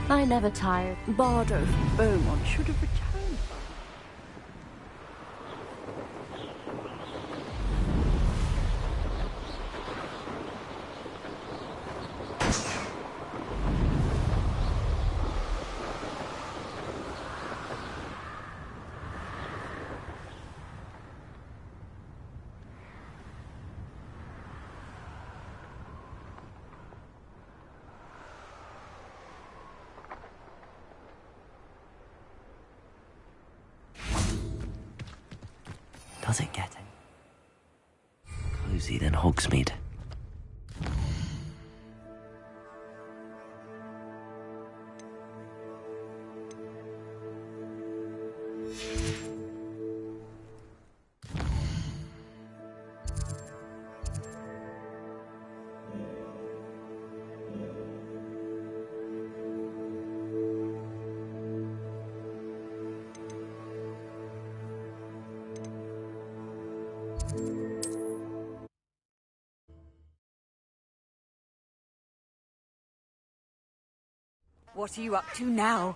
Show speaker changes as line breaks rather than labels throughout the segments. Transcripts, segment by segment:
I never tired. Bardo from Beaumont should have returned.
Does it get cozy than Hogsmeade?
What are you up to now?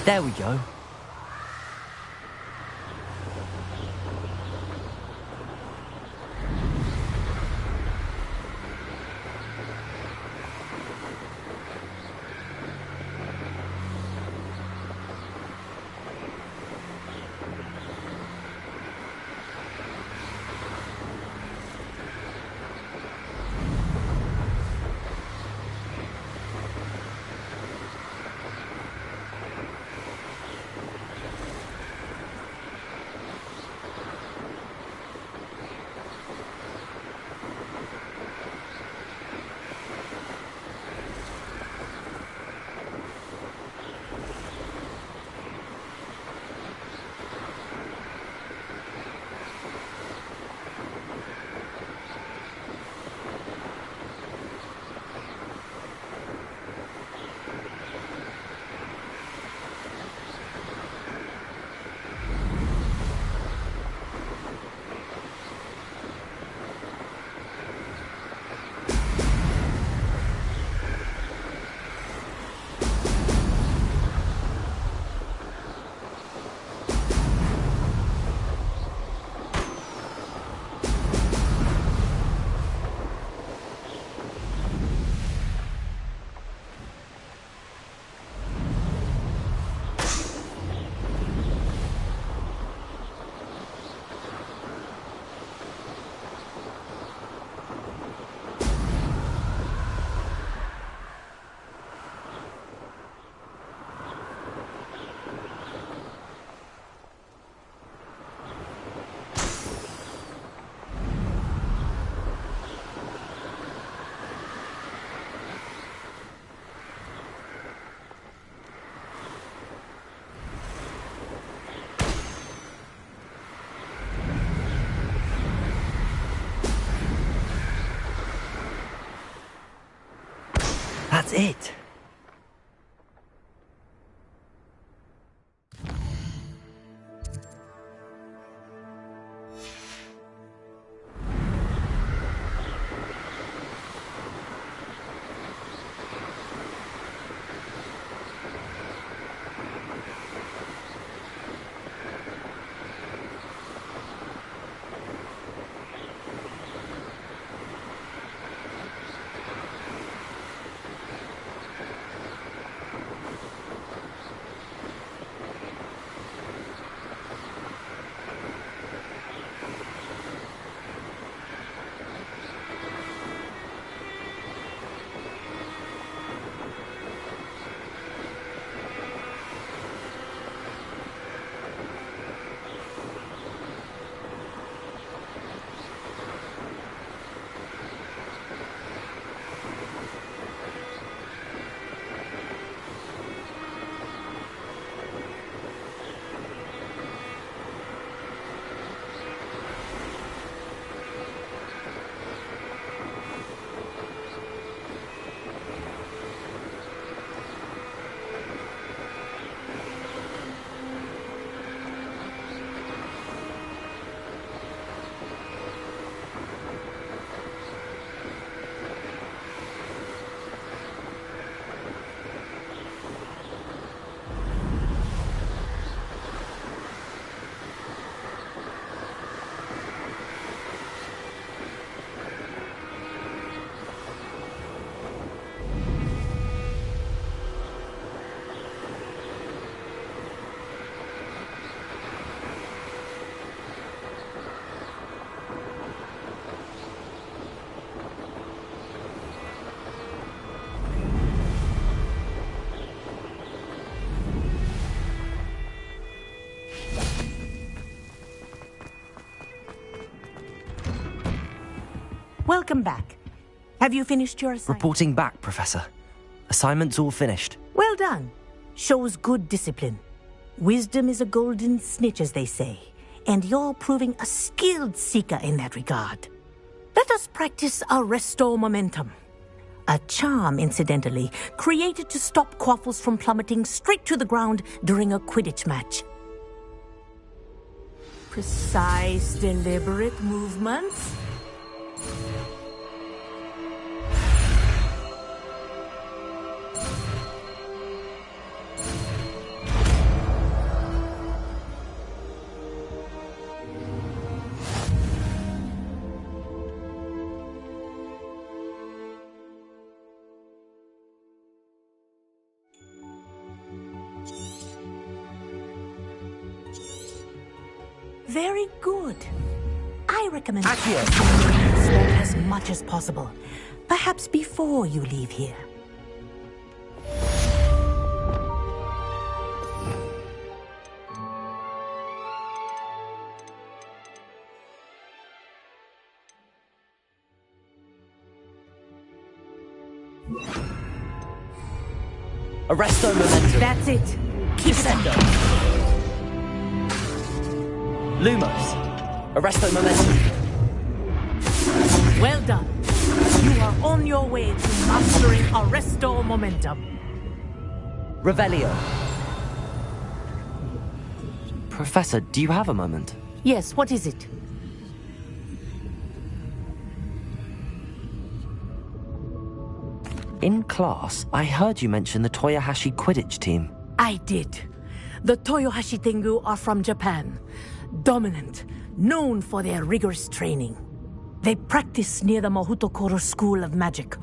There we go. That's it.
Welcome back. Have you finished your assignment?
Reporting back, Professor. Assignment's all finished.
Well done. Shows good discipline. Wisdom is a golden snitch, as they say, and you're proving a skilled seeker in that regard. Let us practice Arresto Momentum. A charm, incidentally, created to stop Quaffles from plummeting straight to the ground during a Quidditch match. Precise, deliberate movements. Very good. I recommend spend as much as possible. Perhaps before you leave here.
Arresto Momentum.
That's it. Keep
Descendo. Lumos. Arresto Momentum.
Well done. You are on your way to mastering Arresto Momentum.
Revelio. Professor, do you have a moment?
Yes, what is it?
In class, I heard you mention the Toyohashi Quidditch team.
I did. The Toyohashi Tengu are from Japan. Dominant, known for their rigorous training. They practice near the Mahutokoro School of Magic,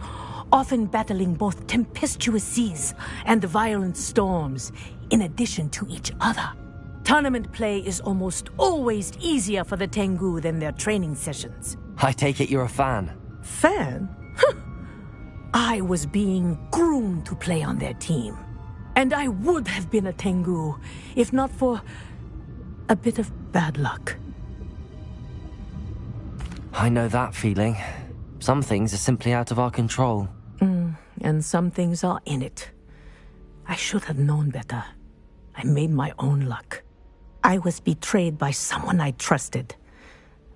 often battling both tempestuous seas and violent storms, in addition to each other. Tournament play is almost always easier for the Tengu than their training sessions.
I take it you're a fan.
Fan? I was being groomed to play on their team. And I would have been a Tengu, if not for a bit of bad luck.
I know that feeling. Some things are simply out of our control.
And some things are in it. I should have known better. I made my own luck. I was betrayed by someone I trusted.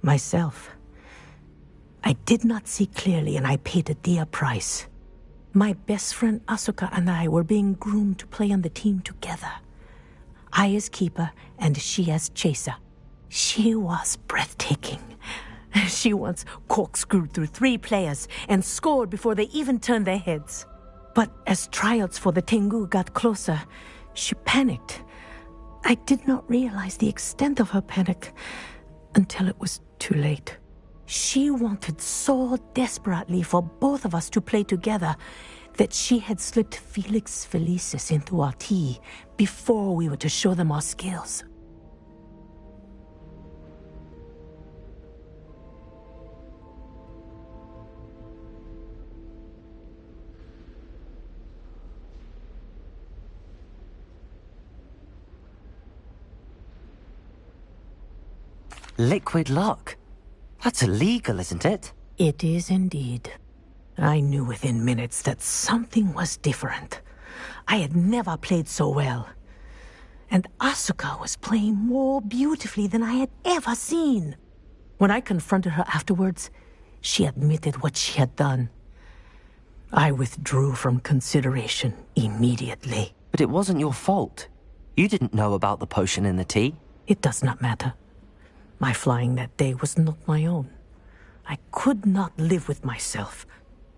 Myself. I did not see clearly, and I paid a dear price. My best friend Asuka and I were being groomed to play on the team together. I as keeper and she as chaser. She was breathtaking. She once corkscrewed through 3 players and scored before they even turned their heads. But as tryouts for the Tengu got closer, she panicked. I did not realize the extent of her panic until it was too late. She wanted so desperately for both of us to play together that she had slipped Felix Felicis into our tea before we were to show them our skills.
Liquid luck? That's illegal, isn't it?
It is indeed. I knew within minutes that something was different. I had never played so well. And Asuka was playing more beautifully than I had ever seen. When I confronted her afterwards, she admitted what she had done. I withdrew from consideration immediately.
But it wasn't your fault. You didn't know about the potion in the tea.
It does not matter. My flying that day was not my own. I could not live with myself.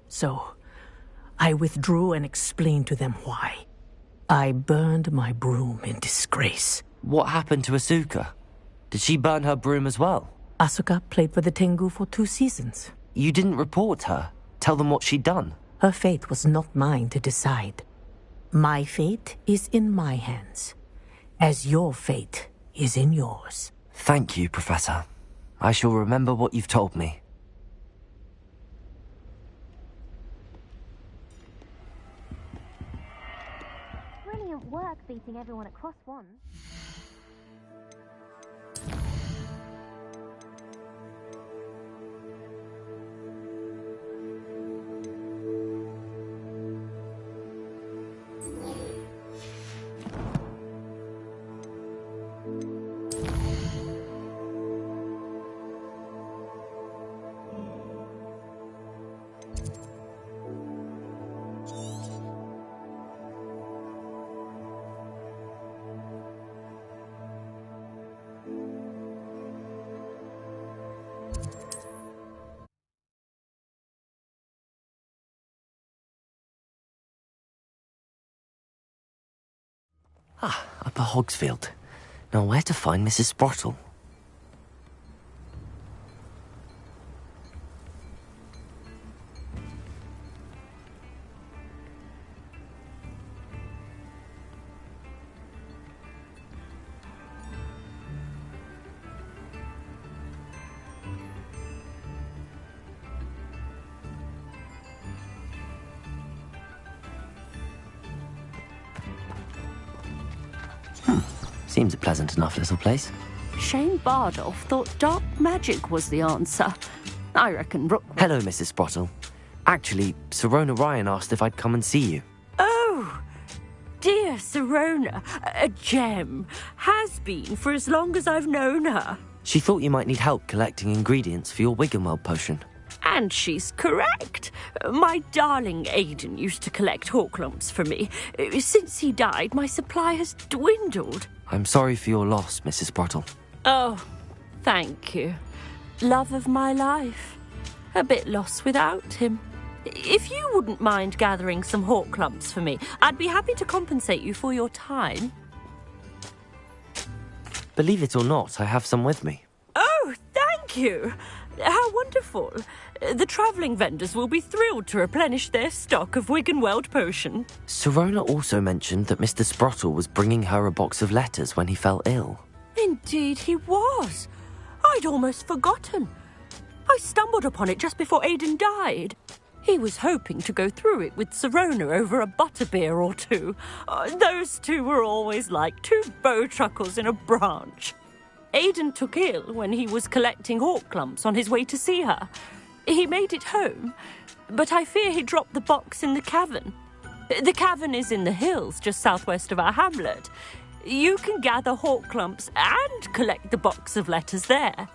So, I withdrew and explained to them why. I burned my broom in disgrace.
What happened to Asuka? Did she burn her broom as well?
Asuka played for the Tengu for 2 seasons.
You didn't report her? Tell them what she'd done?
Her fate was not mine to decide. My fate is in my hands, as your fate is in yours.
Thank you, Professor. I shall remember what you've told me.
Brilliant work beating everyone at Cross 1.
Upper Hogsfield. Now where to find Mrs. Sprottle? Seems a pleasant enough little place.
Shane Bardolph thought dark magic was the answer. I reckon Rook...
Hello, Mrs. Sprottle. Actually, Sirona Ryan asked if I'd come and see you.
Oh, dear Sirona, a gem. Has been for as long as I've known her.
She thought you might need help collecting ingredients for your Wiggenweld potion.
And she's correct. My darling Aidan used to collect hawklumps for me. Since he died, my supply has dwindled.
I'm sorry for your loss, Mrs. Sprottle.
Oh, thank you. Love of my life. A bit lost without him. If you wouldn't mind gathering some hawklumps for me, I'd be happy to compensate you for your time.
Believe it or not, I have some with me.
Oh, thank you. How wonderful. The travelling vendors will be thrilled to replenish their stock of Wiggenweld potion.
Sirona also mentioned that Mr. Sprottle was bringing her a box of letters when he fell ill.
Indeed he was. I'd almost forgotten. I stumbled upon it just before Aidan died. He was hoping to go through it with Sirona over a butterbeer or two. Those two were always like 2 bowtruckles in a branch. Aidan took ill when he was collecting hawklumps on his way to see her. He made it home, but I fear he dropped the box in the cavern. The cavern is in the hills just southwest of our hamlet. You can gather hawklumps and collect the box of letters there.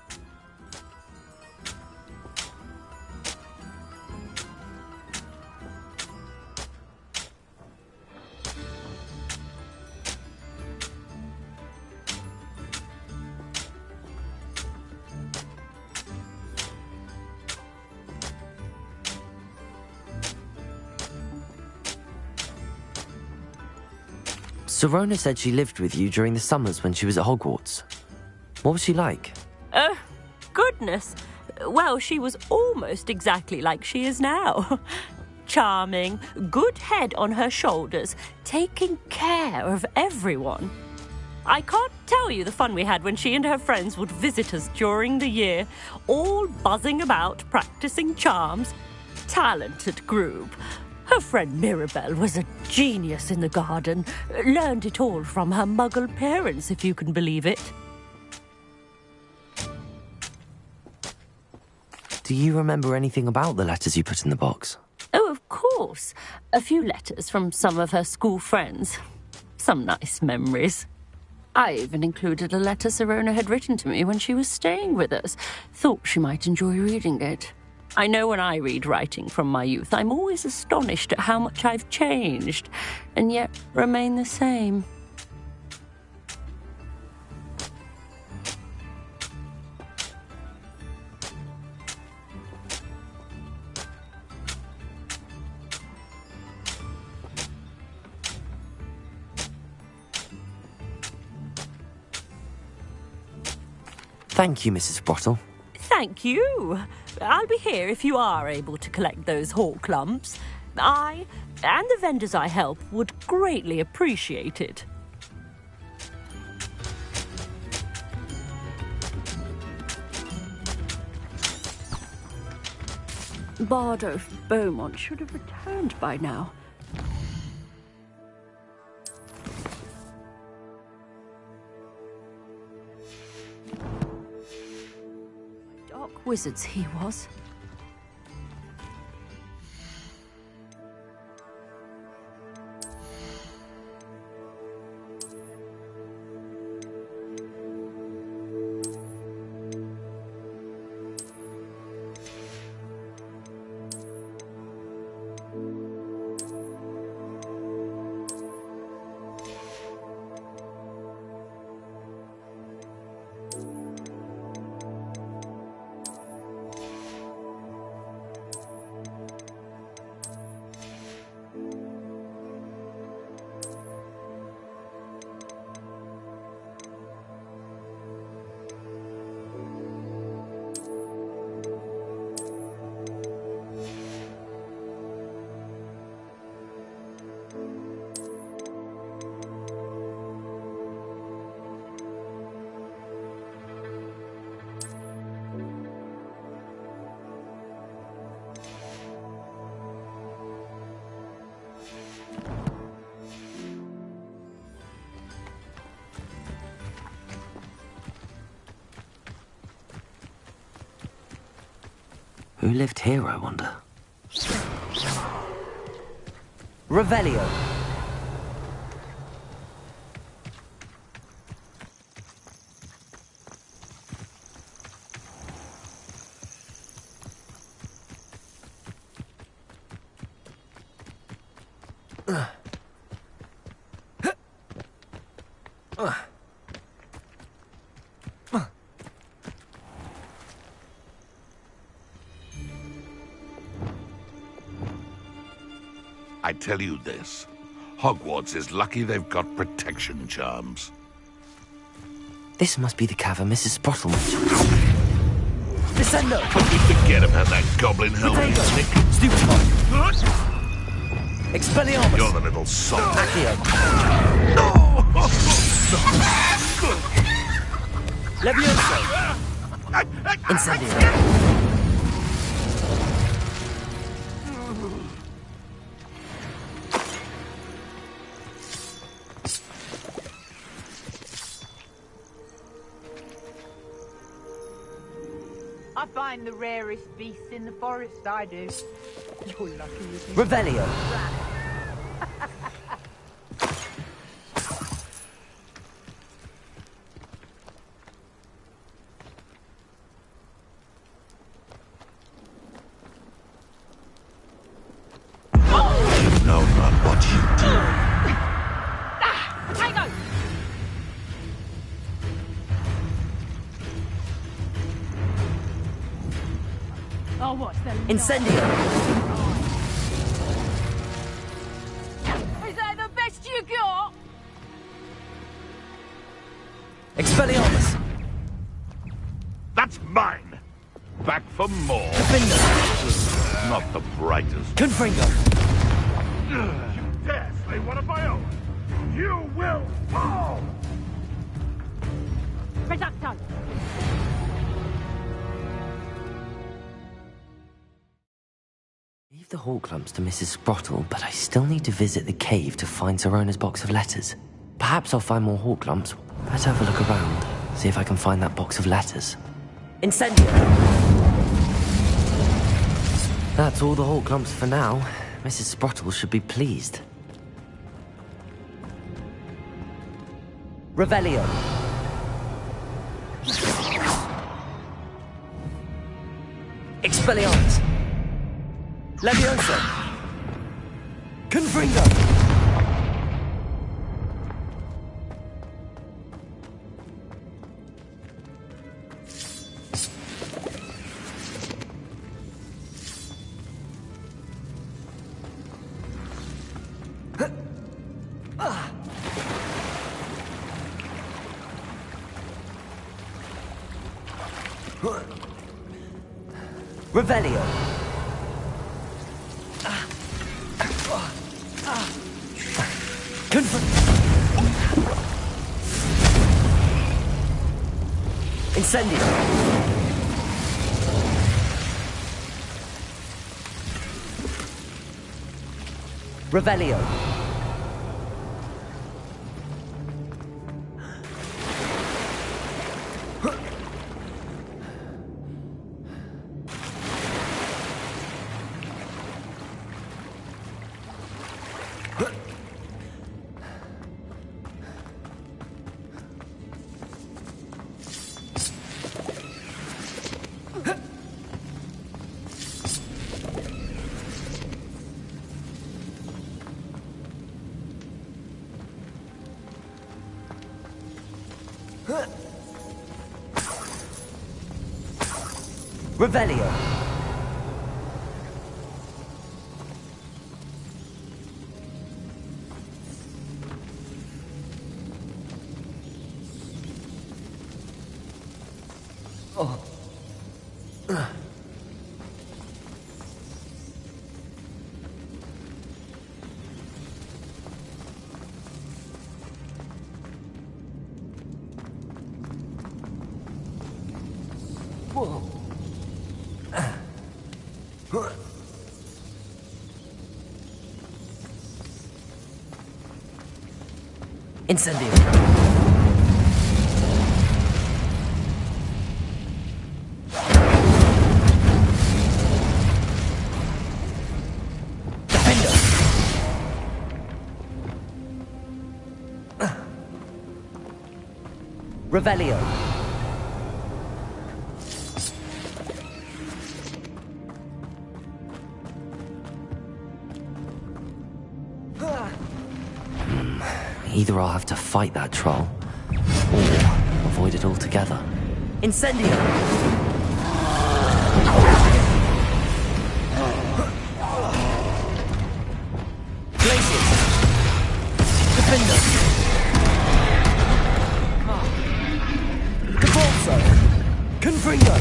Sirona said she lived with you during the summers when she was at Hogwarts. What was she like?
Oh, goodness. Well, she was almost exactly like she is now. Charming, good head on her shoulders, taking care of everyone. I can't tell you the fun we had when she and her friends would visit us during the year, all buzzing about, practicing charms. Talented group. Her friend Mirabelle was a genius in the garden. Learned it all from her muggle parents, if you can believe it.
Do you remember anything about the letters you put in the box?
Oh, of course. A few letters from some of her school friends. Some nice memories. I even included a letter Sirona had written to me when she was staying with us. Thought she might enjoy reading it. I know when I read writing from my youth, I'm always astonished at how much I've changed, and yet remain the same.
Thank you, Mrs. Sprottle.
Thank you. I'll be here if you are able to collect those hawk lumps. I, and the vendors I help, would greatly appreciate it. Bardolph Beaumont should have returned by now. Dark wizards he was.
Who lived here, I wonder?
Revelio.
I tell you this, Hogwarts is lucky they've got protection charms.
This must be the cavern Mrs. Sprottle mentioned.
Descendo.
Forget about that goblin helmet, Nick.
Stupefy. Expelliarmus.
You're the little salt.
Accio. Levioso. Incendio.
I find the rarest beasts in the forest, I do. You're lucky with me.
Revelio.
You know not what you do.
Hang on! Oh, what's the
Incendio.
Is that the best you got?
back for more.
Defender.
Not the brightest.
Confringo.
You dare slay one of my own! You will fall!
Reducto!
Leave the Hawk lumps to Mrs. Sprottle, but I still need to visit the cave to find Zerona's box of letters. Perhaps I'll find more Hawk lumps. Let's have a look around, see if I can find that box of letters.
Incendio.
That's all the Hawk lumps for now. Mrs. Sprottle should be pleased.
Revelio. Expelliarmus. Levioso. Confringo. Revelio. Incendio. Revelio. Revelio. Oh. Whoa. Incendio. Defender. Revelio.
Either I'll have to fight that troll, or avoid it altogether.
Incendio. Glacius. Defender. Camouflage. Confringo.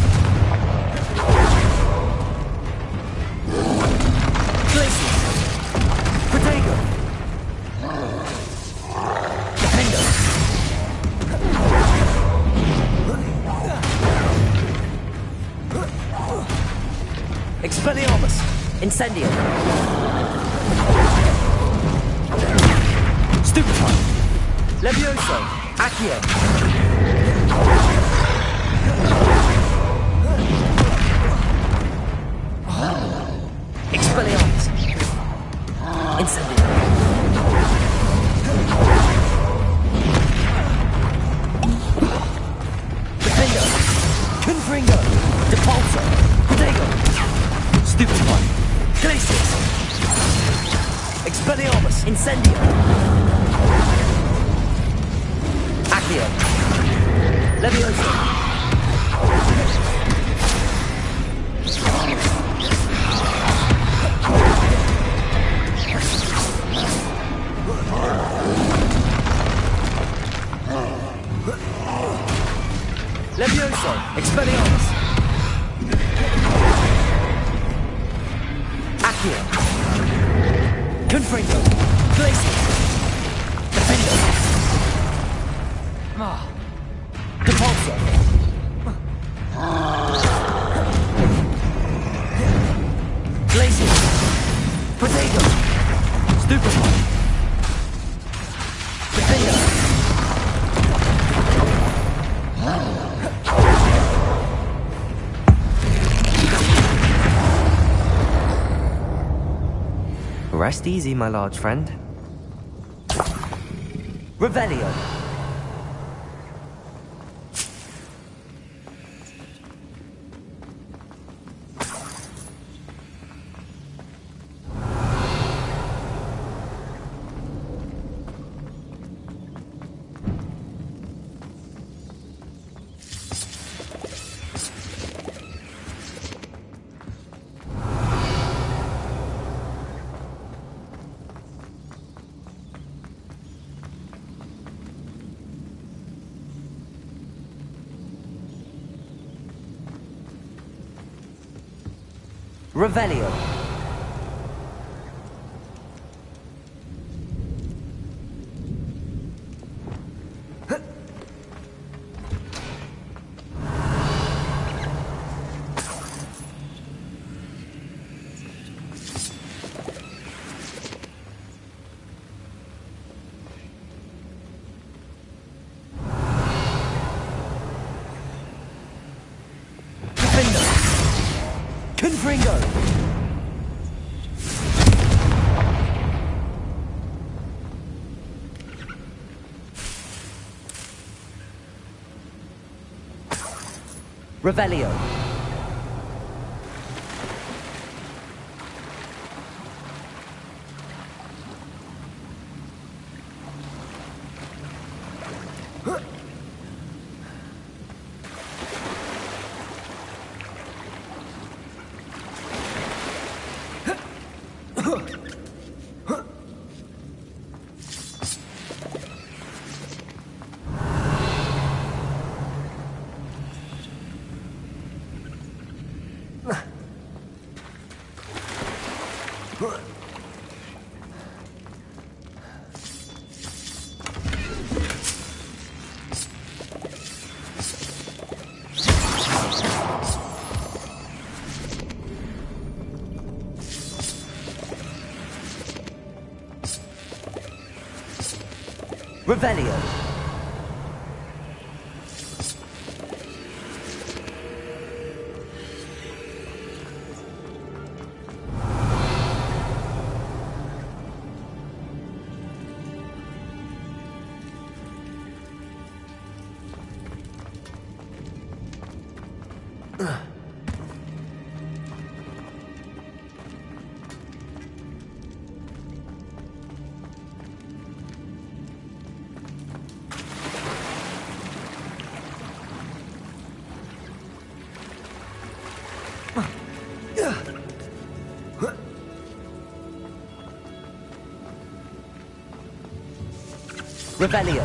Glacius. Protego. Expelliarmus. Incendio. Stupefy. Levioso. Accio. Expelliarmus. Incendio. Defender. Confringo. Depulso. Protego. Stupefy. Glacius. Expelliarmus. Incendio. Accio. Levioso. Levioso. Expelliarmus. Confringo! Glacius! Defender! Depulso! Glacius! Potato! Stupefy! Defender!
Rest easy, my large friend.
Revelio! Revelio! Defender! Confringo! Revelio! Revelio! Revelio!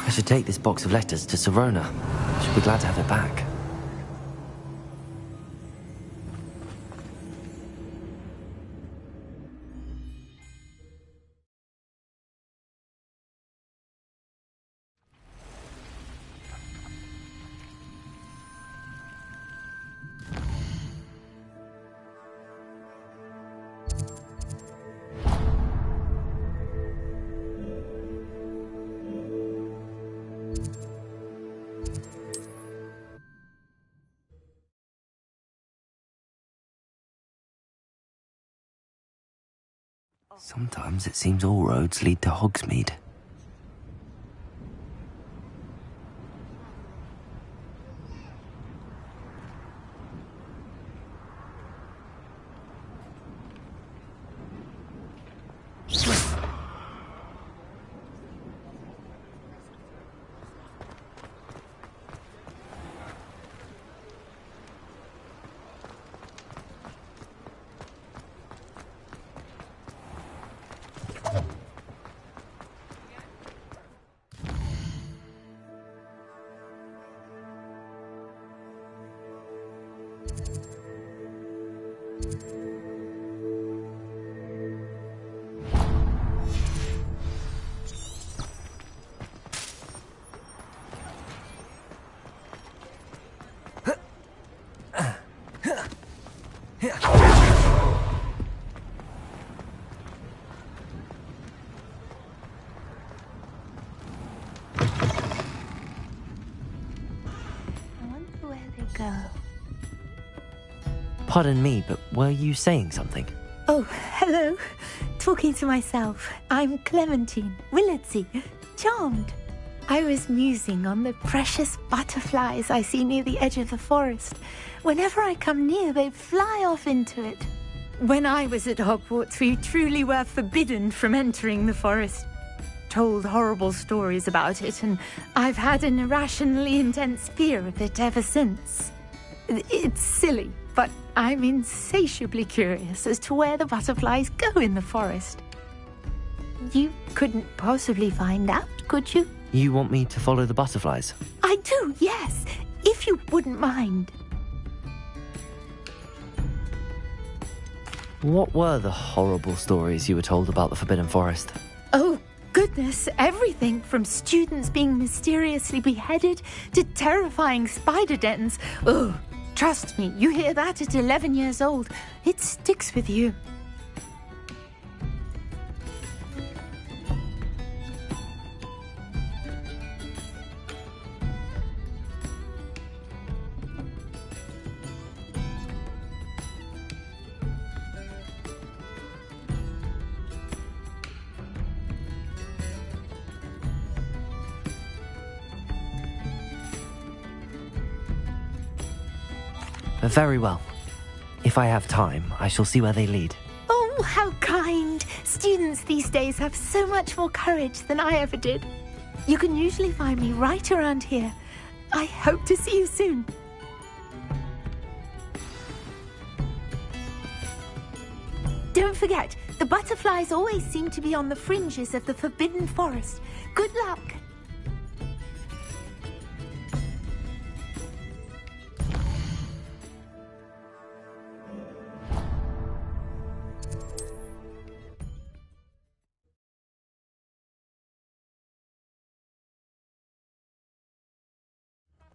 I should take this box of letters to Sirona. She'll be glad to have it back. Sometimes it seems all roads lead to Hogsmeade. Pardon me, but were you saying something?
Oh, hello. Talking to myself. I'm Clementine, Willardsy, charmed. I was musing on the precious butterflies I see near the edge of the forest. Whenever I come near, they fly off into it. When I was at Hogwarts, we truly were forbidden from entering the forest. Told horrible stories about it, and I've had an irrationally intense fear of it ever since. It's silly, but I'm insatiably curious as to where the butterflies go in the forest. You couldn't possibly find out, could you?
You want me to follow the butterflies?
I do, yes, if you wouldn't mind.
What were the horrible stories you were told about the Forbidden Forest?
Oh, goodness, everything from students being mysteriously beheaded to terrifying spider dens. Ugh. Trust me, you hear that at 11 years old, it sticks with you.
Very well. If I have time, I shall see where they lead.
Oh, how kind! Students these days have so much more courage than I ever did. You can usually find me right around here. I hope to see you soon. Don't forget, the butterflies always seem to be on the fringes of the Forbidden Forest. Good luck!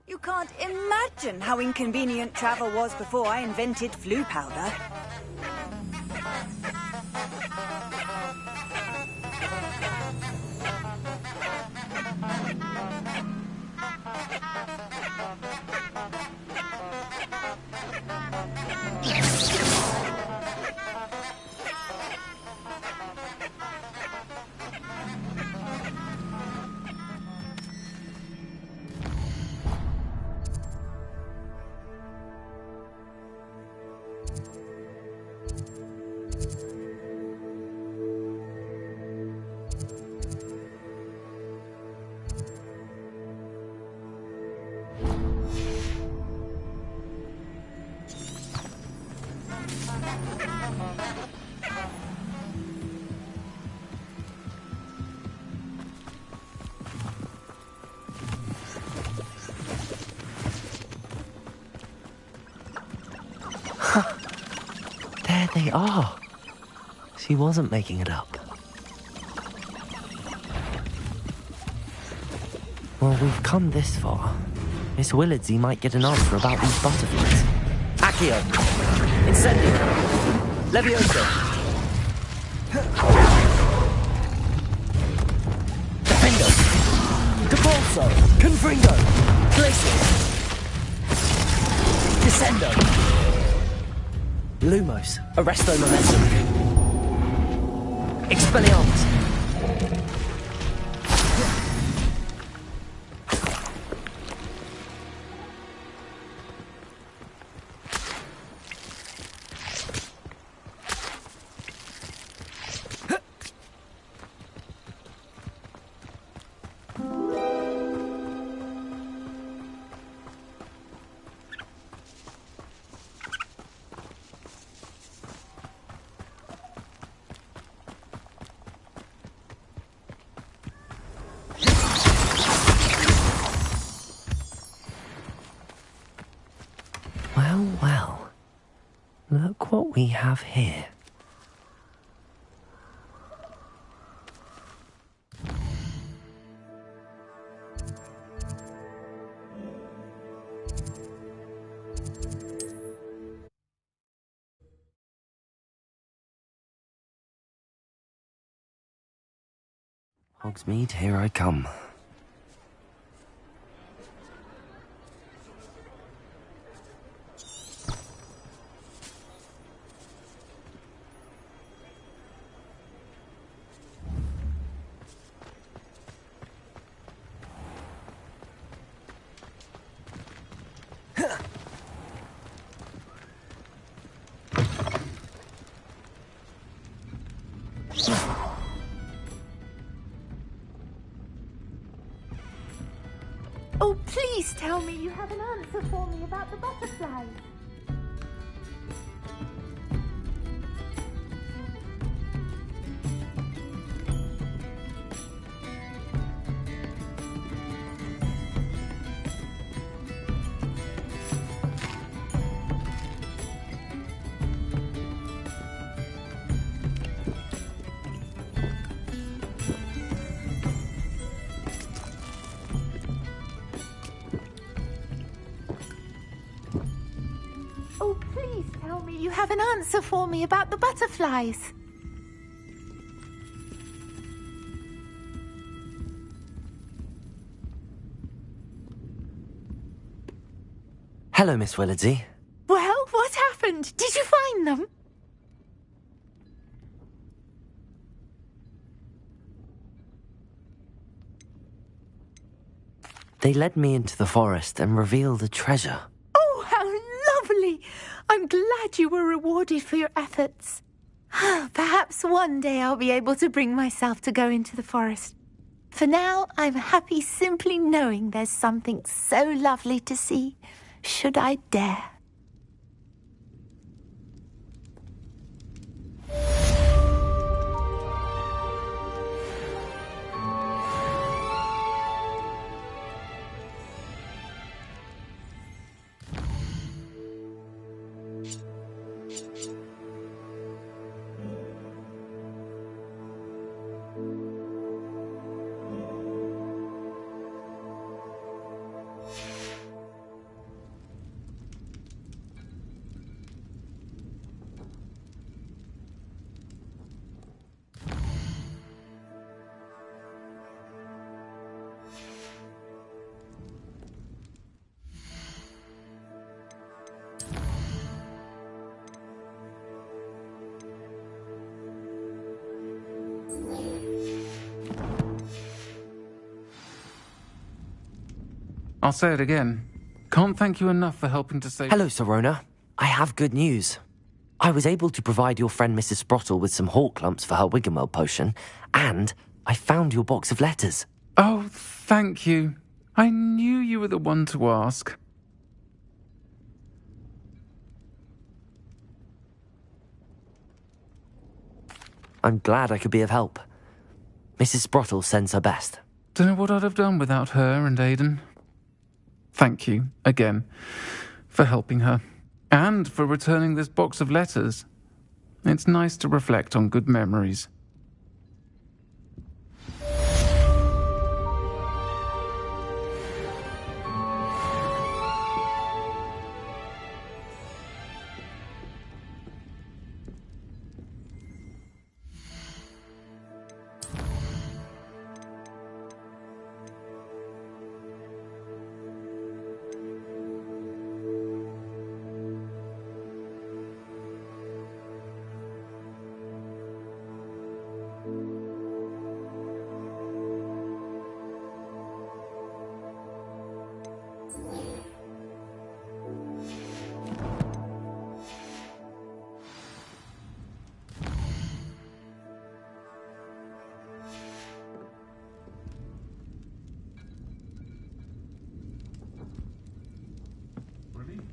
You can't imagine how inconvenient travel was before I invented flu powder.
There they are. She wasn't making it up. Well, we've come this far. Miss Willardsy might get an answer about these butterflies.
Accio! Incendio! Levioso! Defendo! Depulso! Confringo! Glacius! Descendo! Lumos! Arresto Momentum! Expelliarmus!
what we have here. Hogsmeade, here I come.
Oh, please tell me you have an answer for me about the butterflies. Oh, please tell me you have an answer for me about the butterflies.
Hello, Miss Willardsey.
Well, what happened? Did you find them?
They led me into the forest and revealed a treasure.
Oh, how lovely! I'm glad you were rewarded for your efforts. Perhaps one day I'll be able to bring myself to go into the forest. For now, I'm happy simply knowing there's something so lovely to see, should I dare.
I'll say it again. Can't thank you enough for helping to save...
Hello, Sirona. I have good news. I was able to provide your friend Mrs. Sprottle with some hawk lumps for her Wiggenweld potion, and I found your box of letters.
Oh, thank you. I knew you were the one to ask.
I'm glad I could be of help. Mrs. Sprottle sends her best.
Don't know what I'd have done without her and Aidan. Thank you, again, for helping her. And for returning this box of letters. It's nice to reflect on good memories.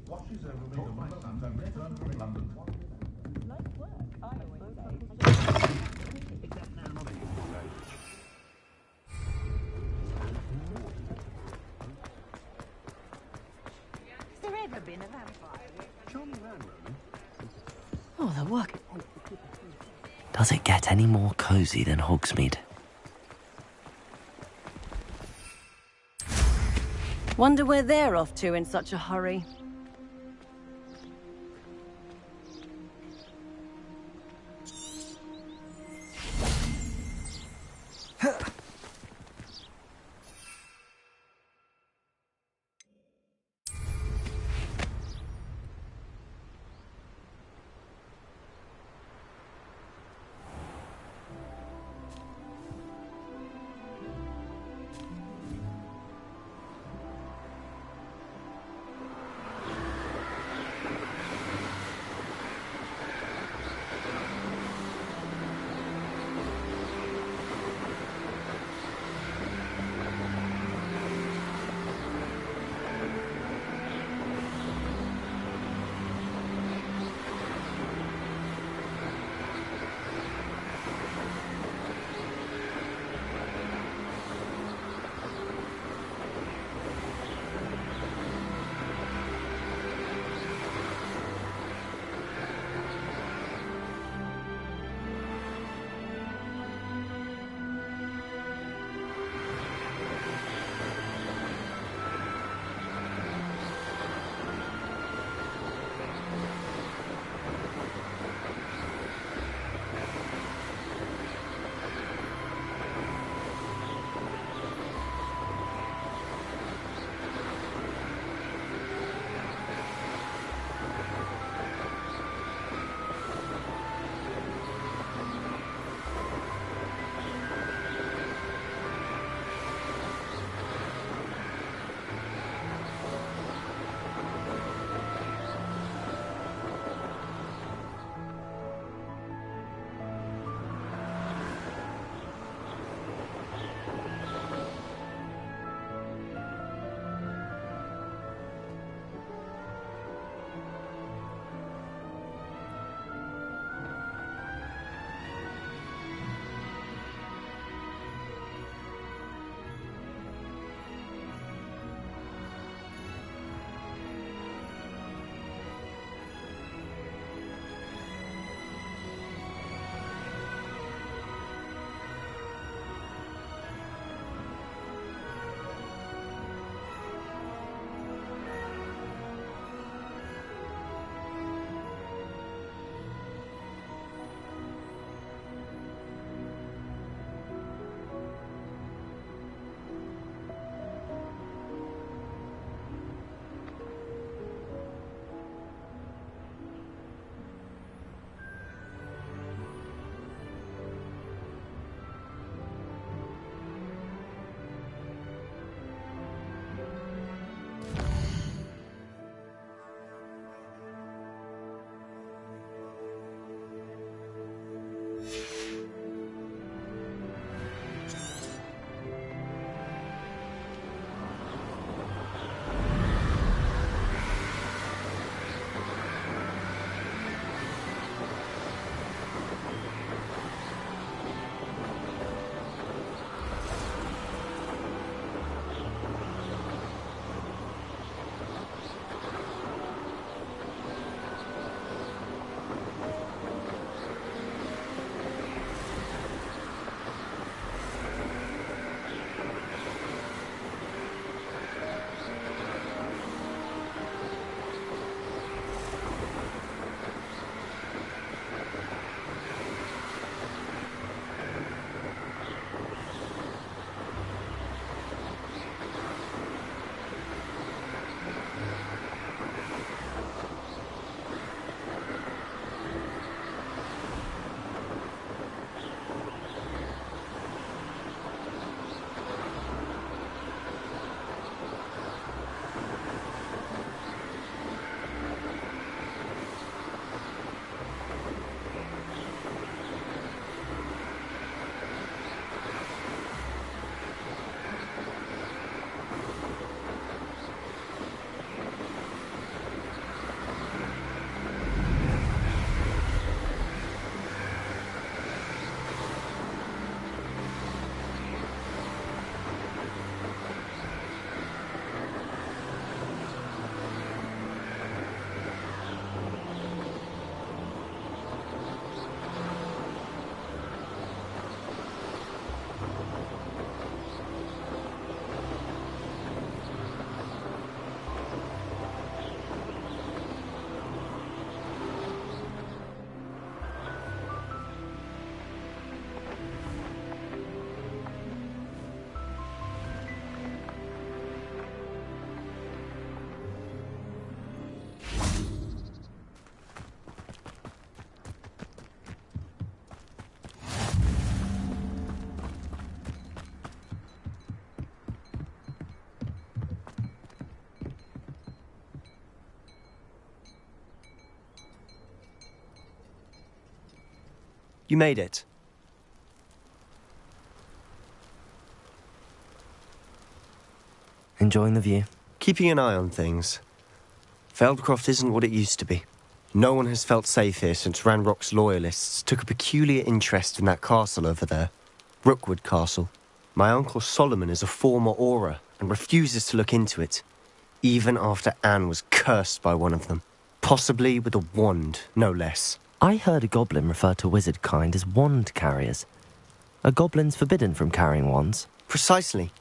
Watches over me my sons and return from London.
Has there ever been a vampire?
Show me around, Roman.
Oh, they're working.
Does it get any more cozy than Hogsmeade?
Wonder where they're off to in such a hurry.
You made it.
Enjoying the view?
Keeping an eye on things. Feldcroft isn't what it used to be. No one has felt safe here since Ranrock's loyalists took a peculiar interest in that castle over there. Rookwood Castle. My uncle Solomon is a former Auror and refuses to look into it, even after Anne was cursed by one of them. Possibly with a wand, no less.
I heard a goblin refer to wizard kind as wand carriers. Are goblins forbidden from carrying wands?
Precisely.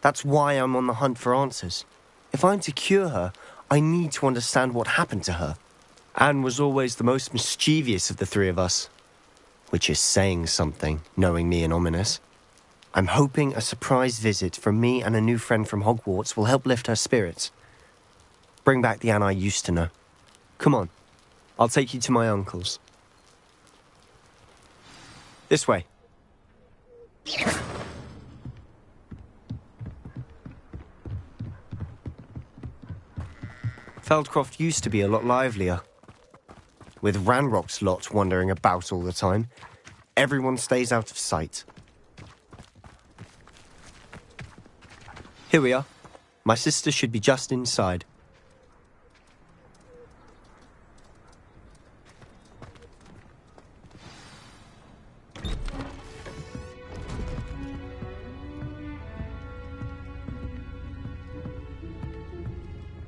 That's why I'm on the hunt for answers. If I'm to cure her, I need to understand what happened to her. Anne was always the most mischievous of the three of us. Which is saying something, knowing me and Ominous. I'm hoping a surprise visit from me and a new friend from Hogwarts will help lift her spirits. Bring back the Anne I used to know. Come on, I'll take you to my uncle's. This way. Feldcroft used to be a lot livelier. With Ranrock's lot wandering about all the time, everyone stays out of sight. Here we are. My sister should be just inside.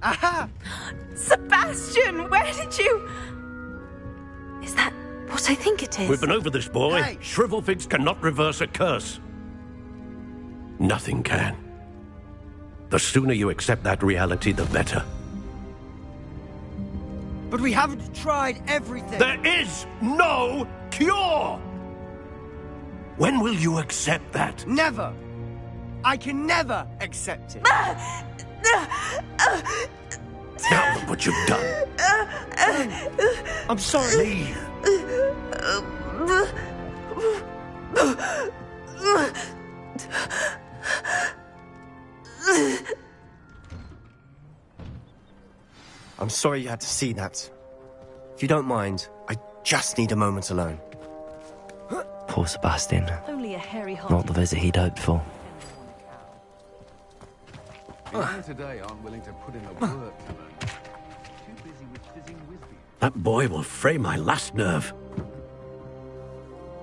Aha! Sebastian, where did you... Is that what I think it is?
We've been over this, boy.
Hey.
Shrivelfigs cannot reverse a curse. Nothing can. The sooner you accept that reality, the better.
But we haven't tried everything.
There is no cure! When will you accept that?
Never! I can never accept it.
Now look what you've done.
I'm sorry.
Leave.
I'm sorry you had to see that. If you don't mind, I just need a moment alone.
Poor Sebastian.
Only a hairy heart.
Not the visit he'd hoped for.
Today aren't willing to put in the work to learn. Too busy with fizzing whiskey.
That boy will fray my last nerve.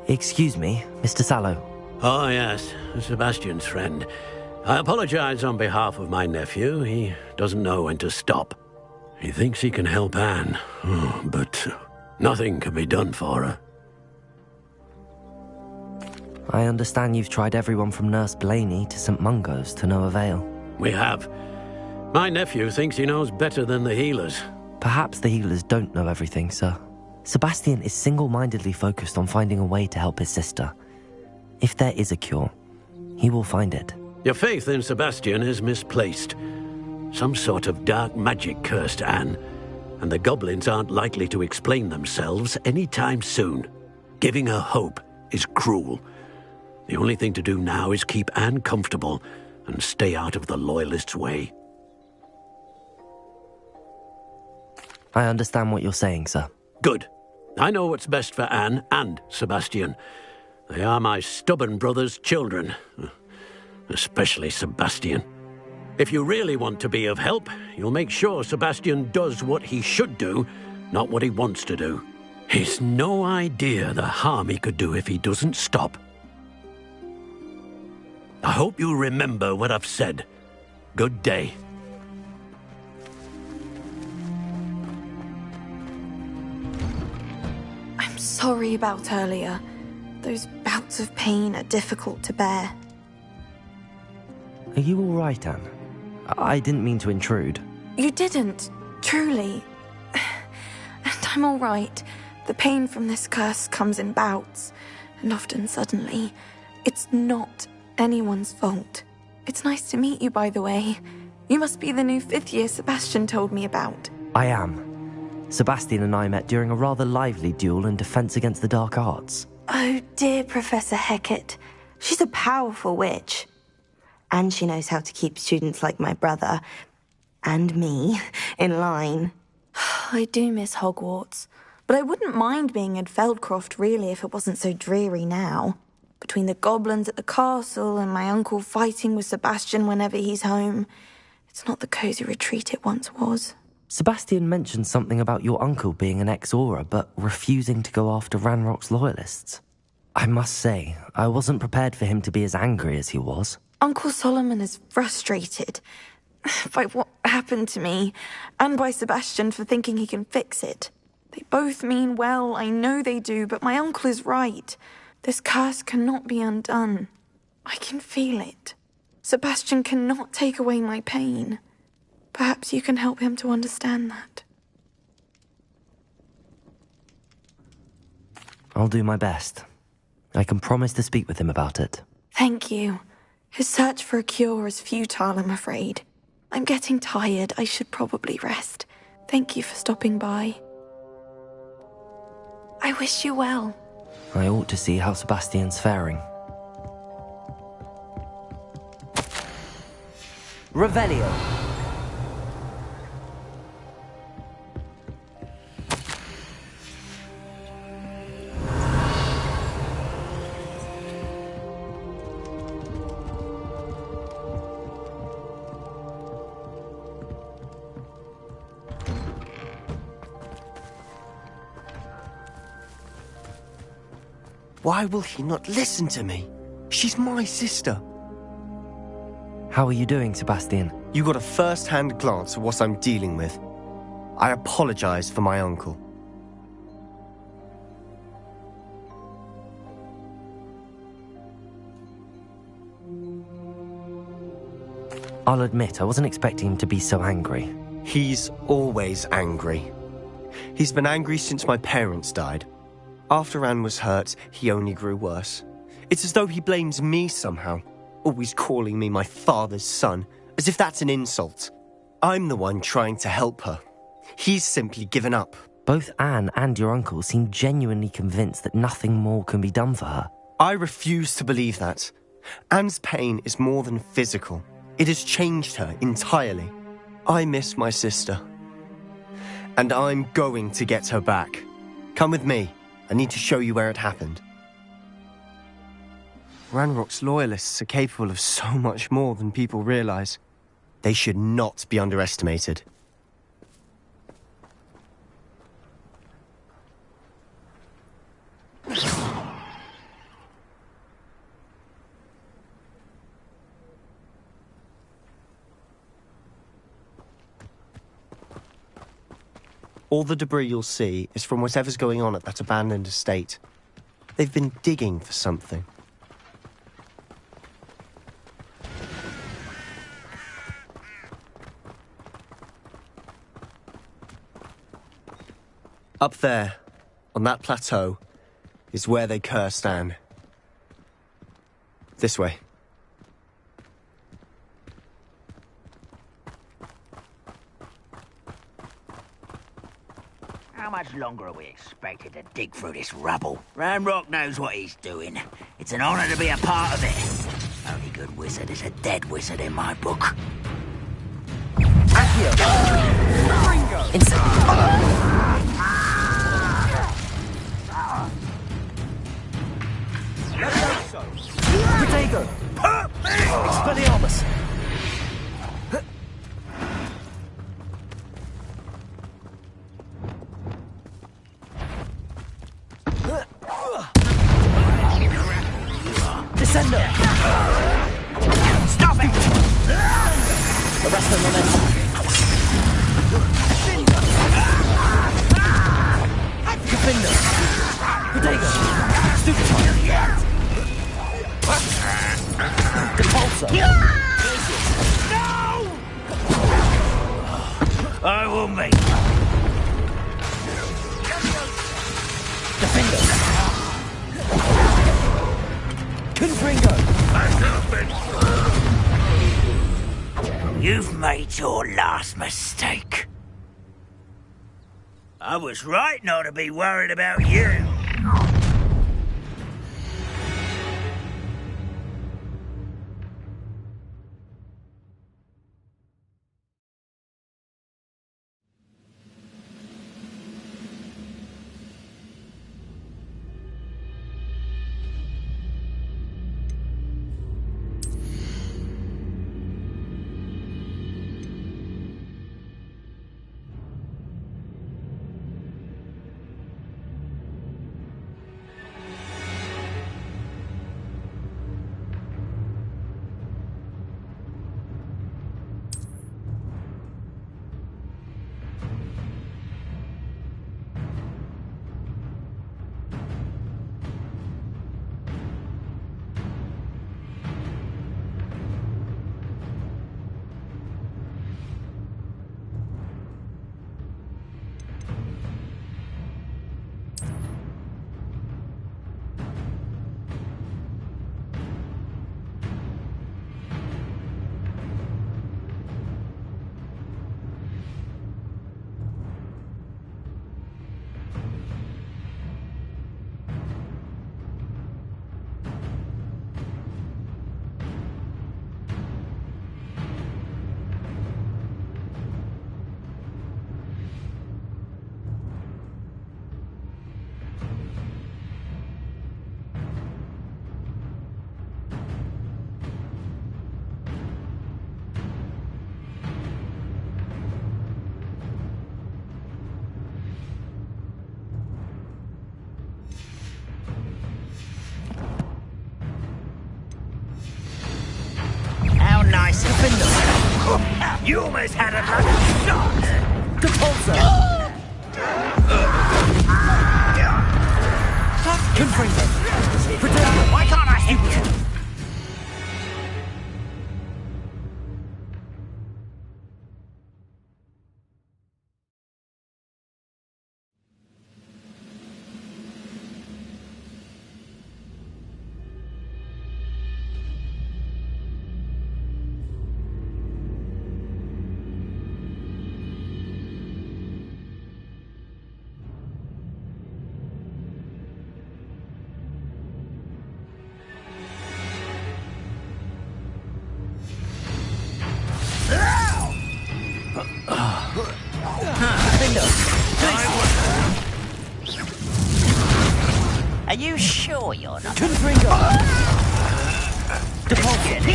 Excuse me, Mr. Sallow.
Oh, yes, Sebastian's friend. I apologize on behalf of my nephew. He doesn't know when to stop. He thinks he can help Anne, but nothing can be done for her.
I understand you've tried everyone from Nurse Blaney to St. Mungo's to no avail.
We have. My nephew thinks he knows better than the healers.
Perhaps the healers don't know everything, sir. Sebastian is single-mindedly focused on finding a way to help his sister. If there is a cure, he will find it.
Your faith in Sebastian is misplaced. Some sort of dark magic cursed Anne, and the goblins aren't likely to explain themselves anytime soon. Giving her hope is cruel. The only thing to do now is keep Anne comfortable and stay out of the Loyalists' way.
I understand what you're saying, sir.
Good. I know what's best for Anne and Sebastian. They are my stubborn brother's children. Especially Sebastian. If you really want to be of help, you'll make sure Sebastian does what he should do, not what he wants to do. He's no idea the harm he could do if he doesn't stop. I hope you remember what I've said. Good day.
I'm sorry about earlier. Those bouts of pain are difficult to bear.
Are you all right, Anne? I didn't mean to intrude.
You didn't, truly. And I'm all right. The pain from this curse comes in bouts, and often suddenly. It's not anyone's fault. It's nice to meet you, by the way. You must be the new 5th year Sebastian told me about.
I am. Sebastian and I met during a rather lively duel in defense against the dark arts.
Oh, dear Professor Hecat. She's a powerful witch. And she knows how to keep students like my brother, and me, in line.
I do miss Hogwarts, but But I wouldn't mind being in Feldcroft, really, if it wasn't so dreary now. Between the goblins at the castle and my uncle fighting with Sebastian whenever he's home, it's not the cosy retreat it once was.
Sebastian mentioned something about your uncle being an ex-Aura, but refusing to go after Ranrock's loyalists. I must say, I wasn't prepared for him to be as angry as he was.
Uncle Solomon is frustrated by what happened to me, and by Sebastian for thinking he can fix it. They both mean well, I know they do, but my uncle is right. This curse cannot be undone. I can feel it. Sebastian cannot take away my pain. Perhaps you can help him to understand that.
I'll do my best. I can promise to speak with him about it.
Thank you. His search for a cure is futile, I'm afraid. I'm getting tired. I should probably rest. Thank you for stopping by. I wish you well.
I ought to see how Sebastian's faring. Revelio.
Why will he not listen to me? She's my sister.
How are you doing, Sebastian?
You got a first-hand glance at what I'm dealing with. I apologize for my uncle.
I'll admit, I wasn't expecting him to be so angry.
He's always angry. He's been angry since my parents died. After Anne was hurt, he only grew worse. It's as though he blames me somehow, always calling me my father's son, as if that's an insult. I'm the one trying to help her. He's simply given up.
Both Anne and your uncle seem genuinely convinced that nothing more can be done for her.
I refuse to believe that. Anne's pain is more than physical. It has changed her entirely. I miss my sister. And I'm going to get her back. Come with me. I need to show you where it happened. Ranrock's loyalists are capable of so much more than people realize. They should not be underestimated. All the debris you'll see is from whatever's going on at that abandoned estate. They've been digging for something. Up there, on that plateau, is where they cursed Anne. This way.
How much longer are we expected to dig through this rubble? Ranrock knows what he's doing. It's an honor to be a part of it. Only good wizard is a dead wizard in my book.
Protego! Expelliarmus! Descender!
Stop it!
Arrest them on their Defender! Protego! Stupefy! Depulsor!
No! I will make.
Defender! Confringo!
You've made your last mistake. I was right not to be worried about you. You almost had a bloody shot!
Depulsor! Confringo! Protect!
Why can't I hit you? Are you sure you're not?
Confringo! Depulsor!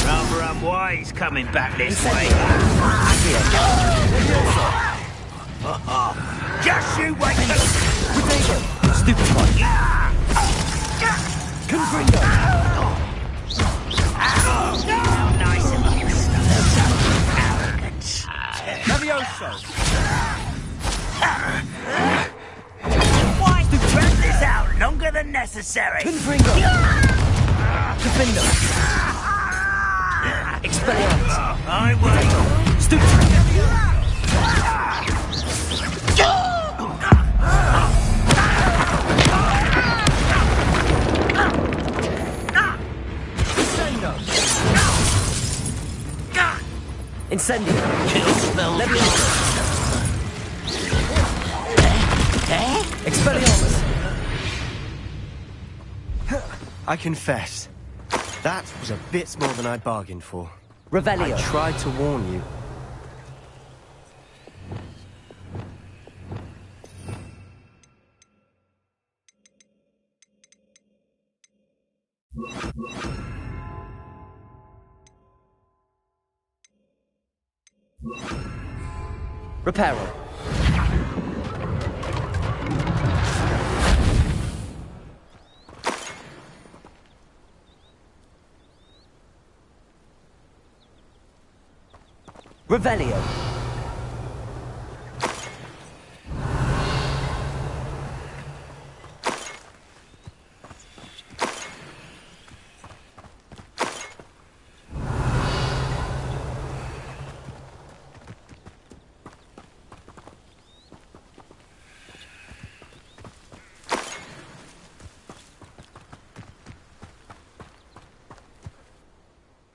Rather unwise coming back this way. Just you wait till...
Stupid one! Confringo!
Nice and arrogance.
Levioso!
Why drag this out longer than necessary?
Confringo! Defender! Expelliarmus!
I wait.
Stupid! Incendio!
Kill spell.
Expelliarmus! I confess, that was a bit more than I bargained for.
Revelio.
I tried to warn you.
Reparo. Revelio.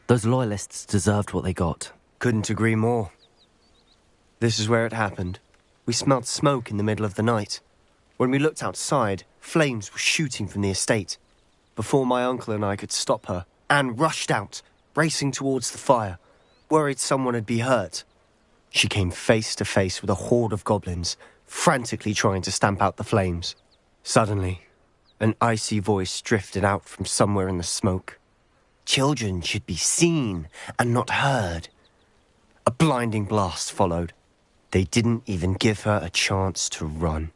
Those loyalists deserved what they got.
Couldn't agree more. This is where it happened. We smelled smoke in the middle of the night. When we looked outside, flames were shooting from the estate. Before my uncle and I could stop her, Anne rushed out, racing towards the fire, worried someone had been hurt. She came face to face with a horde of goblins, frantically trying to stamp out the flames. Suddenly, an icy voice drifted out from somewhere in the smoke. Children should be seen and not heard. A blinding blast followed. They didn't even give her a chance to run.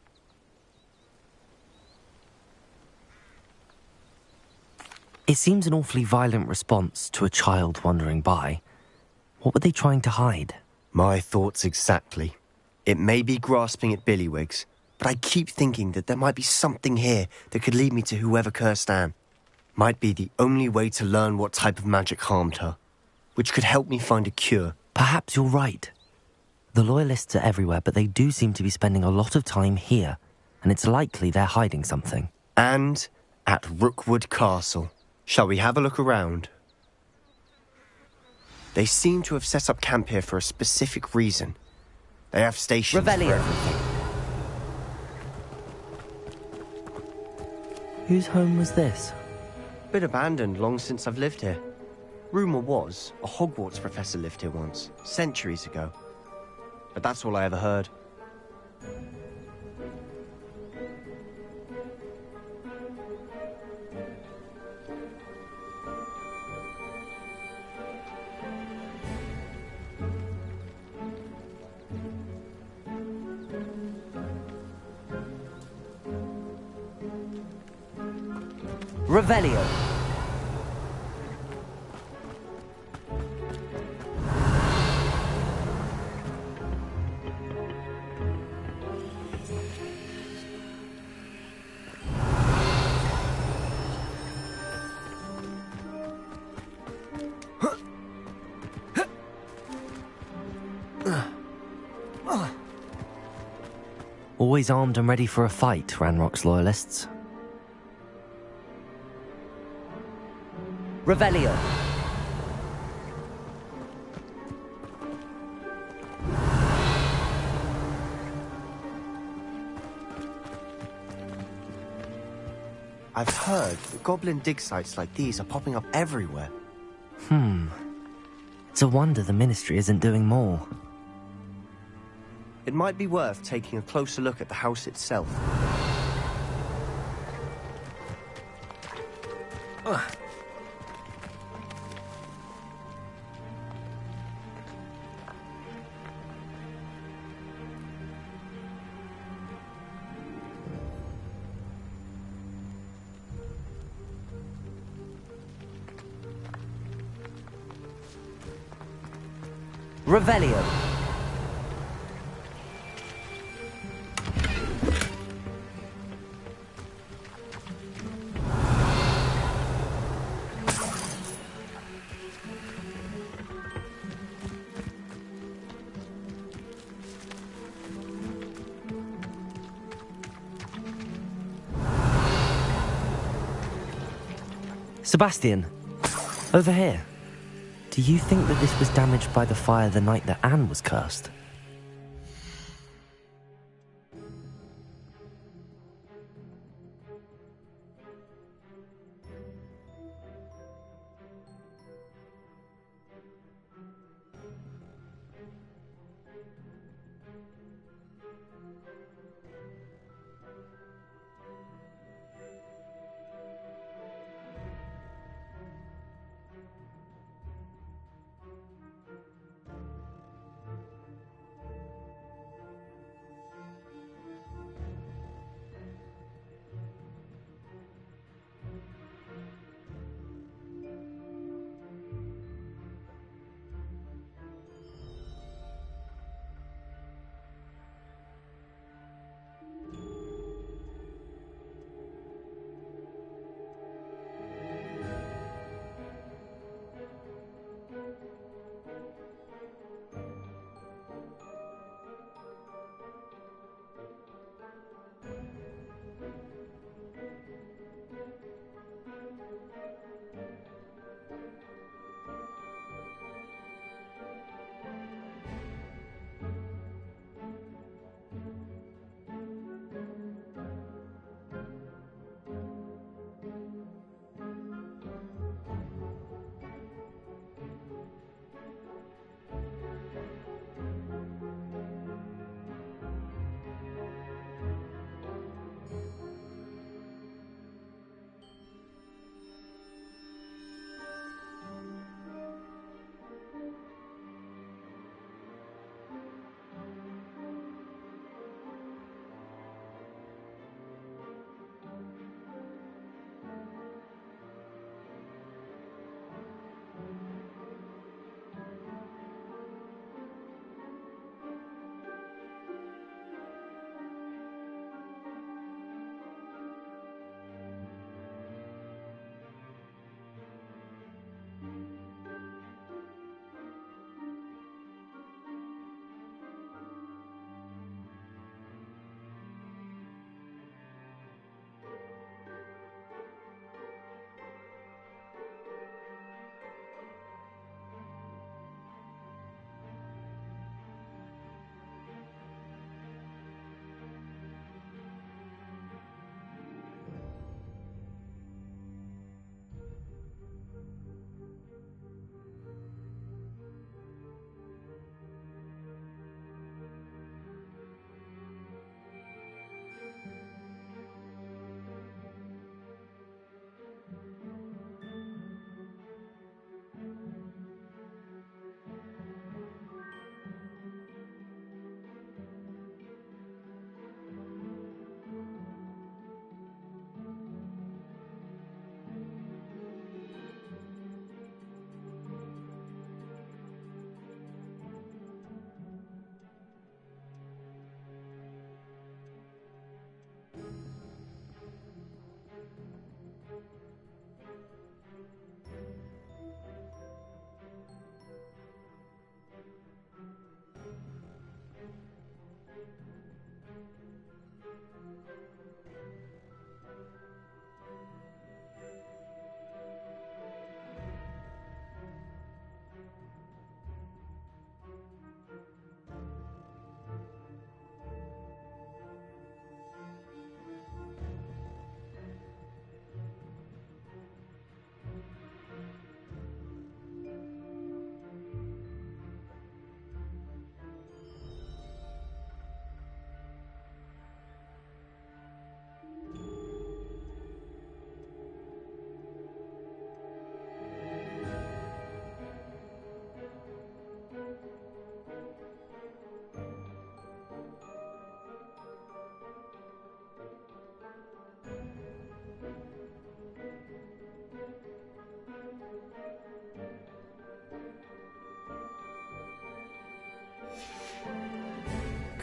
It seems an awfully violent response to a child wandering by. What were they trying to hide?
My thoughts exactly. It may be grasping at Billywigs, but I keep thinking that there might be something here that could lead me to whoever cursed Anne. Might be the only way to learn what type of magic harmed her, which could help me find a cure.
Perhaps you're right. The Loyalists are everywhere, but they do seem to be spending a lot of time here, and it's likely they're hiding something.
And at Rookwood Castle. Shall we have a look around? They seem to have set up camp here for a specific reason. They have stations for everything.
Whose home was this?
Been abandoned long since I've lived here. Rumour was a Hogwarts professor lived here once, centuries ago. But that's all I ever heard.
Revelio. Always armed and ready for a fight, Ranrock's loyalists. Revelio.
I've heard that goblin dig sites like these are popping up everywhere.
It's a wonder the Ministry isn't doing more.
It might be worth taking a closer look at the house itself.
Revelio. Sebastian, over here. Do you think that this was damaged by the fire the night that Anne was cursed?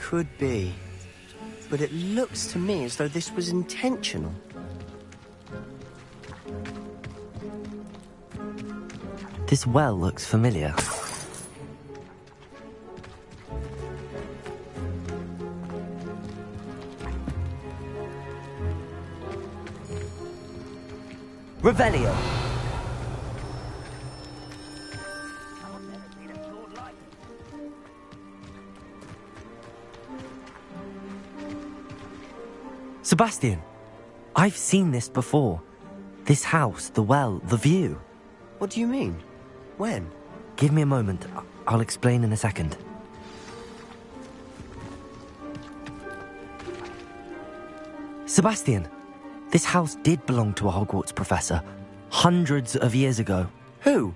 Could be. But it looks to me as though this was intentional.
This well looks familiar. Revelio. Sebastian, I've seen this before. This house, the well, the view.
What do you mean? When?
Give me a moment. I'll explain in a second. Sebastian, this house did belong to a Hogwarts professor hundreds of years ago.
Who?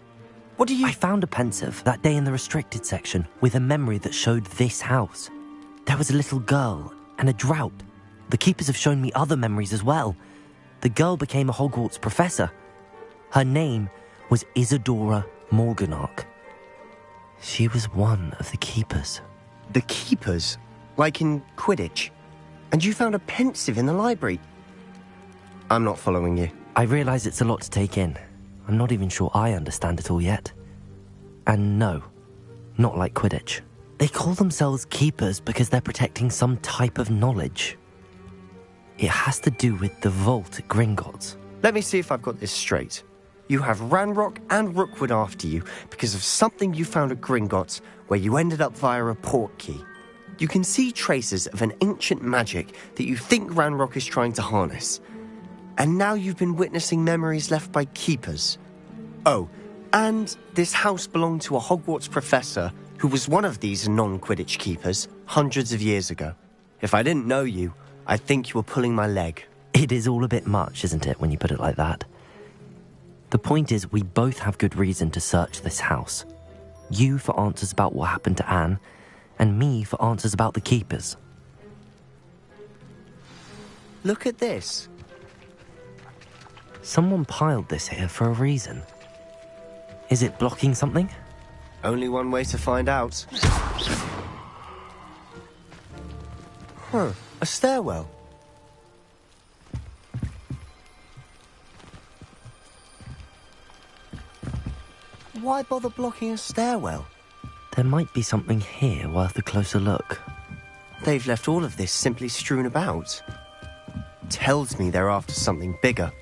What do you...
I found a pensive that day in the restricted section with a memory that showed this house. There was a little girl and a drought. The keepers have shown me other memories as well. The girl became a Hogwarts professor. Her name was Isadora Morganach. She was one of the keepers.
The keepers? Like in Quidditch? And you found a pensive in the library? I'm not following you.
I realise it's a lot to take in. I'm not even sure I understand it all yet. And no, not like Quidditch. They call themselves keepers because they're protecting some type of knowledge. It has to do with the vault at Gringotts.
Let me see if I've got this straight. You have Ranrock and Rookwood after you because of something you found at Gringotts where you ended up via a port key. You can see traces of an ancient magic that you think Ranrock is trying to harness. And now you've been witnessing memories left by keepers. Oh, and this house belonged to a Hogwarts professor who was one of these non-Quidditch keepers hundreds of years ago. If I didn't know you, I'd think you were pulling my leg.
It is all a bit much, isn't it, when you put it like that? The point is, we both have good reason to search this house. You for answers about what happened to Anne, and me for answers about the keepers.
Look at this.
Someone piled this here for a reason. Is it blocking something?
Only one way to find out. Huh, a stairwell. Why bother blocking a stairwell?
There might be something here worth a closer look.
They've left all of this simply strewn about. Tells me they're after something bigger.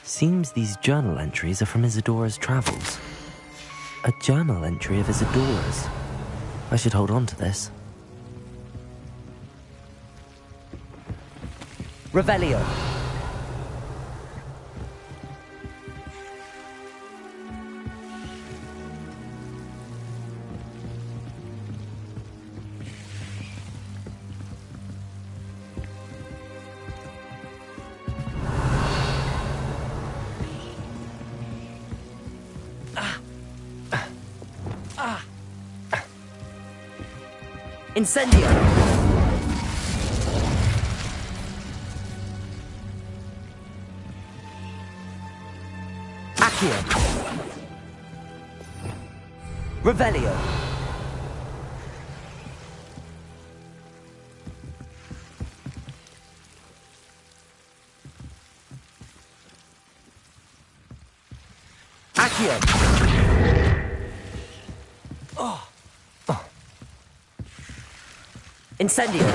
Seems these journal entries are from Isadora's travels. A journal entry of Isadora's. I should hold on to this. Revelio. Incendio! Accio! Revelio! Accio! Incendio!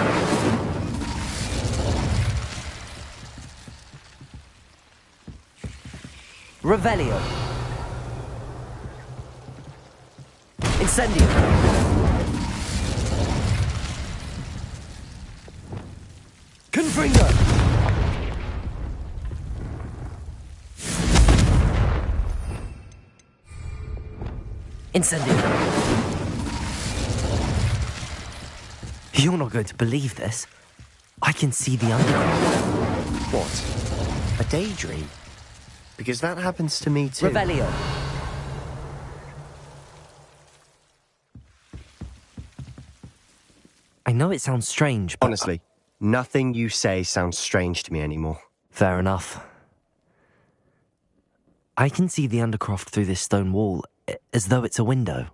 Revelio! Incendio! Confringo! Incendio! You're not going to believe this. I can see the underground.
What? A daydream? Because that happens to me too.
Revelio. I know it sounds strange, but...
Honestly, nothing you say sounds strange to me anymore.
Fair enough. I can see the Undercroft through this stone wall, as though it's a window.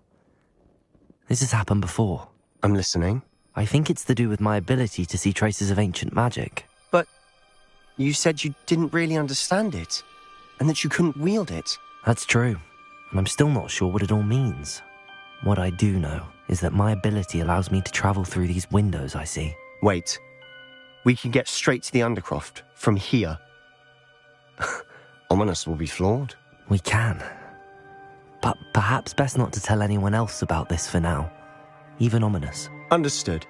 This has happened before.
I'm listening.
I think it's to do with my ability to see traces of ancient magic.
But you said you didn't really understand it, and that you couldn't wield it.
That's true, and I'm still not sure what it all means. What I do know is that my ability allows me to travel through these windows I see.
Wait. We can get straight to the Undercroft from here. Ominous will be floored.
We can. But perhaps best not to tell anyone else about this for now. Even Ominous.
Understood.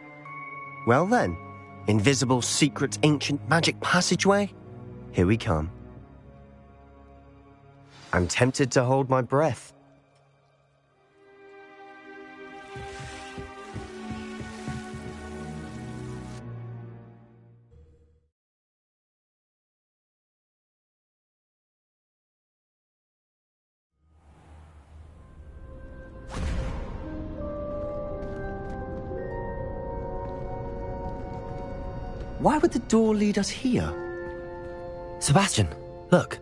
Well then, invisible, secret, ancient magic passageway? Here we come. I'm tempted to hold my breath. Why would the door lead us here?
Sebastian, look.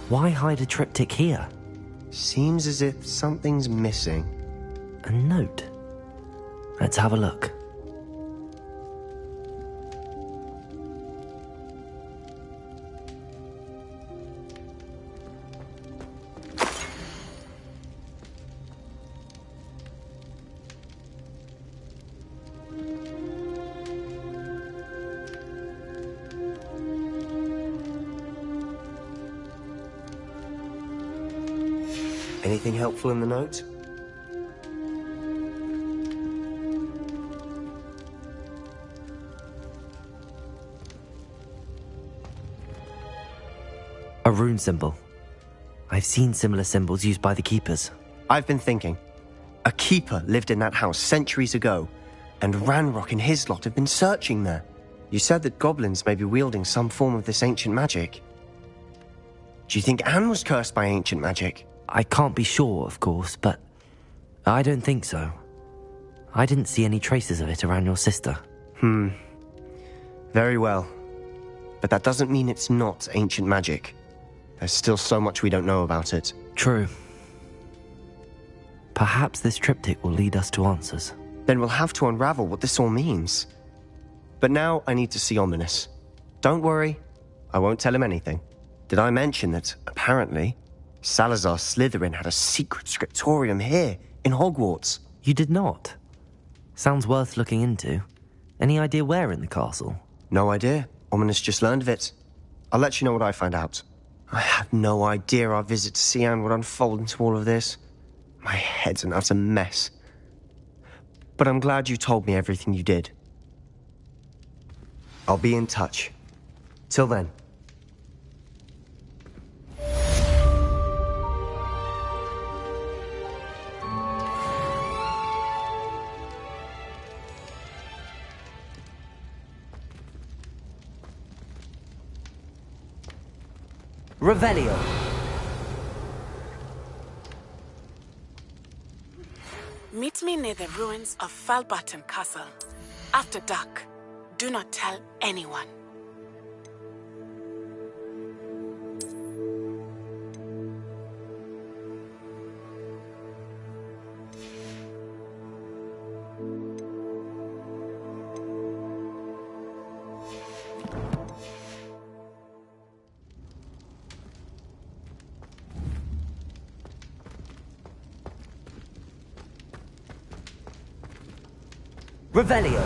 Why hide a triptych here?
Seems as if something's missing.
A note. Let's have a look.
Anything helpful in the note?
A rune symbol. I've seen similar symbols used by the keepers.
I've been thinking. A keeper lived in that house centuries ago, and Ranrock and his lot have been searching there. You said that goblins may be wielding some form of this ancient magic. Do you think Anne was cursed by ancient magic?
I can't be sure, of course, but I don't think so. I didn't see any traces of it around your sister.
Very well. But that doesn't mean it's not ancient magic. There's still so much we don't know about it.
True. Perhaps this triptych will lead us to answers.
Then we'll have to unravel what this all means. But now I need to see Ominous. Don't worry, I won't tell him anything. Did I mention that, apparently, Salazar Slytherin had a secret scriptorium here, in Hogwarts?
You did not? Sounds worth looking into. Any idea where in the castle?
No idea. Ominous just learned of it. I'll let you know what I find out. I had no idea our visit to Sian would unfold into all of this. My head's an utter mess. But I'm glad you told me everything you did. I'll be in touch. Till then.
Revelio.
Meet me near the ruins of Falbaton Castle. After dark. Do not tell anyone.
Revelio.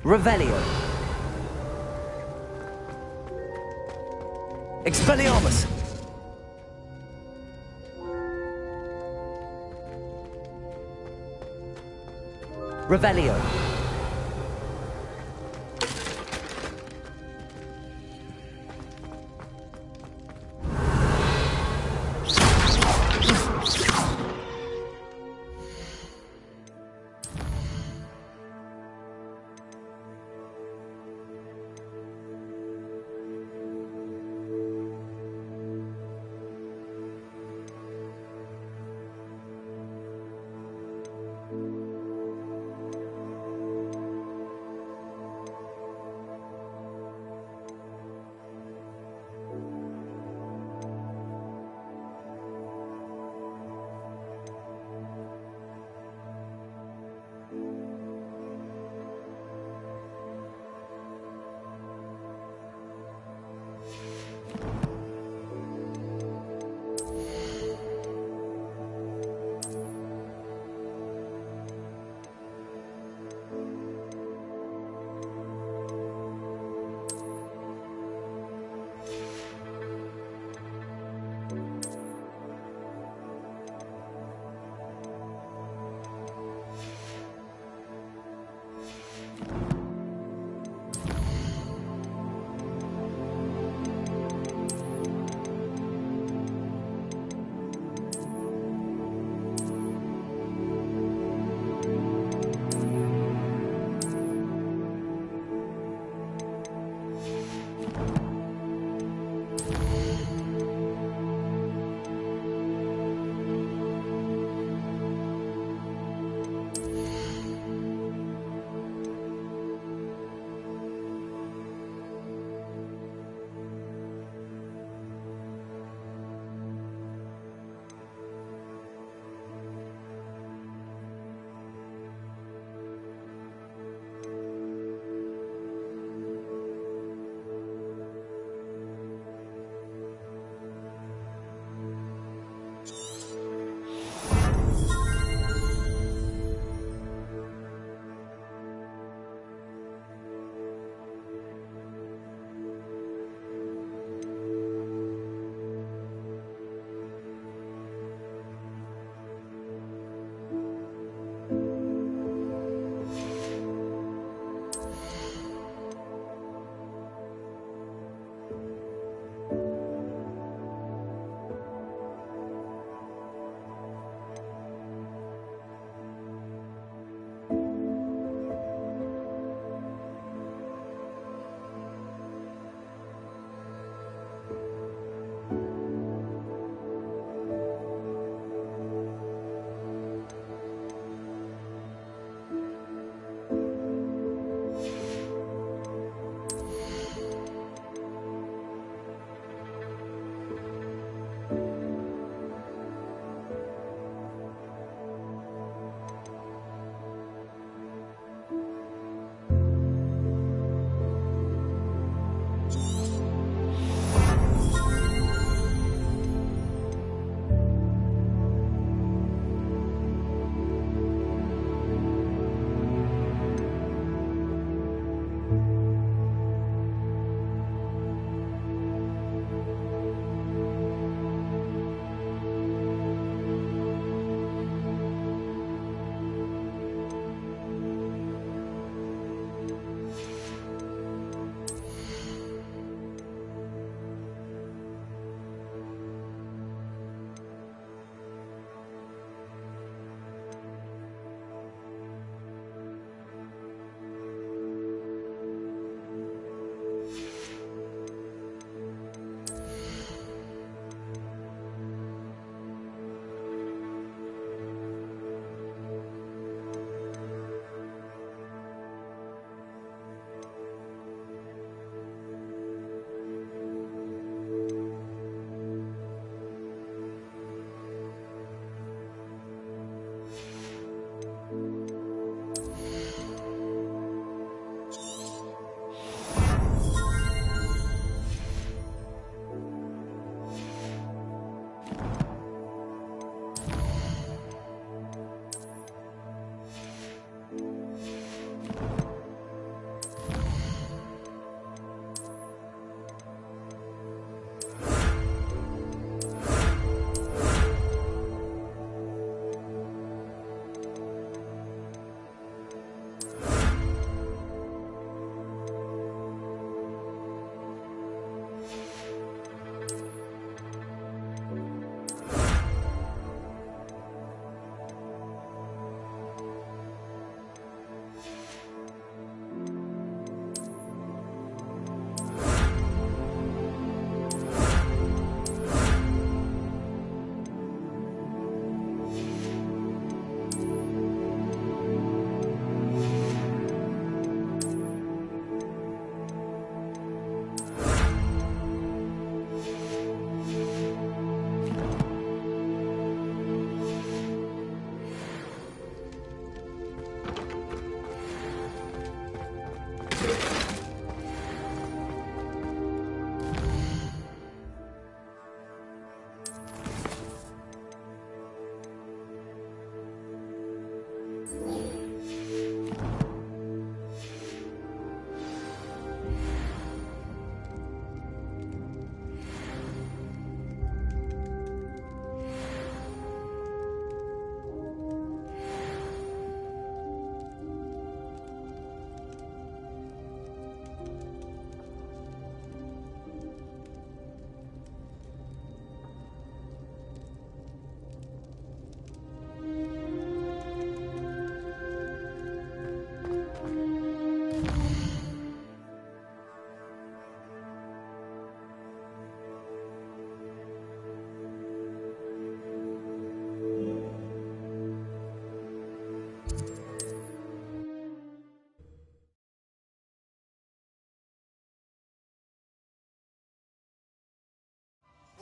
Revelio. Expelliarmus. Revelio.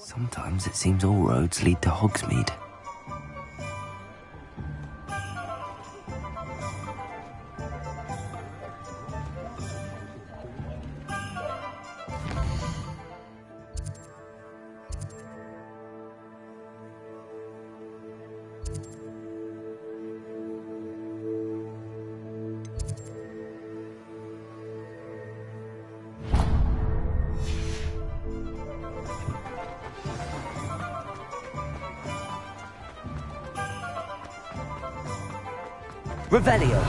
Sometimes it seems all roads lead to Hogsmeade. Revelio.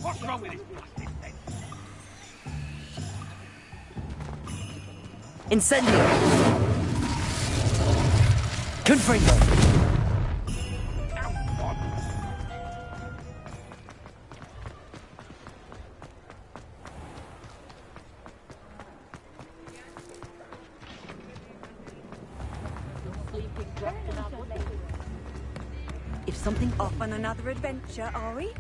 What's wrong with this blasted thing?
Incendio. Confringo.
If something off on another adventure, are we?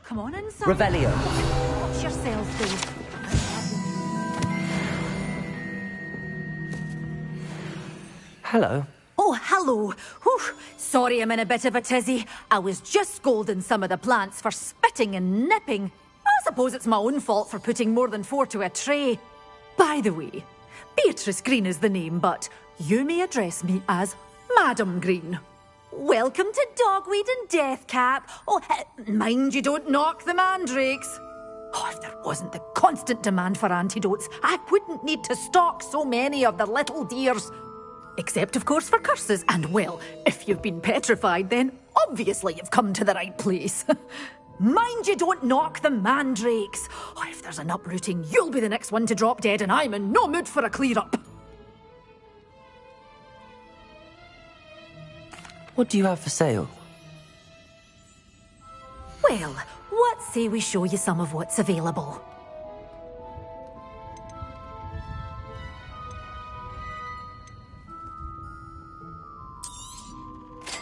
Come on inside.
Revelio.
Watch yourselves, though.
Hello.
Oh, hello. Whew. Sorry I'm in a bit of a tizzy. I was just scolding some of the plants for spitting and nipping. I suppose it's my own fault for putting more than 4 to a tray. By the way, Beatrice Green is the name, but you may address me as Madam Green. Welcome to Dogweed and Deathcap. Oh, mind you don't knock the mandrakes. Oh, if there wasn't the constant demand for antidotes, I wouldn't need to stock so many of the little dears. Except, of course, for curses. And, well, if you've been petrified, then obviously you've come to the right place. Mind you don't knock the mandrakes. Oh, if there's an uprooting, you'll be the next one to drop dead, and I'm in no mood for a clear-up.
What do you have for sale?
Well, what say we show you some of what's available?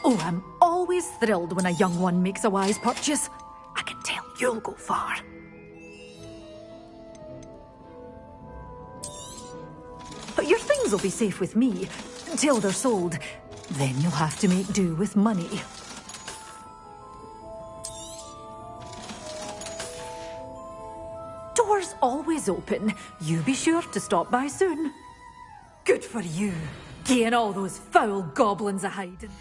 Oh, I'm always thrilled when a young one makes a wise purchase. I can tell you'll go far. But your things will be safe with me, until they're sold. Then you'll have to make do with money. Doors always open. You be sure to stop by soon. Good for you, getting all those foul goblins a hiding.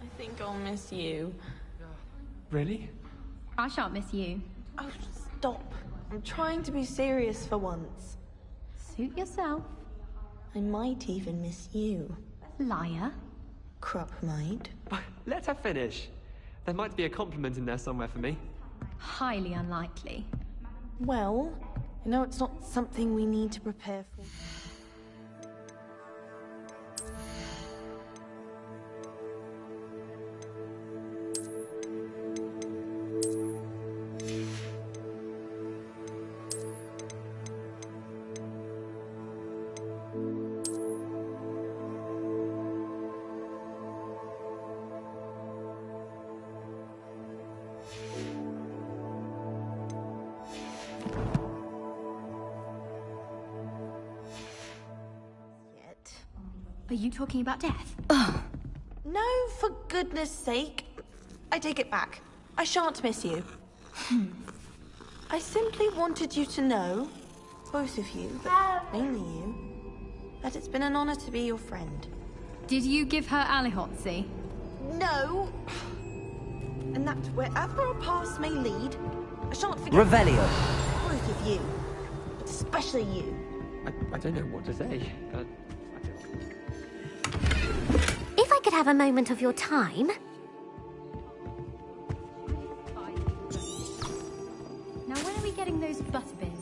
I think I'll miss you.
Really?
I shan't miss you.
Oh, stop. I'm trying to be serious for once.
Suit yourself.
I might even miss you.
Liar.
Crop might.
Let her finish. There might be a compliment in there somewhere for me.
Highly unlikely.
Well, you know, it's not something we need to prepare for.
Are you talking about death?
No, for goodness sake. I take it back. I shan't miss you. I simply wanted you to know, both of you, but mainly you, that it's been an honor to be your friend.
Did you give her Alihotzi?
No! And that wherever our paths may lead, I shan't forget
Revelio.
both of you. But especially you.
I don't know what to say.
If I could have a moment of your time... Now when are we getting those butterbeers?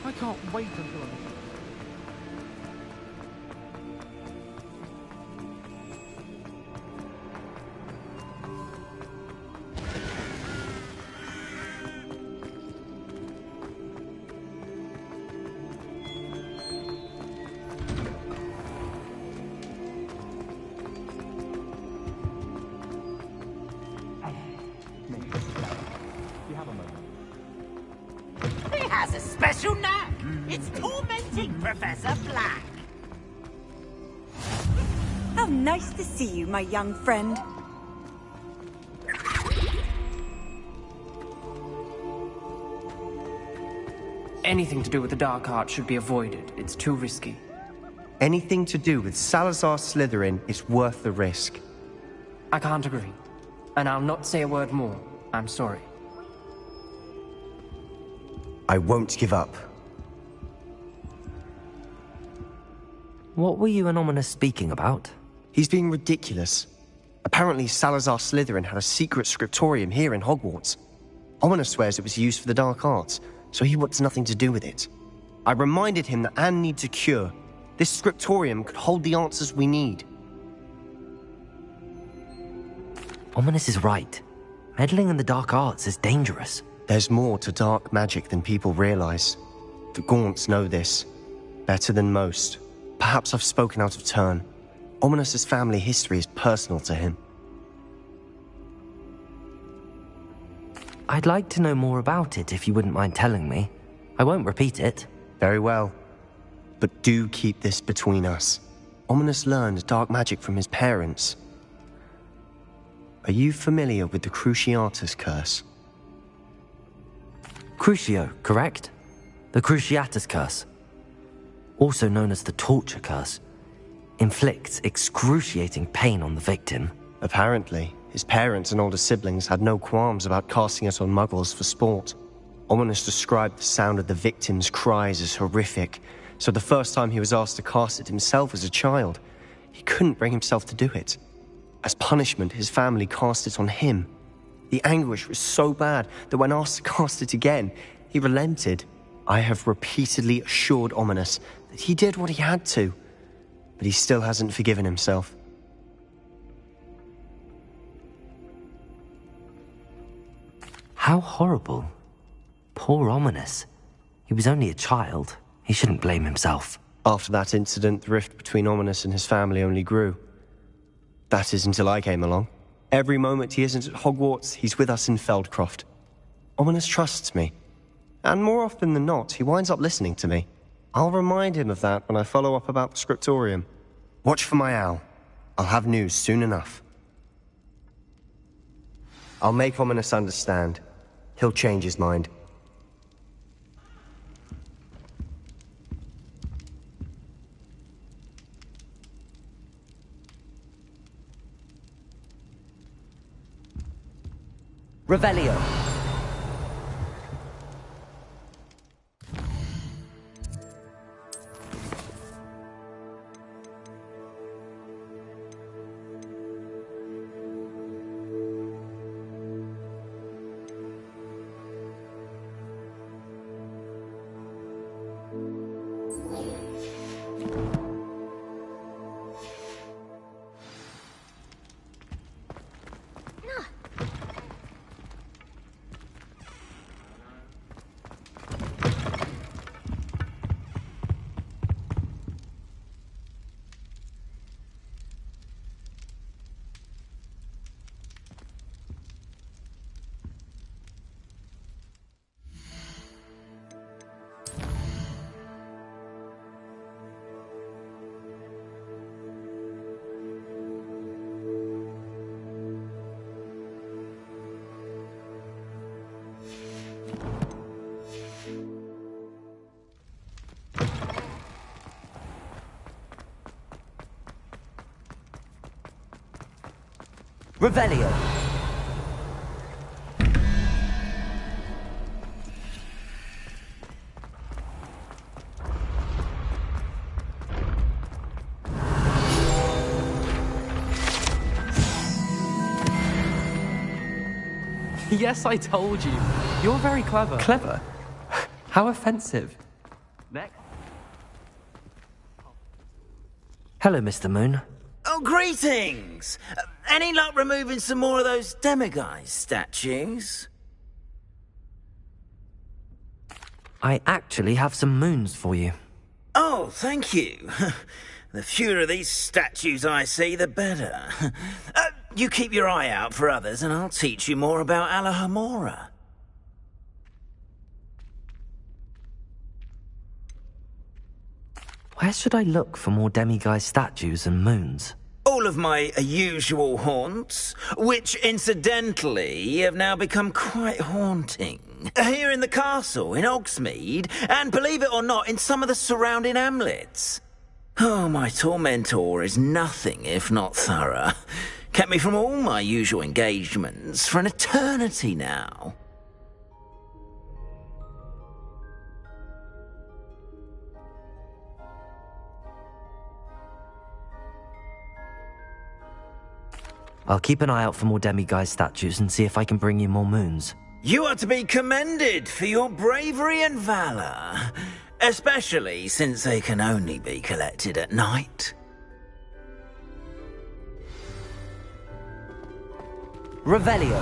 I can't wait until I'm... You have a moment.
He has a special knack. It's tormenting Professor Black.
How nice to see you, my young friend.
Anything to do with the dark arts should be avoided. It's too risky.
Anything to do with Salazar Slytherin is worth the risk.
I can't agree. And I'll not say a word more. I'm sorry.
I won't give up.
What were you and Ominous speaking about?
He's being ridiculous. Apparently Salazar Slytherin had a secret scriptorium here in Hogwarts. Ominous swears it was used for the dark arts, so he wants nothing to do with it. I reminded him that Anne needs a cure. This scriptorium could hold the answers we need.
Ominous is right. Meddling in the dark arts is dangerous.
There's more to dark magic than people realize. The Gaunts know this. Better than most. Perhaps I've spoken out of turn. Ominous's family history is personal to him.
I'd like to know more about it if you wouldn't mind telling me. I won't repeat it.
Very well. But do keep this between us. Ominous learned dark magic from his parents. Are you familiar with the Cruciatus Curse?
Crucio, correct? The Cruciatus Curse. Also known as the Torture Curse. Inflicts excruciating pain on the victim.
Apparently, his parents and older siblings had no qualms about casting it on muggles for sport. Ominous described the sound of the victim's cries as horrific, so the first time he was asked to cast it himself as a child, he couldn't bring himself to do it. As punishment, his family cast it on him. The anguish was so bad that when asked to cast it again, he relented. I have repeatedly assured Ominous that he did what he had to, but he still hasn't forgiven himself.
How horrible. Poor Ominous. He was only a child. He shouldn't blame himself.
After that incident, the rift between Ominous and his family only grew. That is until I came along. Every moment he isn't at Hogwarts, he's with us in Feldcroft. Ominous trusts me. And more often than not, he winds up listening to me. I'll remind him of that when I follow up about the scriptorium. Watch for my owl. I'll have news soon enough. I'll make Ominous understand. He'll change his mind.
Revelio. Revelio.
Yes, I told you. You're very clever.
Clever? How offensive.
Next.
Hello, Mr. Moon.
Oh, greetings! Any luck removing some more of those demiguise statues?
I actually have some moons for you.
Oh, thank you. The fewer of these statues I see, the better. You keep your eye out for others, and I'll teach you more about Alohamoro.
Where should I look for more demiguise statues and moons?
All of my usual haunts, which incidentally have now become quite haunting. Here in the castle, in Hogsmeade, and believe it or not, in some of the surrounding hamlets. Oh, my tormentor is nothing if not thorough. Kept me from all my usual engagements for an eternity now.
I'll keep an eye out for more demiguise statues and see if I can bring you more moons.
You are to be commended for your bravery and valor, especially since they can only be collected at night.
Revelio.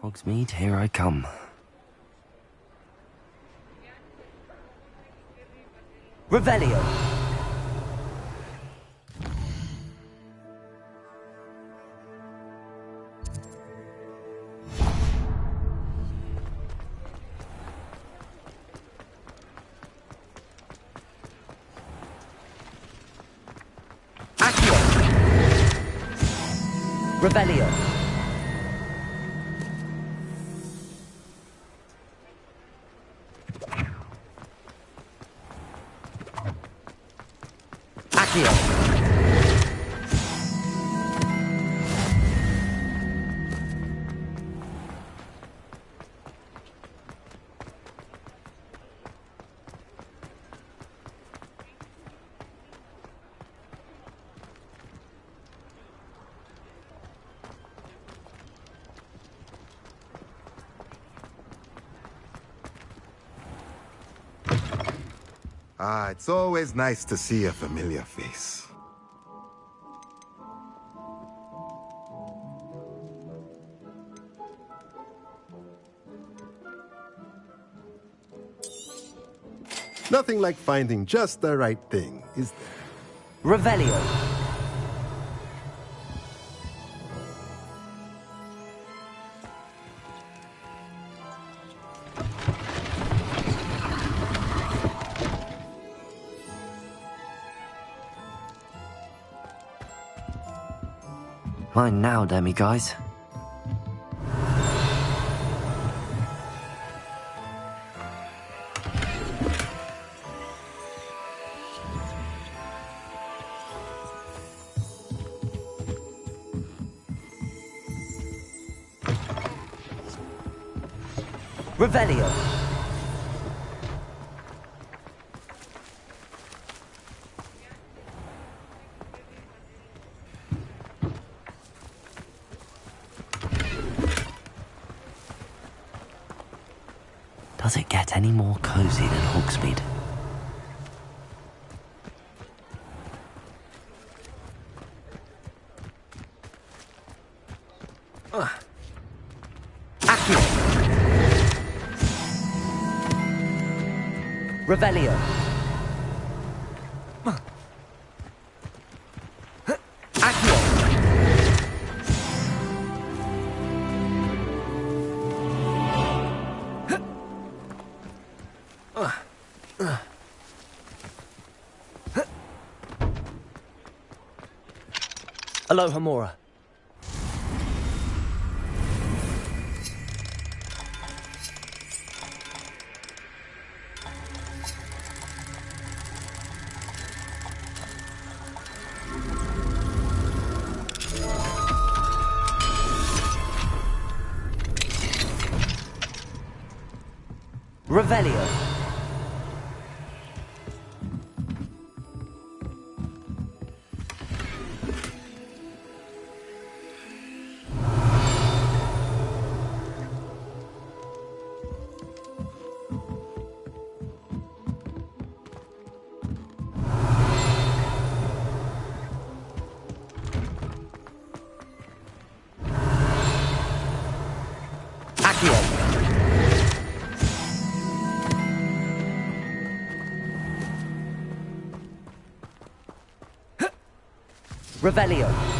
Hogsmeade, here I come. Revelio! Accio! Revelio! Accio!
Ah, it's always nice to see a familiar face. Nothing like finding just the right thing, is there?
Revelio! Fine now, demi-guys. Revelio! Does it get any more cozy than Hogsmeade? Accio! Revelio! Accio! Alohamoro. Revelio. Revelio.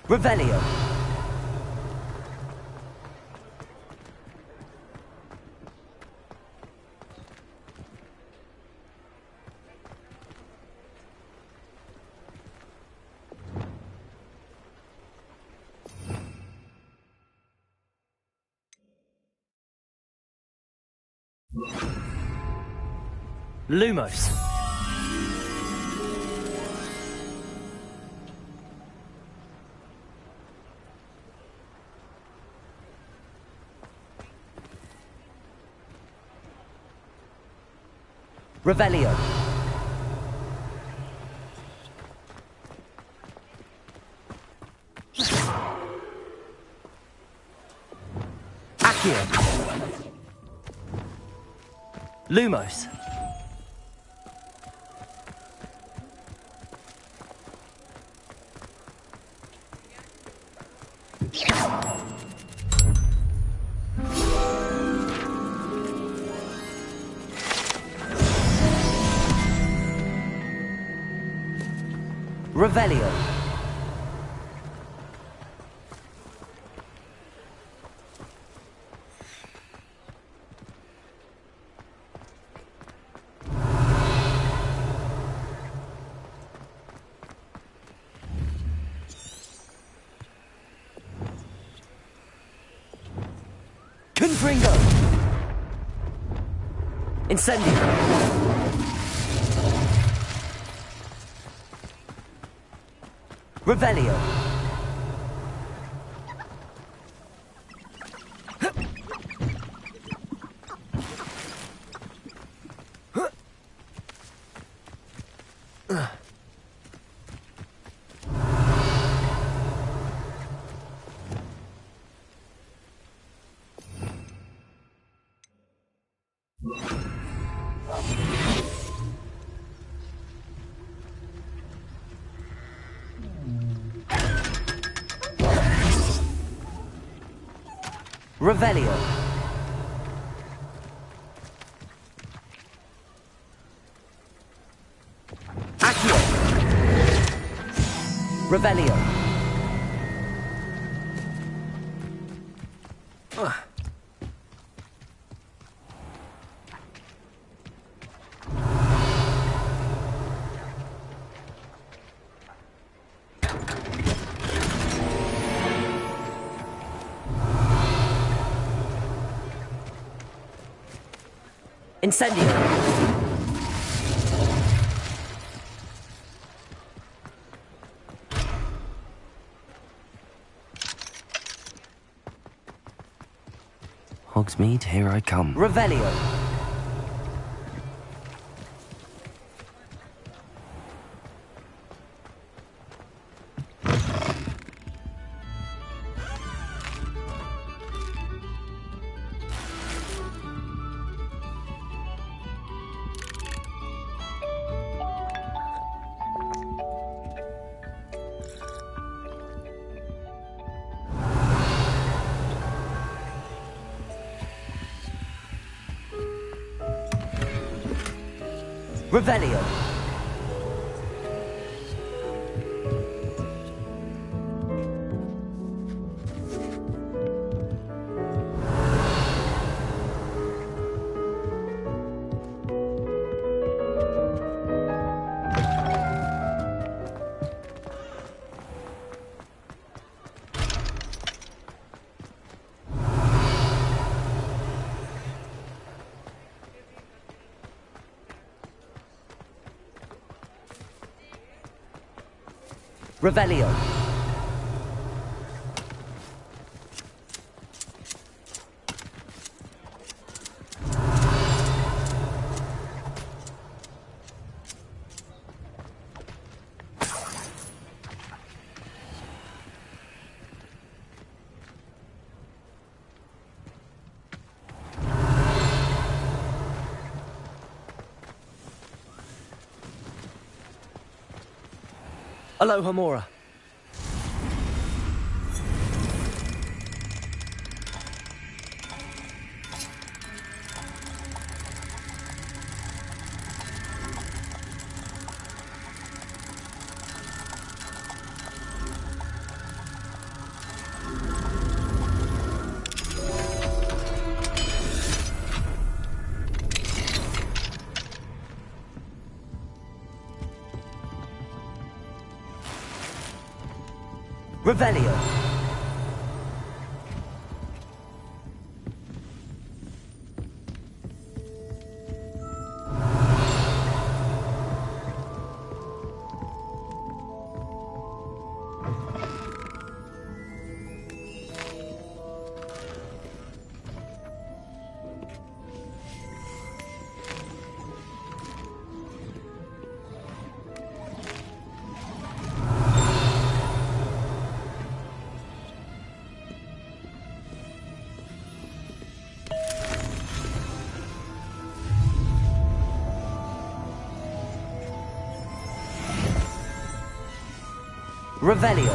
Revelio. Lumos. Revelio. Accio. Lumos. Revelio. Confringo. Incendio. Revelio. Revelio. Accio. Revelio. Incendio. Hogsmeade, here I come. Revelio. Revelio. Revelio. Alohamoro. Revelio. Revelio.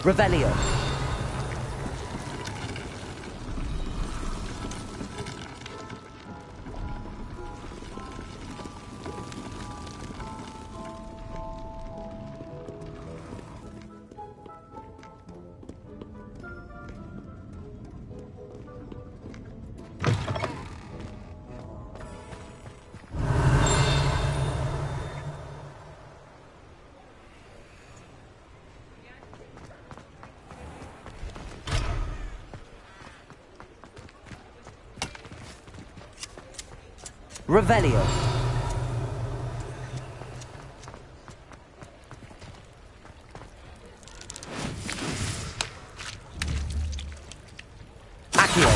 Revelio. Revelio. Accio.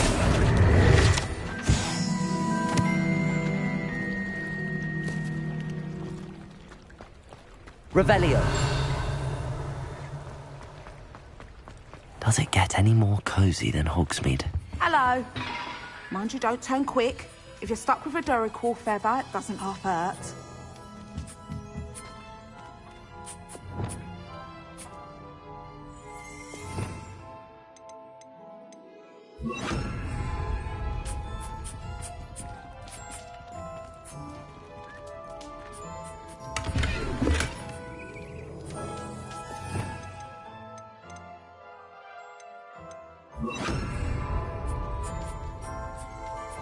Revelio. Does it get any more cozy than Hogsmeade?
Hello. Mind you, don't turn quick. If you're stuck with a Duracell feather, it doesn't half hurt.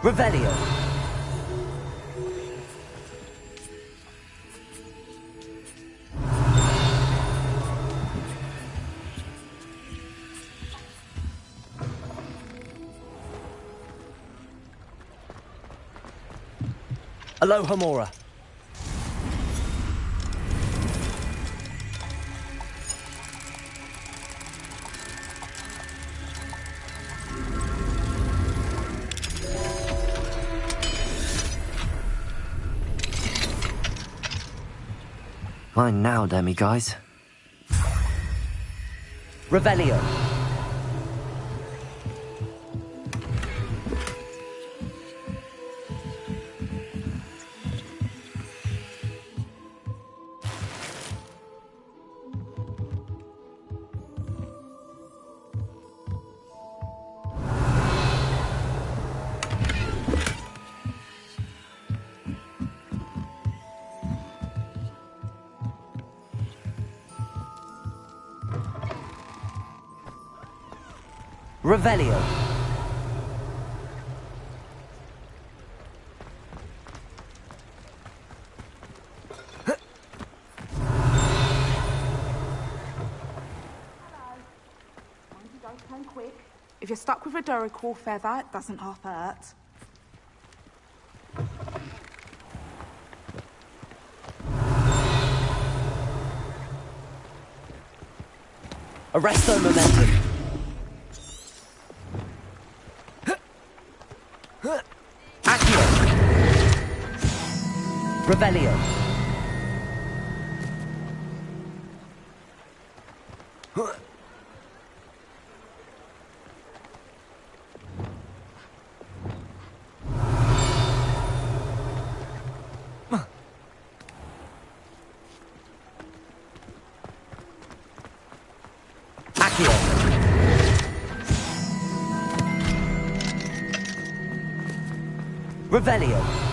Revelio. Alohamoro. Mine now, demi-guys. Revelio. Revelio.
Don't turn quick. If you're stuck with a Duracell feather, it doesn't half hurt.
Arresto momentum. Accio. Revelio. Accio. Revelio.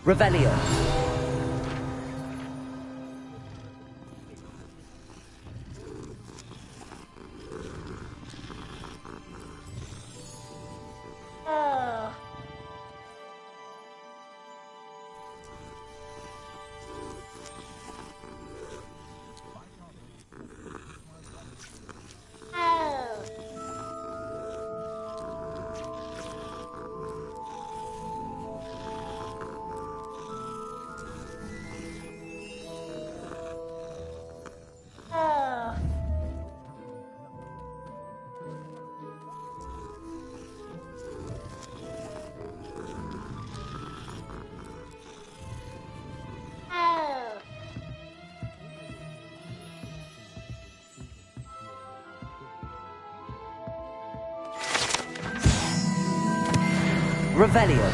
Revelio. Revelio.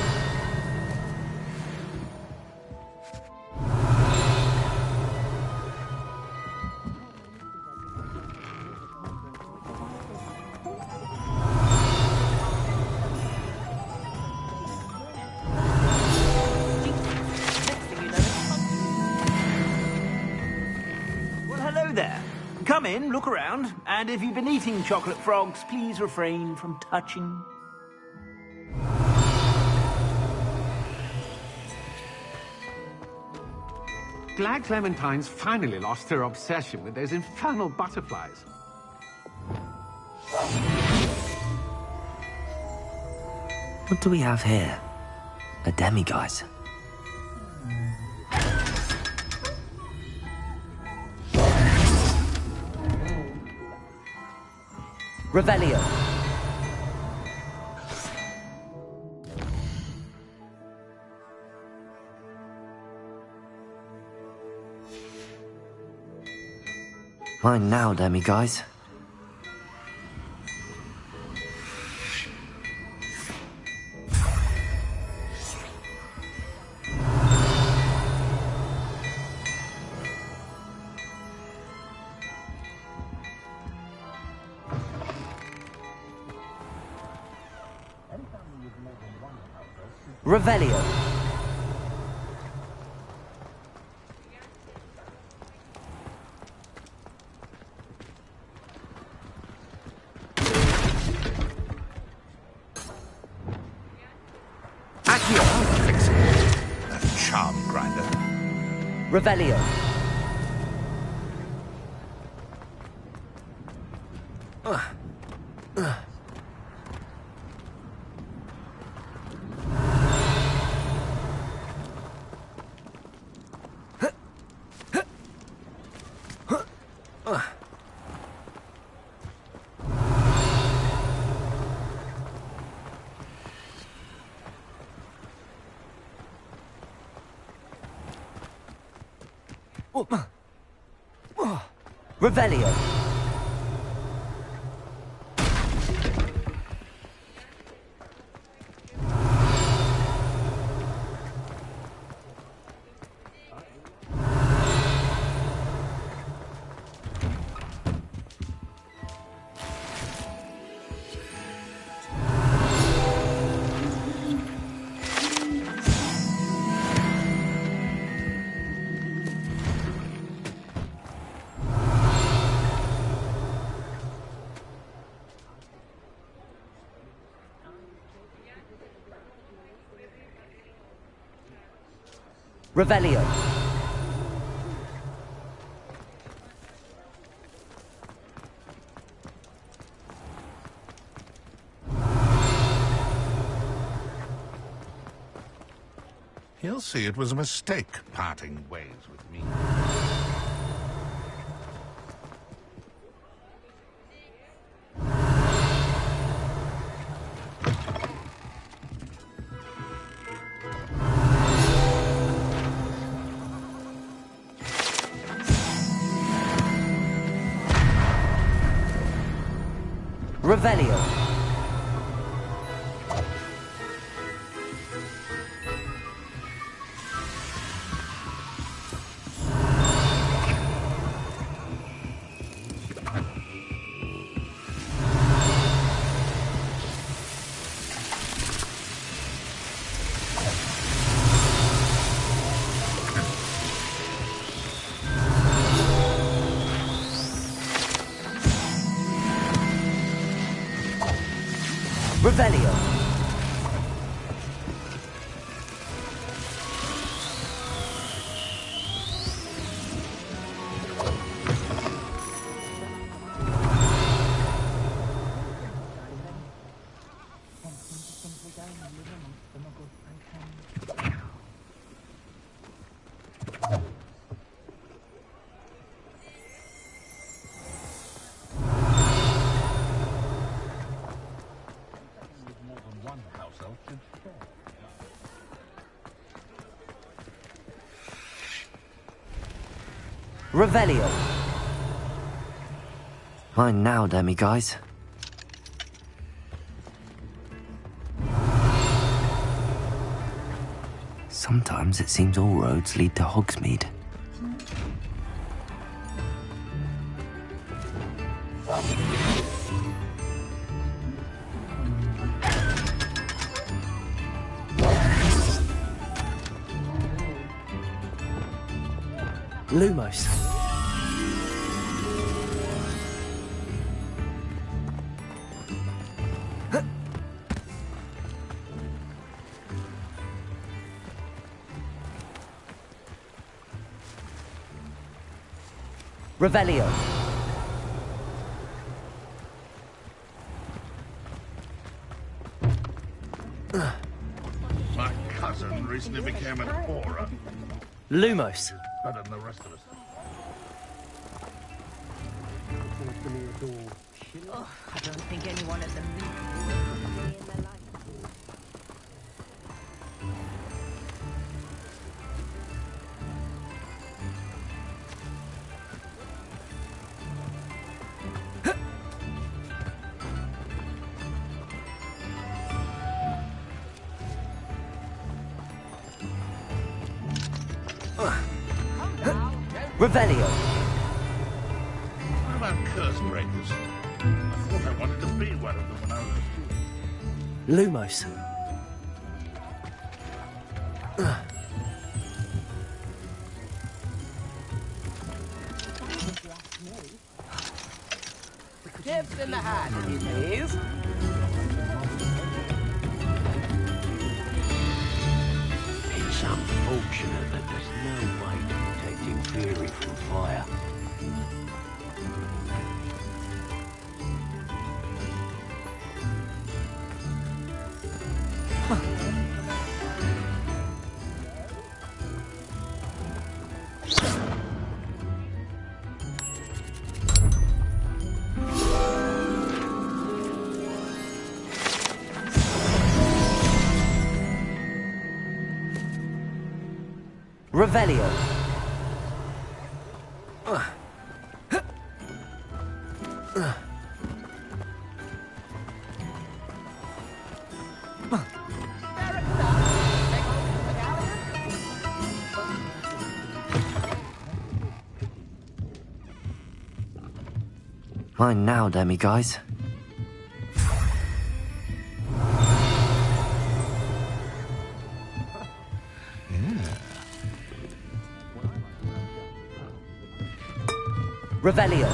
Well, hello there. Come in, look around, and if you've been eating chocolate frogs, please refrain from touching.
Glad Clementine's finally lost her obsession with those infernal butterflies.
What do we have here? A demiguise. Revelio. Mine now, demiguise. Revelio.
Charm grinder.
Revelio. Revelio. Revelio.
He'll see it was a mistake parting ways with me.
Revelio. Revelio. Mine now, demi-guys. Sometimes it seems all roads lead to Hogsmeade.
Lumos.
Revelio.
My cousin recently became an aura.
Lumos.
Better than the rest of us.
Oh, I don't think anyone at the meeting in their life.
Revelio.
What about curse breakers? I thought I wanted to be one of them when I was a
Lumos.
Tips in the hat, please.
It's unfortunate that there's no way to protecting Fury from fire.
Revelio. Mine now, demi-guys. Revelio.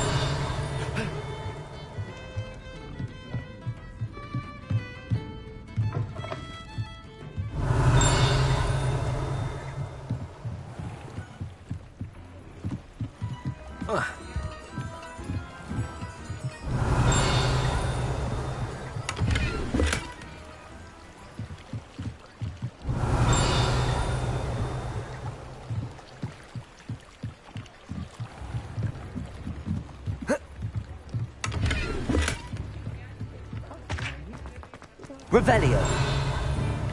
Revelio.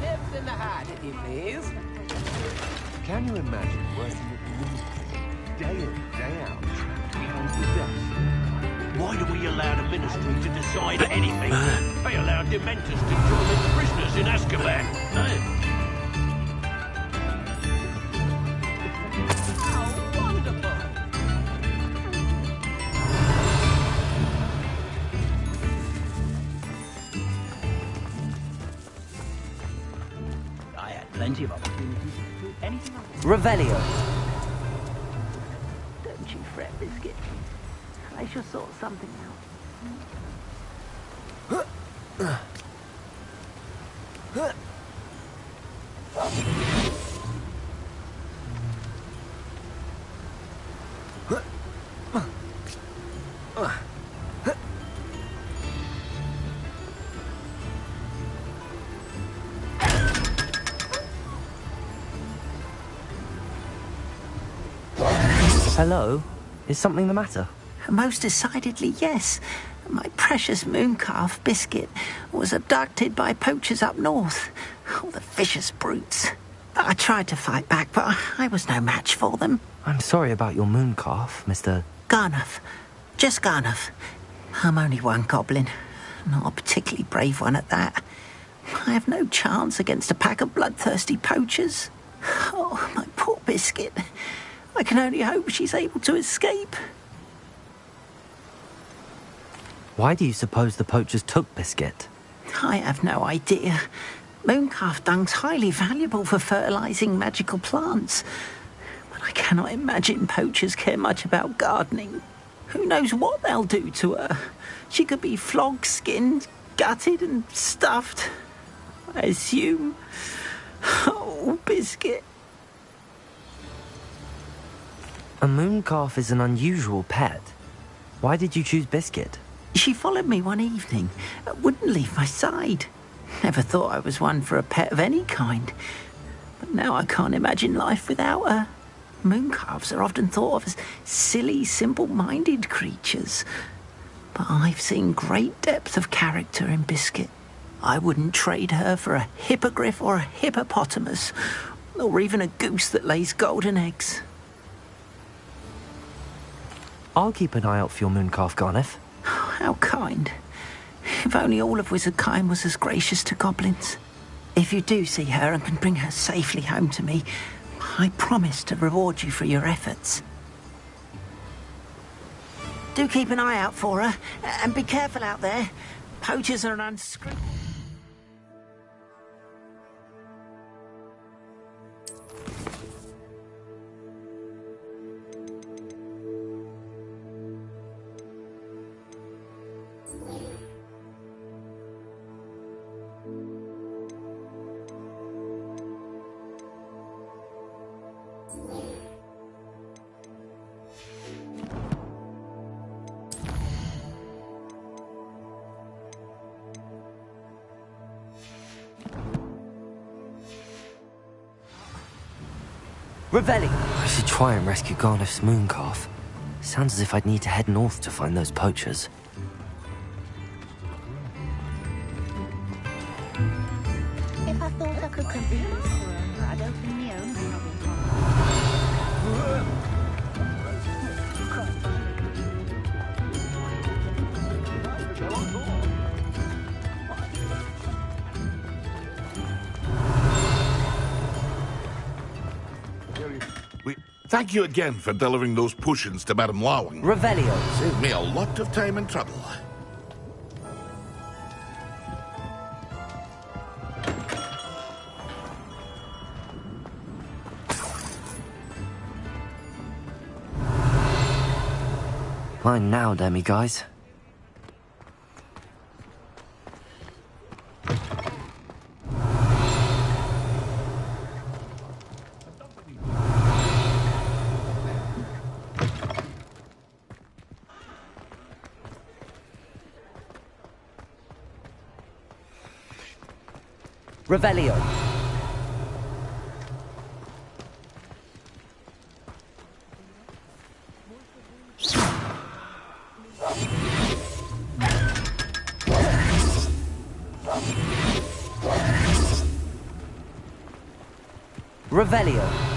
Tips in the hat, if you please.
Can you imagine working at the day in, day out, trapped behind the desk?
Why do we allow the Ministry to decide anything? They allow Dementors to join as prisoners in Azkaban.
Plenty of opportunities to do anything else.
Revelio.
Don't you fret, Biscuit. I shall sort something out.
Hello? Is something the matter?
Most decidedly, yes. My precious mooncalf, Biscuit, was abducted by poachers up north. Oh, the vicious brutes. I tried to fight back, but I was no match for them.
I'm sorry about your moon calf, Mr.
Garnuff. Just Garnuff. I'm only one goblin. Not a particularly brave one at that. I have no chance against a pack of bloodthirsty poachers. Oh, my poor Biscuit. I can only hope she's able to escape.
Why do you suppose the poachers took Biscuit?
I have no idea. Mooncalf dung's highly valuable for fertilising magical plants. But I cannot imagine poachers care much about gardening. Who knows what they'll do to her? She could be flogged, skinned, gutted and stuffed. I assume. Oh, Biscuit.
A mooncalf is an unusual pet. Why did you choose Biscuit?
She followed me one evening, wouldn't leave my side. Never thought I was one for a pet of any kind. But now I can't imagine life without her. Mooncalves are often thought of as silly, simple-minded creatures. But I've seen great depth of character in Biscuit. I wouldn't trade her for a hippogriff or a hippopotamus, or even a goose that lays golden eggs.
I'll keep an eye out for your mooncalf, Garnuff.
How kind. If only all of Wizardkind was as gracious to goblins. If you do see her and can bring her safely home to me, I promise to reward you for your efforts. Do keep an eye out for her, and be careful out there. Poachers are an unscrupulous...
Revelli! I should try and rescue Garnuff's mooncalf. Sounds as if I'd need to head north to find those poachers.
If I thought I could convince her, I'd open my own
Thank you again for delivering those potions to Madame Lawing.
Revelio.
Saved me a lot of time and trouble.
Mine now, demi-guys. Revelio. Revelio.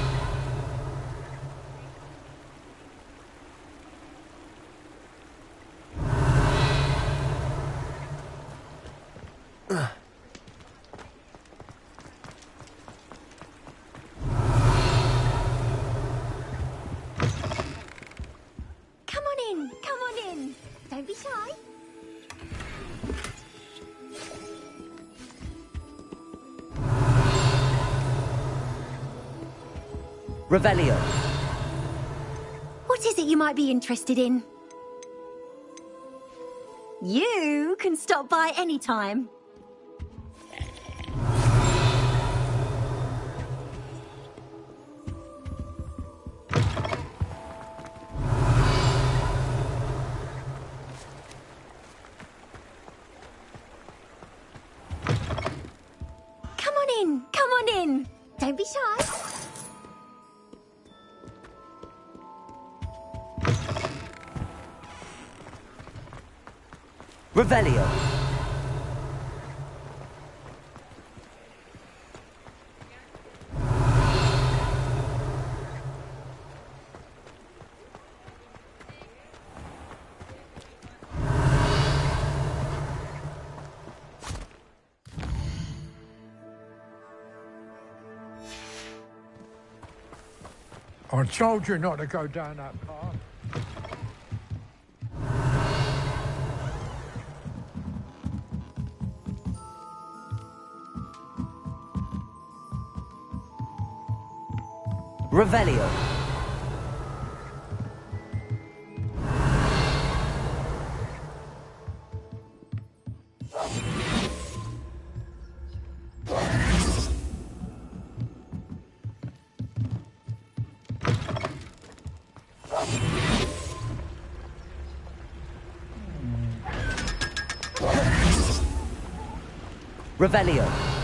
Don't be shy.
Revelio.
What is it you might be interested in? You can stop by any time. Come on in. Don't be shy.
Revelio.
I told you not to go down that path.
Revelio. Revelio.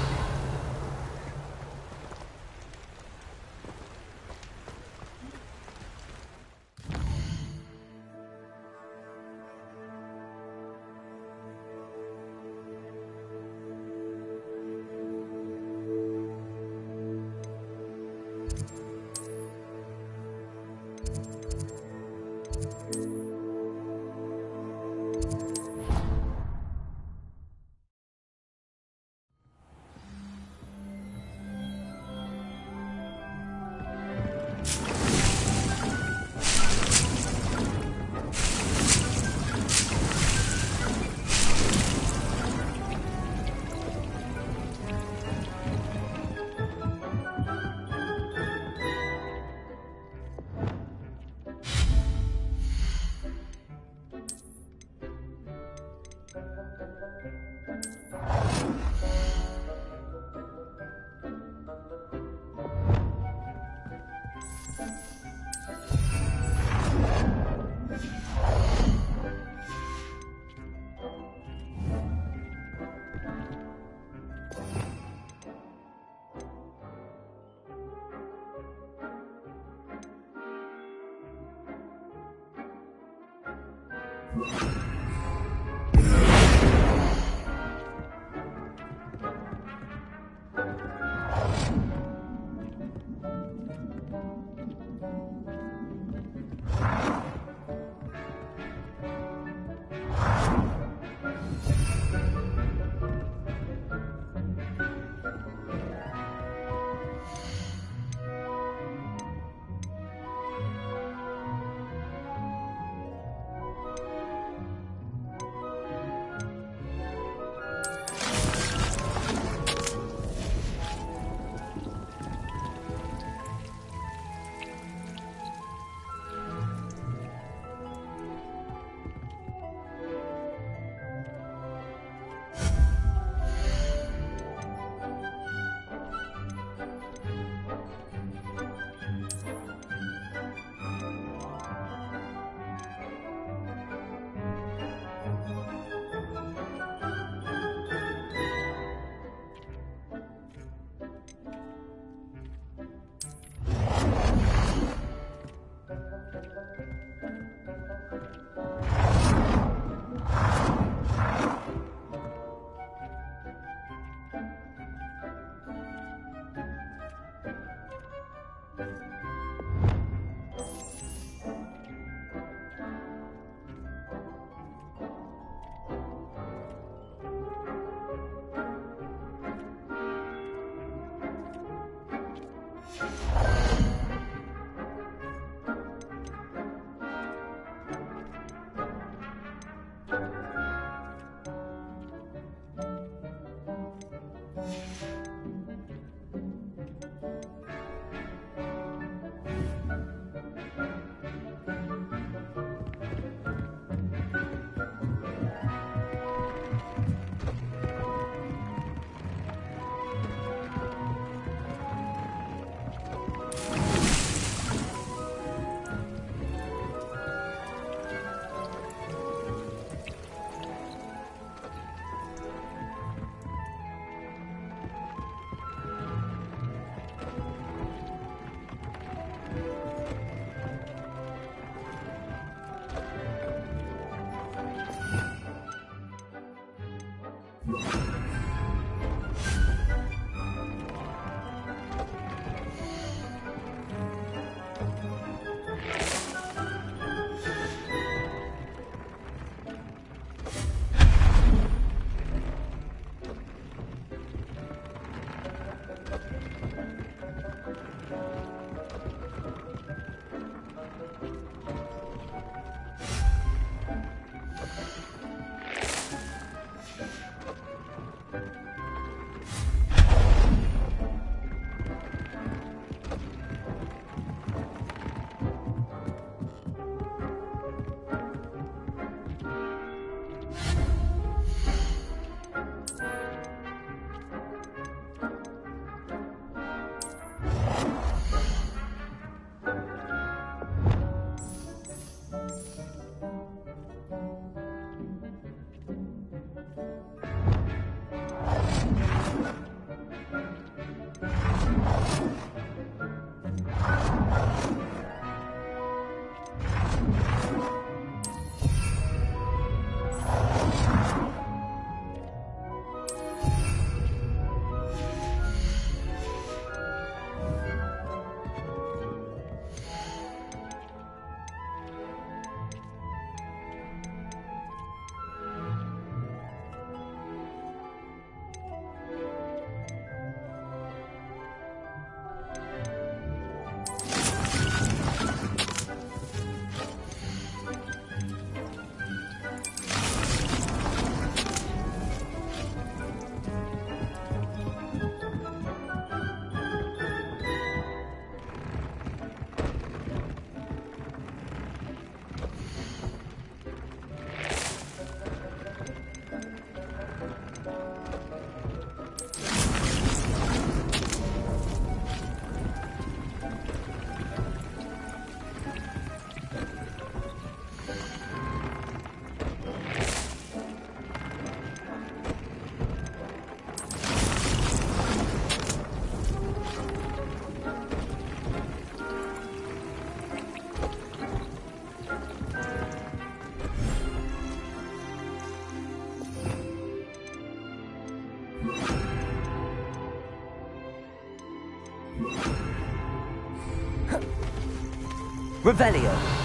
Revelio.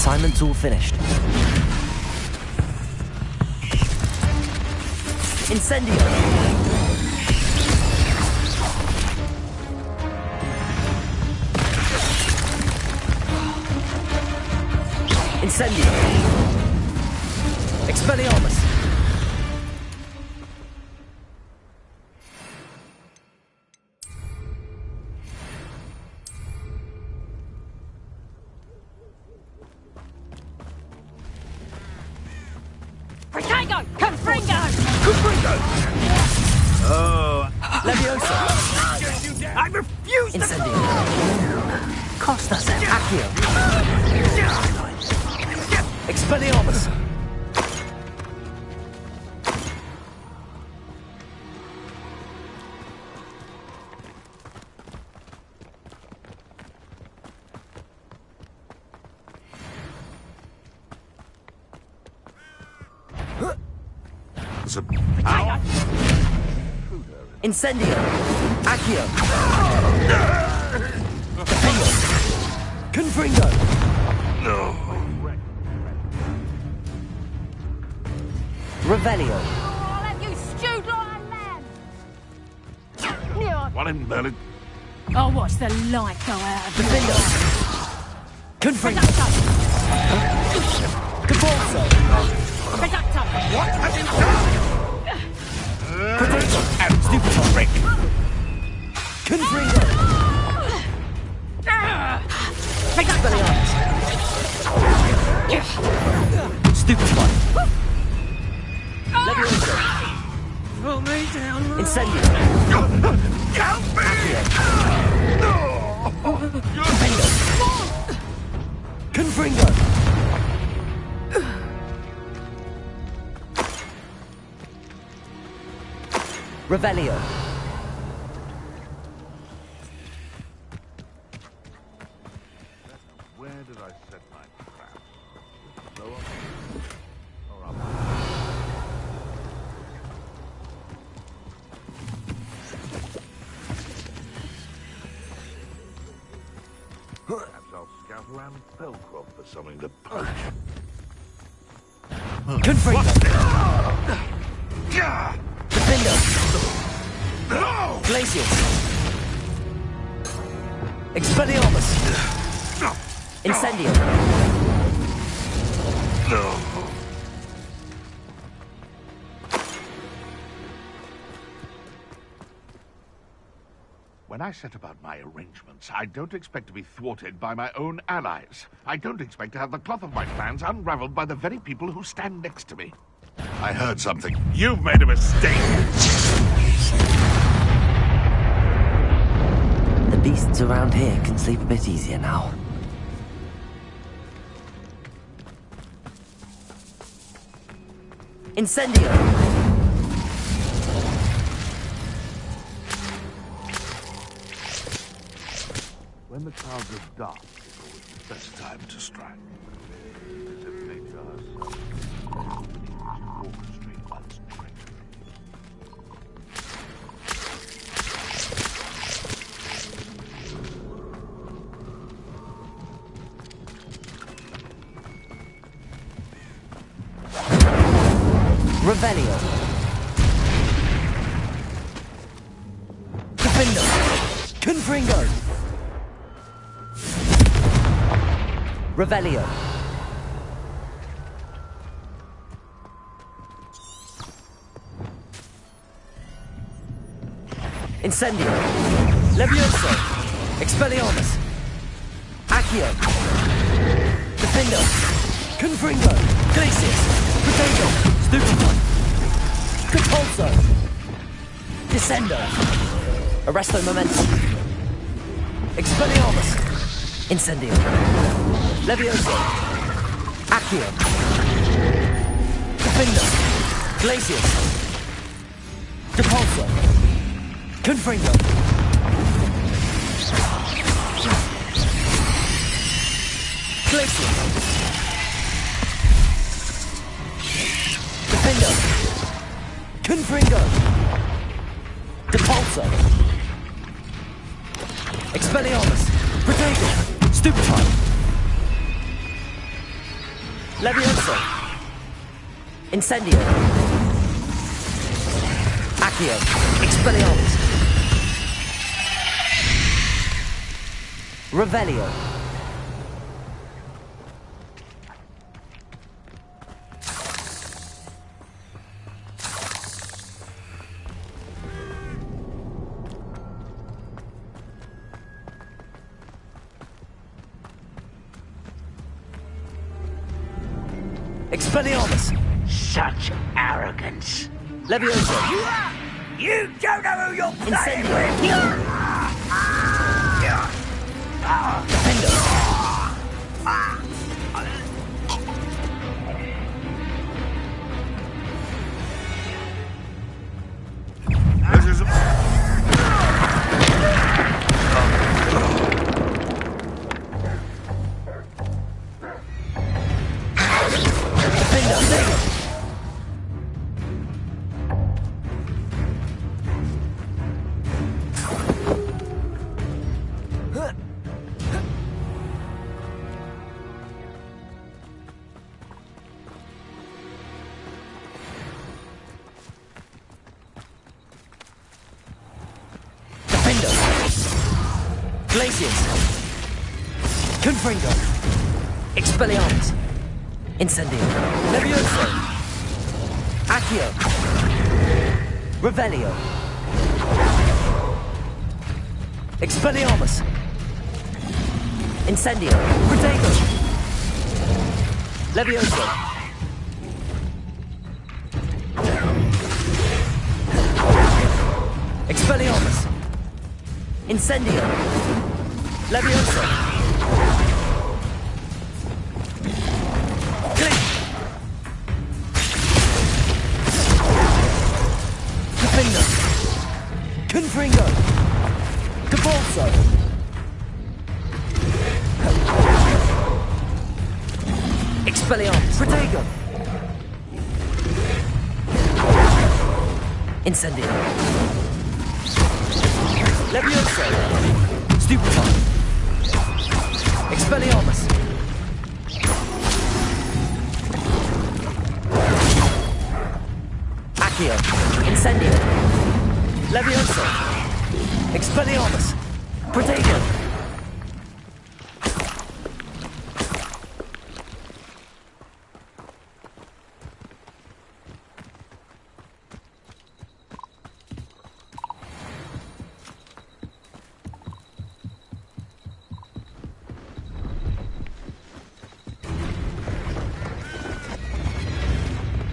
Assignment's all finished. Incendio! Incendio! Expelliarmus!
Protego! Confringo!
Oh.
Leviosa!
I refuse
Incendio!
Costa
Accio! Expelliarmus! Incendio! Accio! Defendo! Confringo! Revelio!
I'll have you stewed like a lamb!
What in Berlin?
I'll watch the light go out of
Defendo! Confringo! Cabalzo!
Reducto!
What have you done?
Stupid trick! Confringo! Expelliarmus! Stupid one! Leviosa!
Pull me down!
Incendio!
Help me!
Defendo! Confringo! Revelio!
Where did I set my traps? Lower or up? Perhaps I'll scout around Belcroft for something to poach.
Confringo! Defendo! Glacius! Expelliarmus! Incendio!
When I set about my arrangements, I don't expect to be thwarted by my own allies. I don't expect to have the cloth of my plans unraveled by the very people who stand next to me. I heard something. You've made a mistake!
The beasts around here can sleep a bit easier now. Incendio!
When the cloud goes dark, it's always the best time to strike. As if nature herself orchestrate one's strength.
Revelio! Defendo! Confringo! Revelio! Incendio! Levioso! Expelliarmus! Accio! Defendo! Confringo! Glacius! Potato! Stupefy! Compulso! Descendo! Arresto Momentum! Expelliarmus! Incendio! Levioso! Accio! Defendo! Glacius! Depulso! Confringo! Glacius! Defendo! Confringo! Depulso! Expelliarmus! Potato! Stupefy! Levioso. Incendio. Accio. Expelliarmus. Revelio. Expelliarmus!
Such arrogance.
Levioso!
You don't know who you're playing with!
Defender!
This is...
Glacius! Confringo! Expelliarmus! Incendio! Levioso! Accio! Revelio! Expelliarmus! Incendio! Protego! Levioso! Expelliarmus! Incendio! Levioso! Glitch! Defender! Confringo! Capulso! Expelliarmus! Protego! Incendio! Levioso! Stupefy! Expelliarmus! Accio! Incendio! Levioso! Expelliarmus! Protego!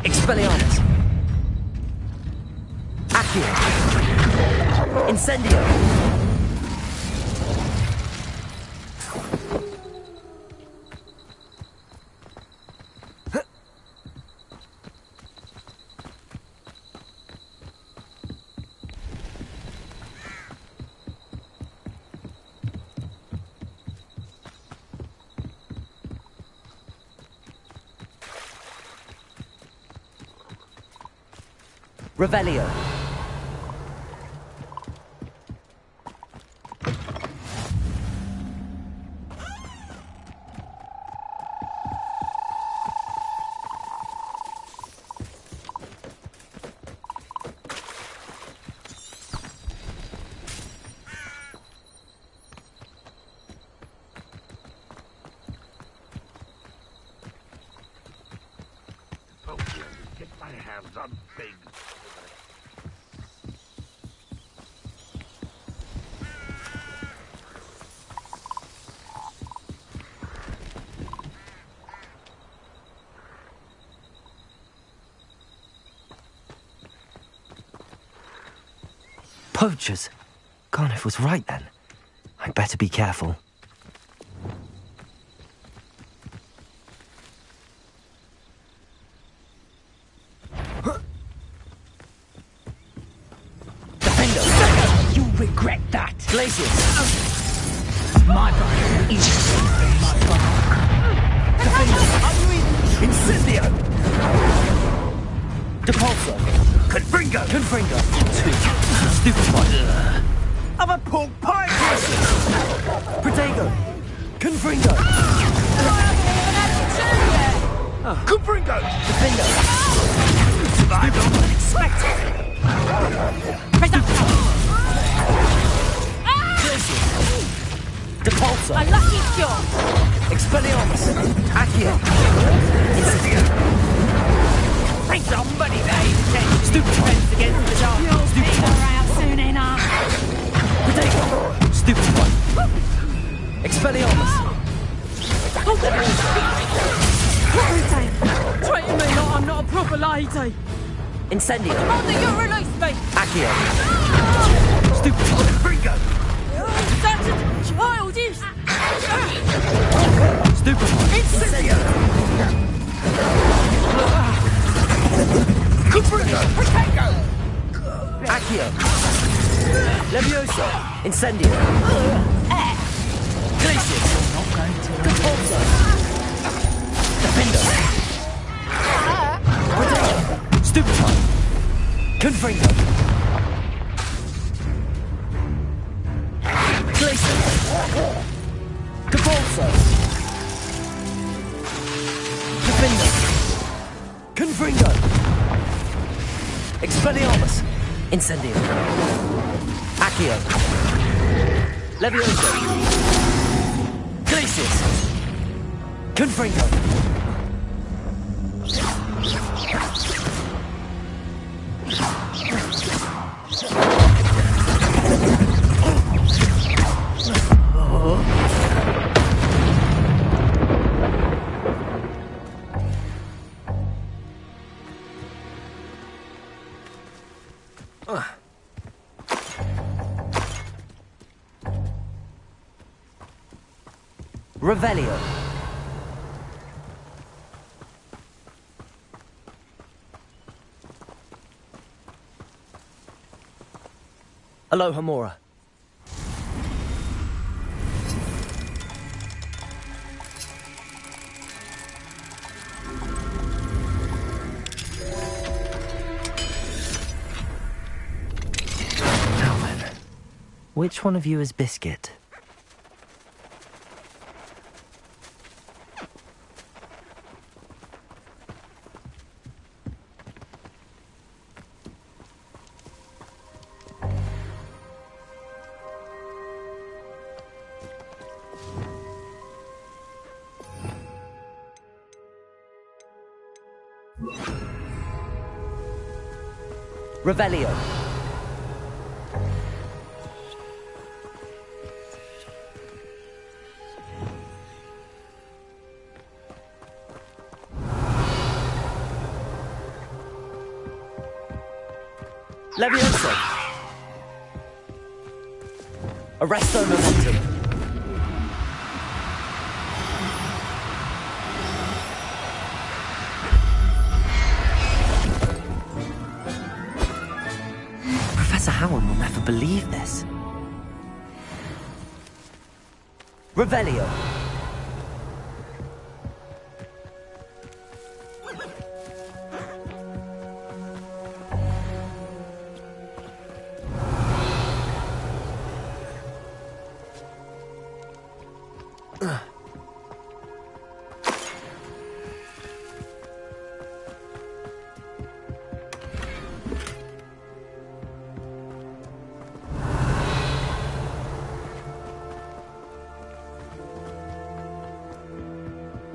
Expelliarmus! Accio! Incendio! Revelio.
Get my hands on big.
Poachers! Garniff was right then. I'd better be careful.
Defender! You regret that!
Glacius!
My body is my body.
Defender! Incendio! Depulso!
Confringo!
Confringo! Stupefy!
I'm a pork pie person!
Protego! Confringo!
Cupringo!
Defender!
Survival!
Unexpected!
Press up!
Depulso!
A lucky shot!
Expelliarmus! Accio! Incendio!
Bring somebody there! Stupid defense against the dark! You'll figure out soon enough!
Potato! Stupid one! Expelliarmus!
Treating me like I'm not a proper lady!
Incendio!
Commander, you release me!
Accio! Stupid one! Ringo!
That's childish!
Stupid one!
Incendio!
Cupringo! Protego!
Accio! Levioso! Incendio! Glacius! Compulso! Defender! Potato! Stupid one! Confringo! Glacius! Compulso! Defender! Confringo! Expelliarmus! Incendio! Accio! Levioso! Glacius! Confringo! Revelio. Alohamoro. Now then, which one of you is Biscuit? Revelio. Levioso. Arresto momentum. Professor Howard will never believe this. Revelio.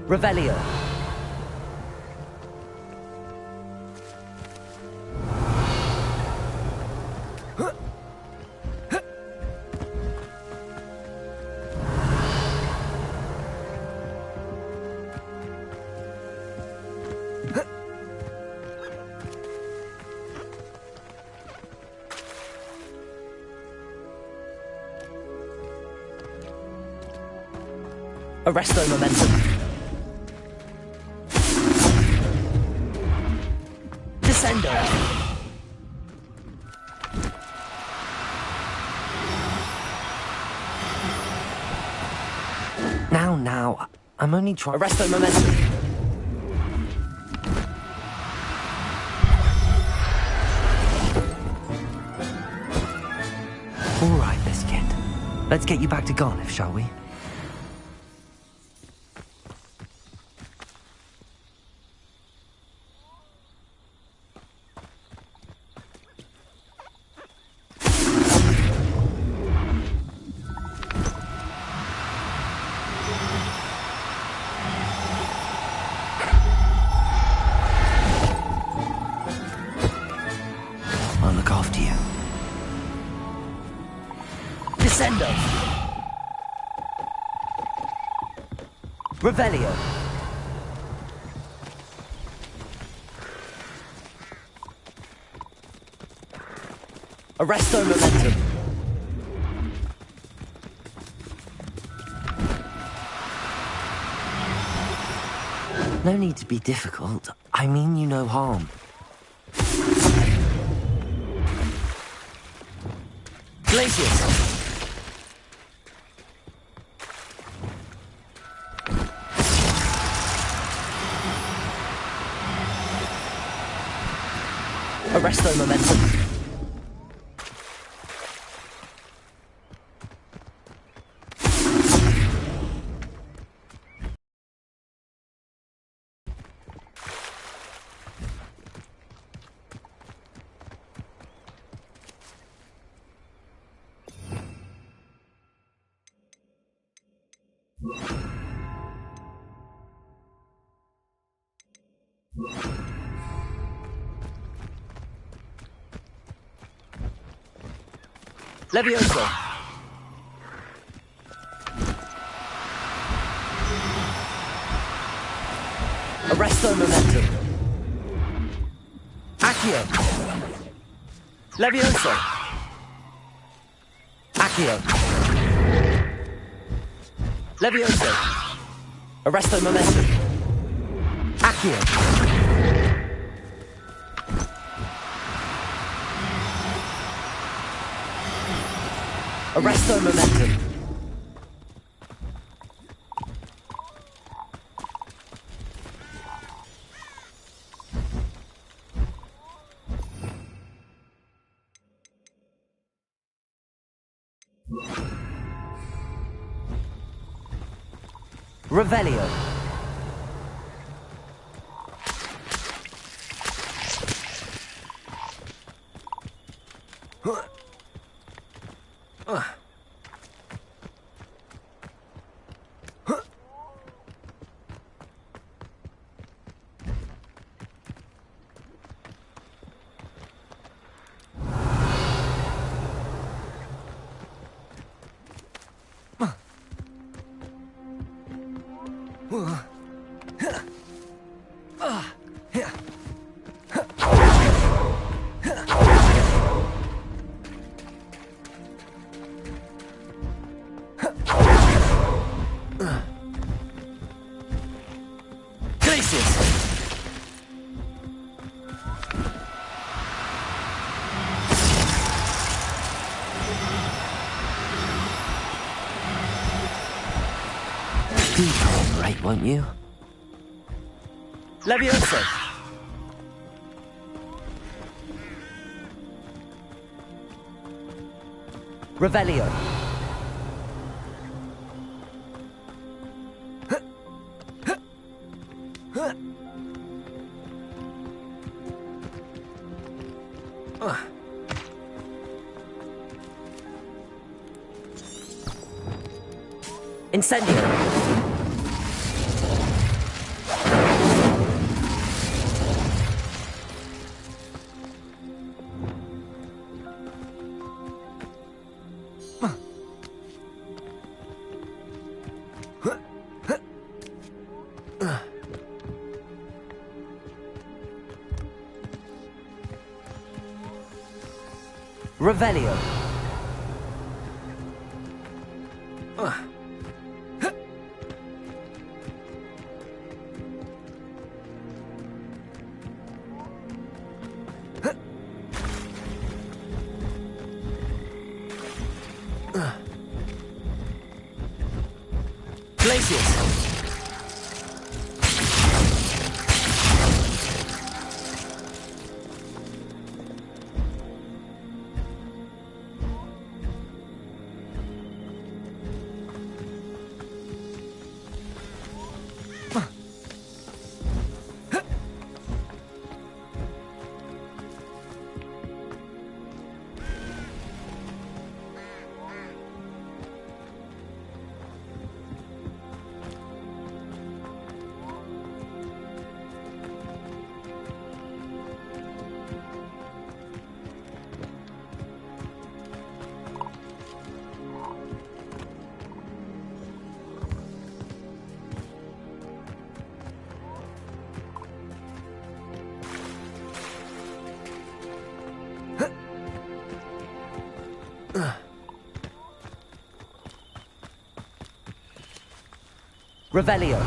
Revelio. Arresto momentum. Descendo. Now, I'm only trying. Arresto momentum. All right, Biscuit. Let's get you back to Garliff, shall we?
Revelio. Arresto momentum. No need to be difficult. I mean you no harm. Glacius. Arresto momentum. Levioso. Arresto momentum. Accio. Levioso. Accio. Levioso. Arresto momentum. Accio. Arresto momentum. Revelio. Be calm, right, won't you? Levioso. Revelio. Incendio. Revelio. Glacius. Revelio.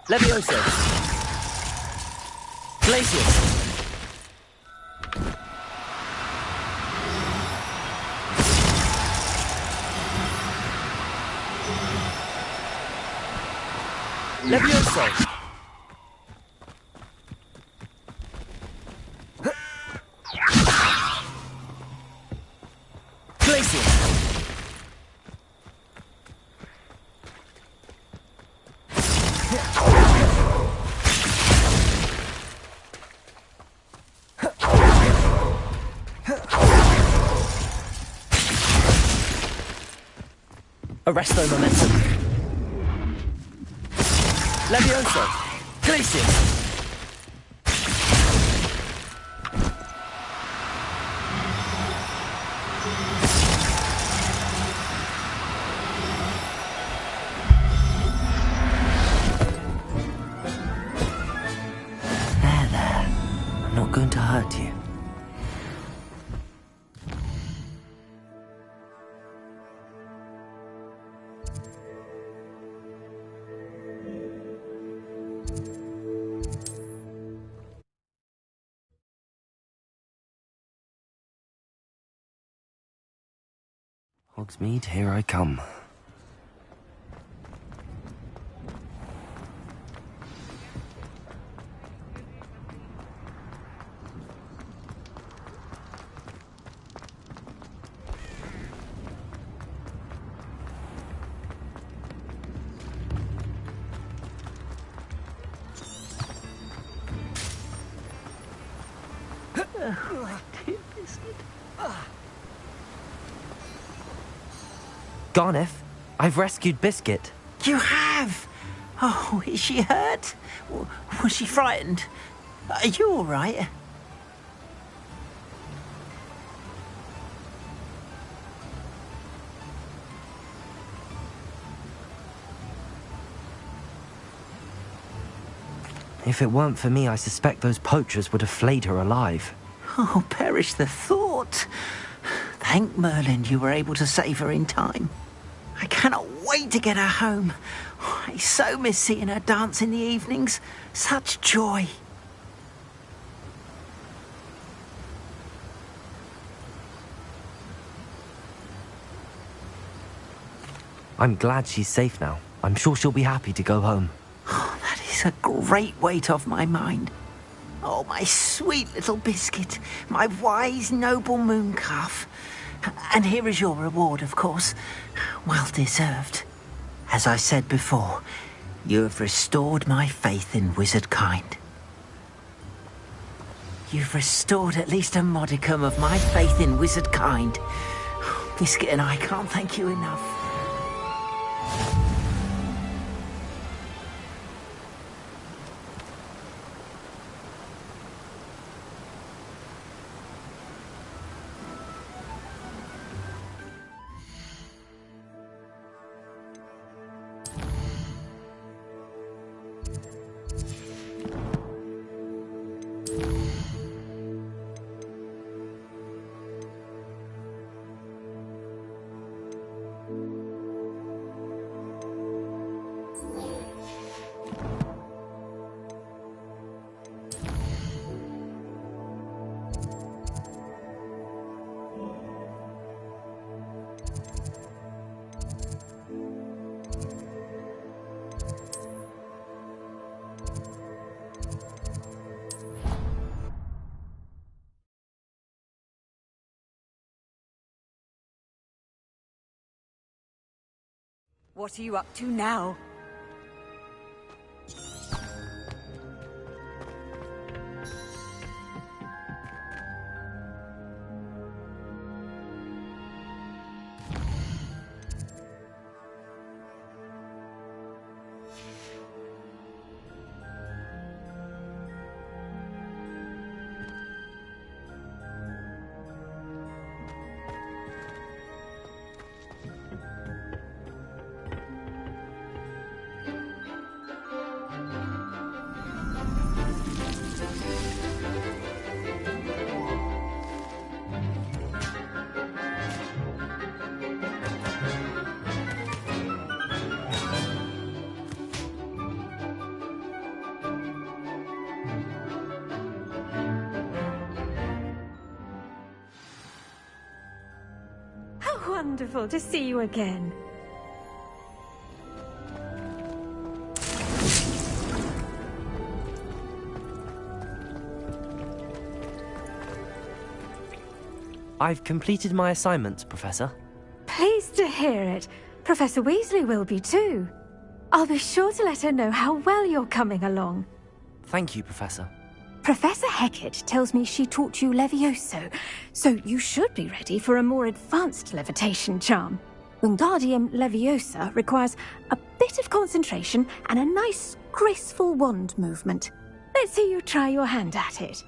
Levioso. Glacius. Levioso. Glacius. Arresto momentum. Levioso. Glacius. There. I'm not going to hurt you. Hogsmeade, here I come. Garneth, I've rescued Biscuit.
You have? Oh, is she hurt? Was she frightened? Are you all right?
If it weren't for me, I suspect those poachers would have flayed her alive.
Oh, perish the thought. Thank Merlin you were able to save her in time. I cannot wait to get her home. I so miss seeing her dance in the evenings. Such joy.
I'm glad she's safe now. I'm sure she'll be happy to go home.
Oh, that is a great weight off my mind. Oh, my sweet little Biscuit, my wise, noble mooncalf. And here is your reward, of course. Well deserved. As I said before, you have restored my faith in wizard kind. You've restored at least a modicum of my faith in wizard kind. Biscuit and I can't thank you enough.
What are you up to now?
wonderful to see you again.
I've completed my assignments, Professor.
Pleased to hear it. Professor Weasley will be too. I'll be sure to let her know how well you're coming along.
Thank you, Professor.
Professor Hecat tells me she taught you Levioso, so you should be ready for a more advanced levitation charm. Wingardium Leviosa requires a bit of concentration and a nice, graceful wand movement. Let's see you try your hand at it.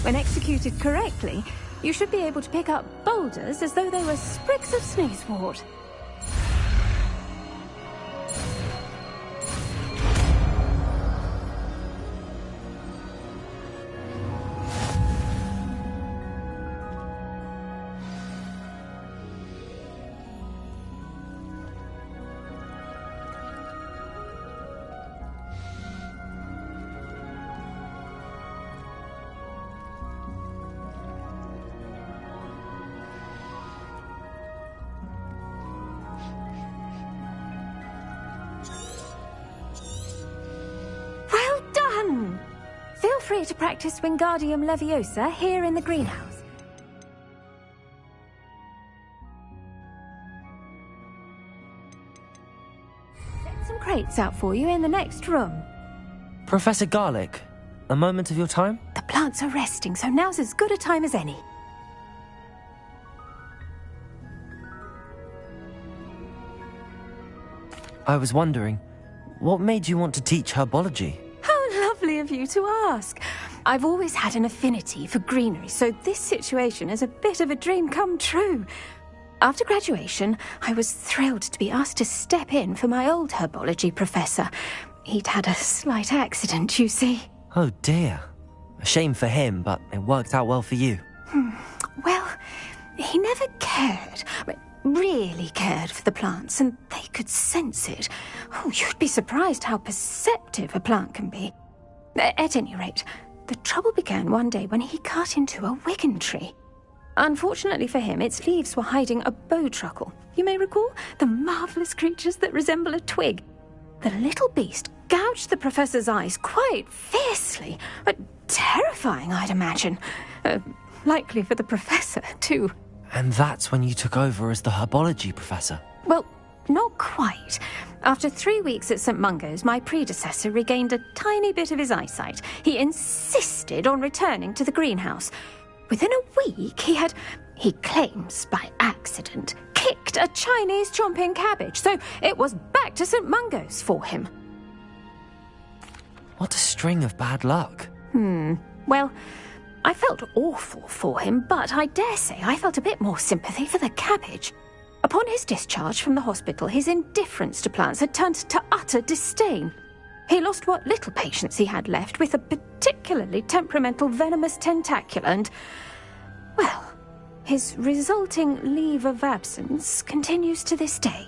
When executed correctly, you should be able to pick up boulders as though they were sprigs of sneezewort. Feel free to practice Wingardium Leviosa here in the greenhouse. Set some crates out for you in the next room.
Professor Garlick, a moment of your time?
The plants are resting, so now's as good a time as any.
I was wondering, what made you want to teach herbology?
How lovely of you to ask. I've always had an affinity for greenery, so this situation is a bit of a dream come true. After graduation, I was thrilled to be asked to step in for my old herbology professor. He'd had a slight accident, you see.
Oh dear. A shame for him, but it worked out well for you.
Well, he never really cared for the plants, and they could sense it. Oh, you'd be surprised how perceptive a plant can be. At any rate, the trouble began one day when he cut into a wigan tree. Unfortunately for him, its leaves were hiding a bowtruckle. You may recall the marvellous creatures that resemble a twig. The little beast gouged the professor's eyes quite fiercely, but terrifying, I'd imagine. Likely for the professor, too.
And that's when you took over as the herbology professor?
Well, not quite. After 3 weeks at St. Mungo's, my predecessor regained a tiny bit of his eyesight. He insisted on returning to the greenhouse. Within a week, he claims by accident, kicked a Chinese chomping cabbage, so it was back to St. Mungo's for him.
What a string of bad luck.
Well, I felt awful for him, but I dare say I felt a bit more sympathy for the cabbage. Upon his discharge from the hospital, his indifference to plants had turned to utter disdain. He lost what little patience he had left with a particularly temperamental venomous tentacula and, well, his resulting leave of absence continues to this day.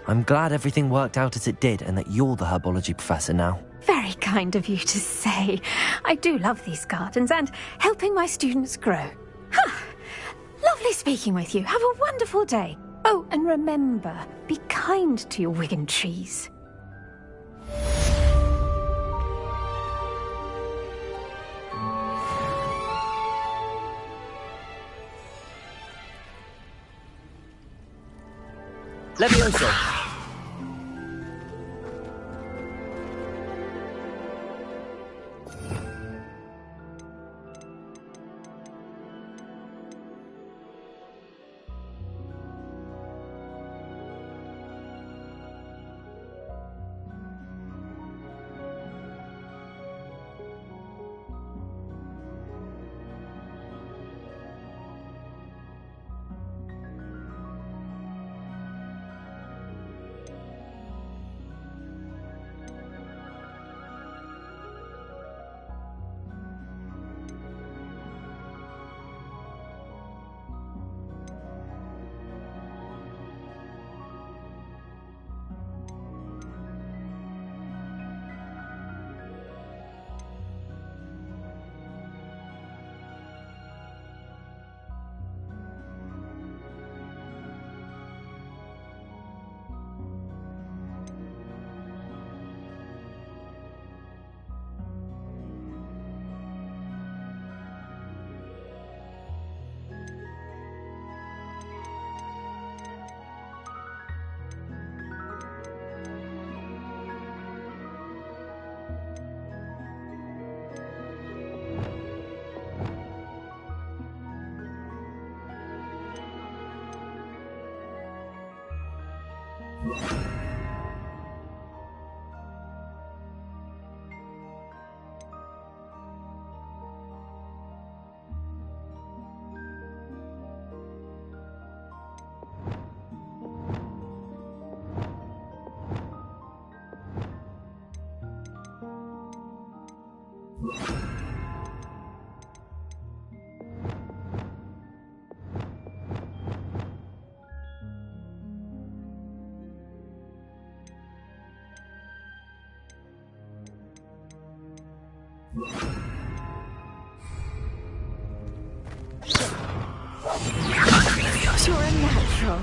I'm glad everything worked out as it did and that you're the herbology professor now.
Very kind of you to say. I do love these gardens and helping my students grow. Lovely speaking with you. Have a wonderful day. Oh, and remember, be kind to your wigan trees.
Levioso!
You're a natural.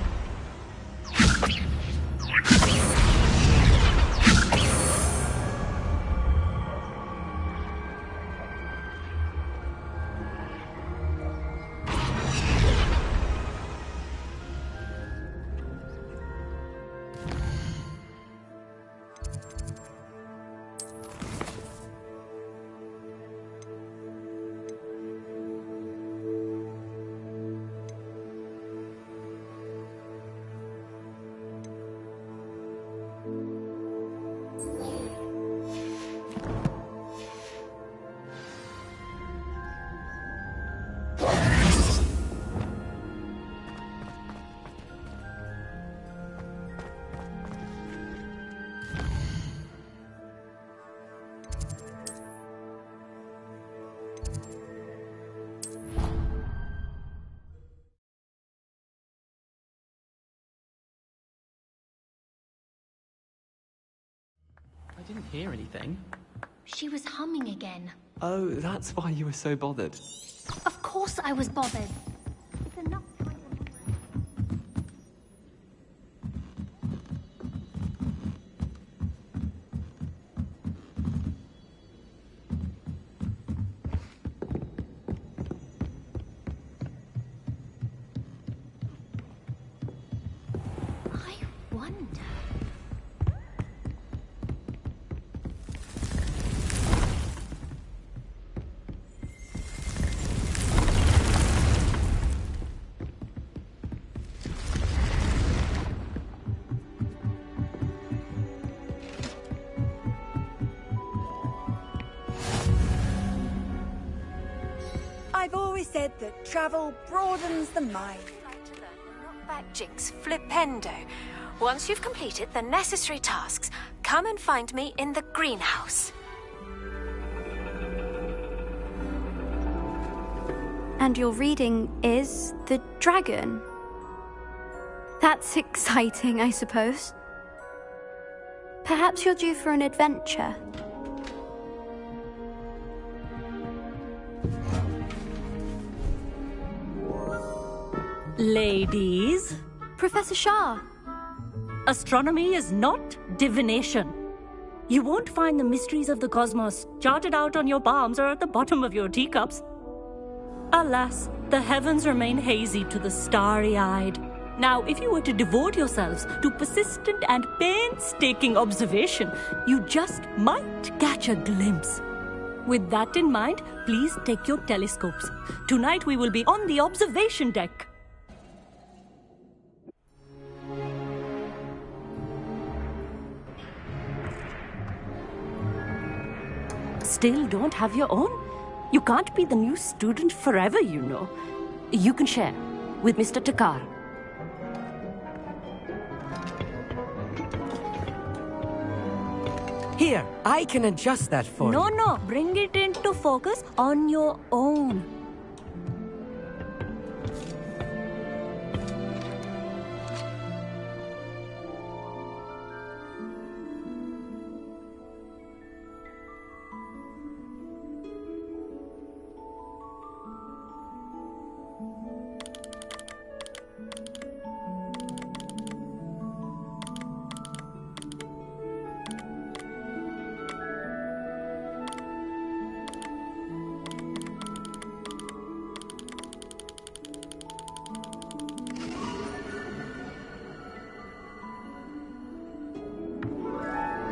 I didn't hear anything.
She was humming again.
Oh, that's why you were so bothered.
Of course I was bothered. It's enough time. I wonder.
I've always said that travel broadens the mind.
Back Jinx, flipendo. Once you've completed the necessary tasks, come and find me in the greenhouse.
And your reading is the dragon. That's exciting, I suppose. Perhaps you're due for an adventure.
Ladies.
Professor Shah.
Astronomy is not divination. You won't find the mysteries of the cosmos charted out on your palms or at the bottom of your teacups. Alas, the heavens remain hazy to the starry-eyed. Now, if you were to devote yourselves to persistent and painstaking observation, you just might catch a glimpse. With that in mind, please take your telescopes. Tonight we will be on the observation deck. Still don't have your own? You can't be the new student forever, you know. You can share with Mr. Takar.
Here, I can adjust that for you.
No, bring it into focus on your own.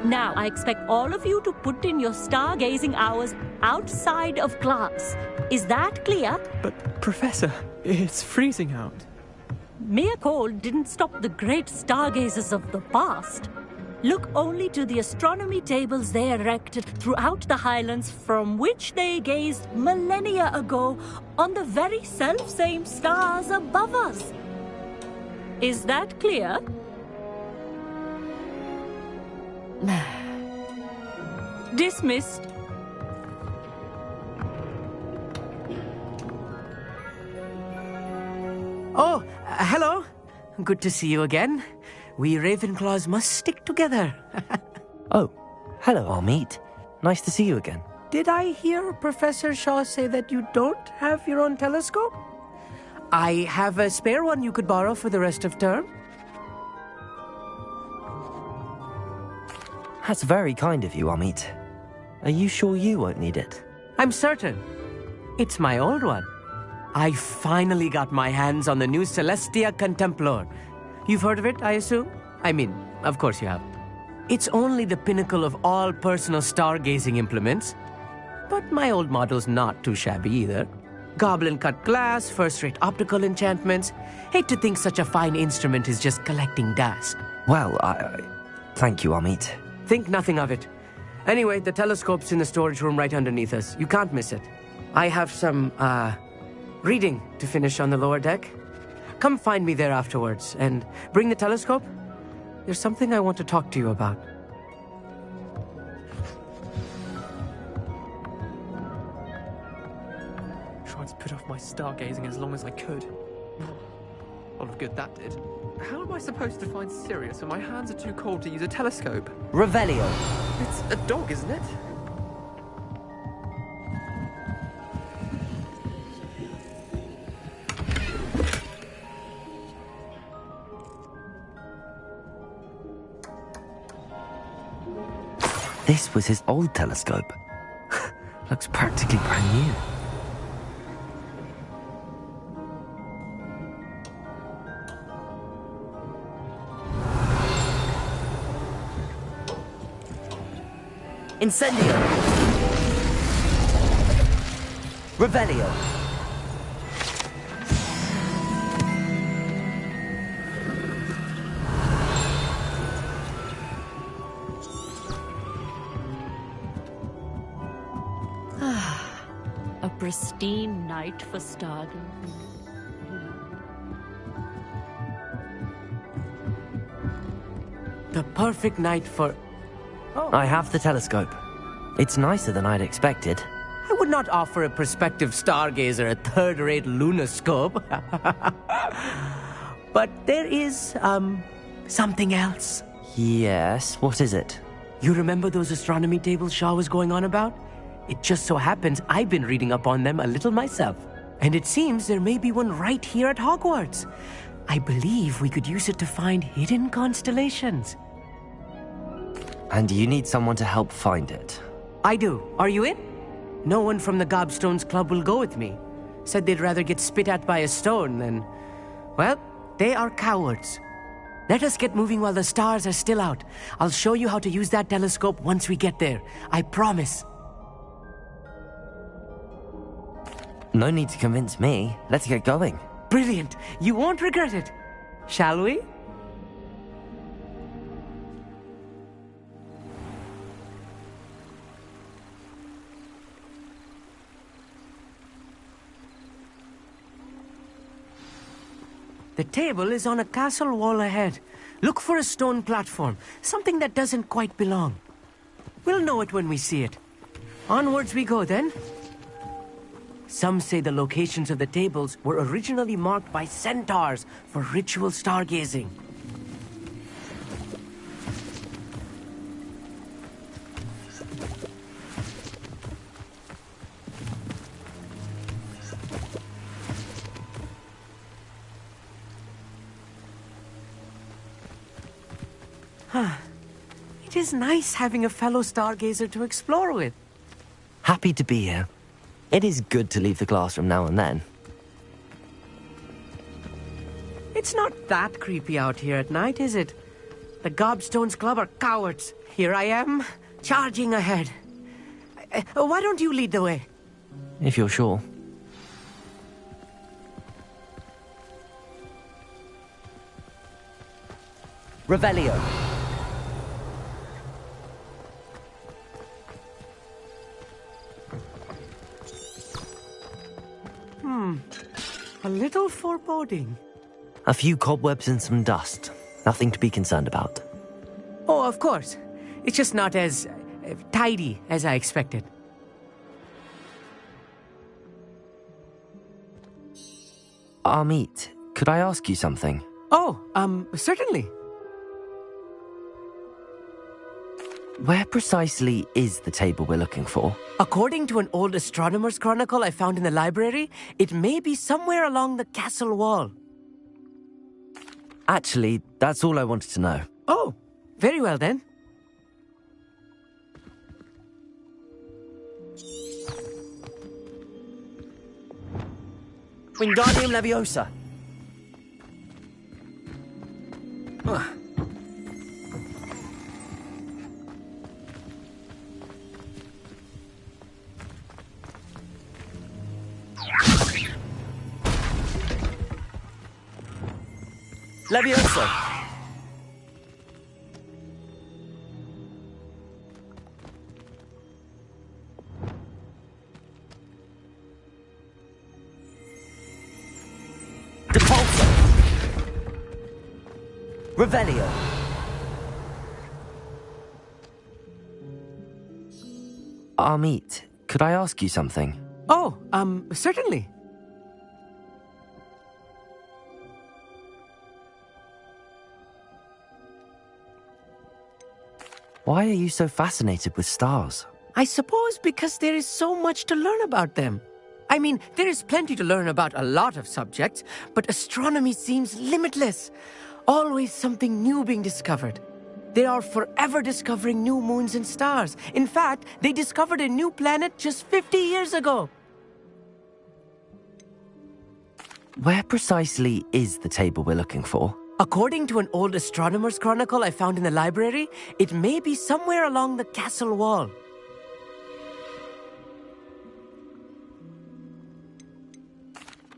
Now, I expect all of you to put in your stargazing hours outside of class. Is that clear?
But, Professor, it's freezing out.
Mere cold didn't stop the great stargazers of the past. Look only to the astronomy tables they erected throughout the highlands from which they gazed millennia ago on the very self-same stars above us. Is that clear? Dismissed.
Oh, hello. Good to see you again. We Ravenclaws must stick together.
Oh, hello, Amit. Nice to see you again.
Did I hear Professor Shaw say that you don't have your own telescope? I have a spare one you could borrow for the rest of term.
That's very kind of you, Amit. Are you sure you won't need it?
I'm certain. It's my old one. I finally got my hands on the new Celestia Contemplar. You've heard of it, I assume? I mean, of course you have. It's only the pinnacle of all personal stargazing implements. But my old model's not too shabby either. Goblin-cut glass, first-rate optical enchantments. Hate to think such a fine instrument is just collecting dust.
Well, thank you, Amit.
Think nothing of it. Anyway, the telescope's in the storage room right underneath us. You can't miss it. I have some, reading to finish on the lower deck. Come find me there afterwards, and bring the telescope. There's something I want to talk to you about.
Tried to put off my stargazing as long as I could. A lot of good that did. How am I supposed to find Sirius when my hands are too cold to use a telescope?
Revelio.
It's a dog, isn't it?
This was his old telescope. Looks practically brand new. Incendio! Revelio!
A pristine night for stargazing.
The perfect night for...
I have the telescope. It's nicer than I'd expected.
I would not offer a prospective stargazer a third-rate lunoscope. But there is, something else.
Yes, what is it?
You remember those astronomy tables Shaw was going on about? It just so happens I've been reading up on them a little myself. And it seems there may be one right here at Hogwarts. I believe we could use it to find hidden constellations.
And you need someone to help find it?
I do. Are you in? No one from the Gobstones Club will go with me. Said they'd rather get spit at by a stone than... Well, they are cowards. Let us get moving while the stars are still out. I'll show you how to use that telescope once we get there. I promise.
No need to convince me. Let's get going.
Brilliant. You won't regret it. Shall we? The table is on a castle wall ahead. Look for a stone platform, something that doesn't quite belong. We'll know it when we see it. Onwards we go then. Some say the locations of the tables were originally marked by centaurs for ritual stargazing. It is nice having a fellow stargazer to explore with.
Happy to be here. It is good to leave the classroom now and then.
It's not that creepy out here at night, is it? The Gobstones Club are cowards. Here I am, charging ahead. Why don't you lead the way?
If you're sure. Revelio.
A little foreboding.
A few cobwebs and some dust. Nothing to be concerned about.
Oh, of course. It's just not as tidy as I expected.
Amit, could I ask you something?
Oh, certainly.
Where precisely is the table we're looking for?
According to an old astronomer's chronicle I found in the library, it may be somewhere along the castle wall.
Actually, that's all I wanted to know.
Oh, very well then.
Wingardium Leviosa. Leviosa. Depulso. Revelio. Amit, could I ask you something?
Oh, certainly.
Why are you so fascinated with stars?
I suppose because there is so much to learn about them. I mean, there is plenty to learn about a lot of subjects, but astronomy seems limitless. Always something new being discovered. They are forever discovering new moons and stars. In fact, they discovered a new planet just 50 years ago.
Where precisely is the table we're looking for?
According to an old astronomer's chronicle I found in the library, it may be somewhere along the castle wall.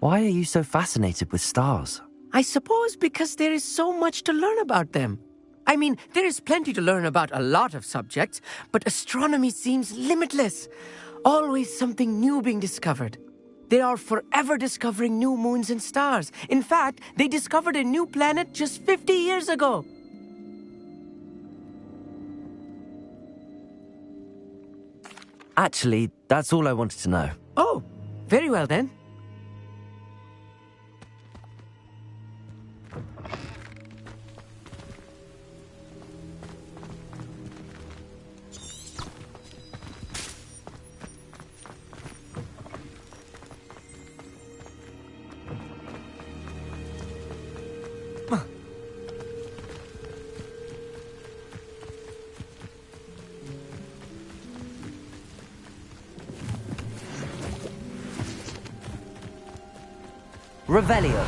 Why are you so fascinated with stars?
I suppose because there is so much to learn about them. I mean, there is plenty to learn about a lot of subjects, but astronomy seems limitless. Always something new being discovered. They are forever discovering new moons and stars. In fact, they discovered a new planet just 50 years ago.
Actually, that's all I wanted to know.
Oh, very well then.
Revelio.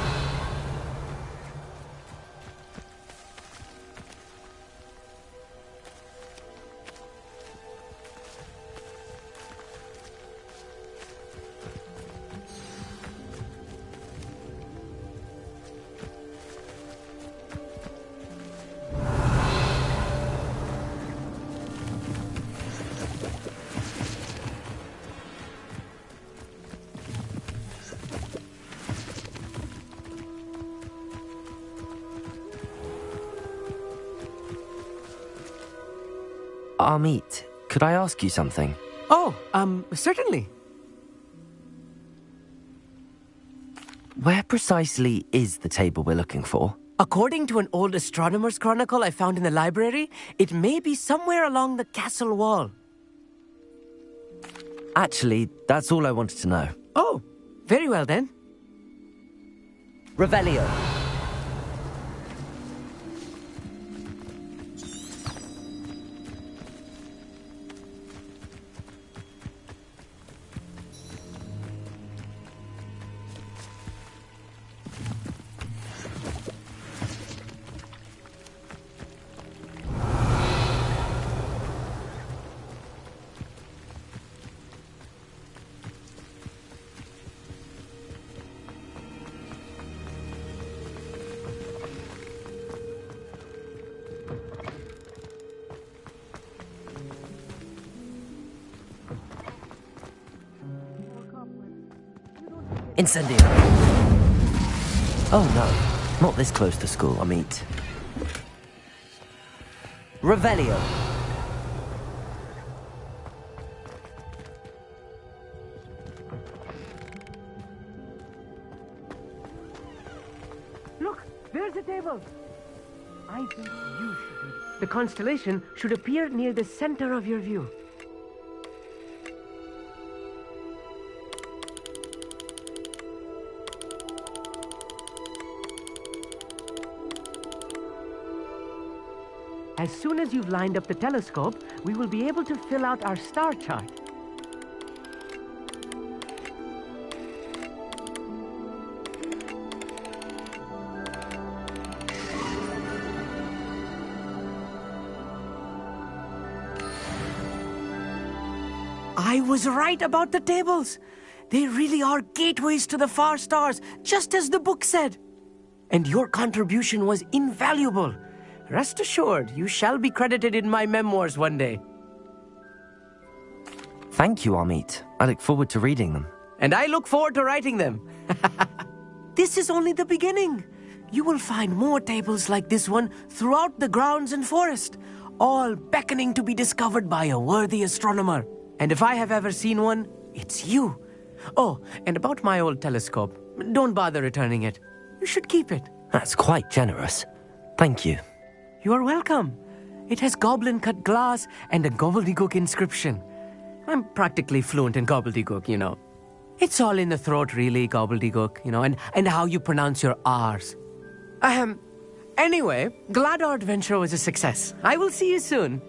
Amit, could I ask you something?
Oh, certainly.
Where precisely is the table we're looking for?
According to an old astronomer's chronicle I found in the library, it may be somewhere along the castle wall.
Actually, that's all I wanted to know.
Oh, very well then.
Revelio. Incendio. Oh no, not this close to school, Amit. Revelio.
There's a table! I think you should read it. The constellation should appear near the center of your view. As soon as you've lined up the telescope, we will be able to fill out our star chart. I was right about the tables. They really are gateways to the far stars, just as the book said. And your contribution was invaluable. Rest assured, you shall be credited in my memoirs one day.
Thank you, Amit. I look forward to reading them.
And I look forward to writing them. This is only the beginning. You will find more tables like this one throughout the grounds and forest, all beckoning to be discovered by a worthy astronomer. And if I have ever seen one, it's you. Oh, and about my old telescope, don't bother returning it. You should keep it.
That's quite generous. Thank you.
You are welcome. It has goblin-cut glass and a gobbledygook inscription. I'm practically fluent in gobbledygook, you know. It's all in the throat, really, gobbledygook, you know, and how you pronounce your R's. Anyway, glad our adventure was a success. I will see you soon.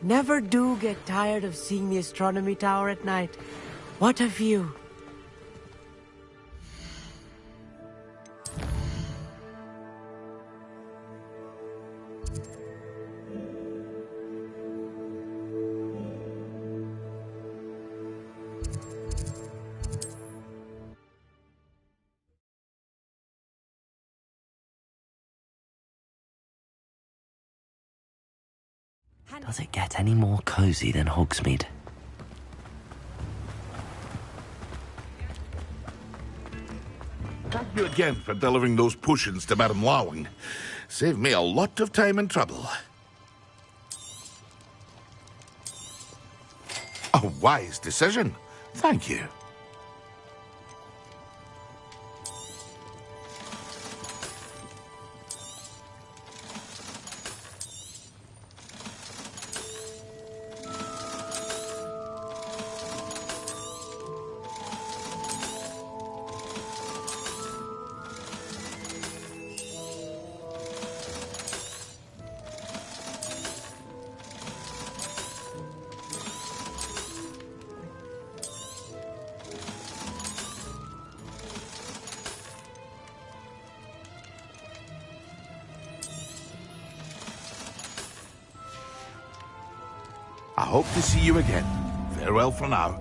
never do get tired of seeing the astronomy tower at night. What a view.
Does it get any more cozy than Hogsmeade?
Thank you again for delivering those potions to Madame Lawing. Saved me a lot of time and trouble. A wise decision. Thank you. I hope to see you again. Farewell for now.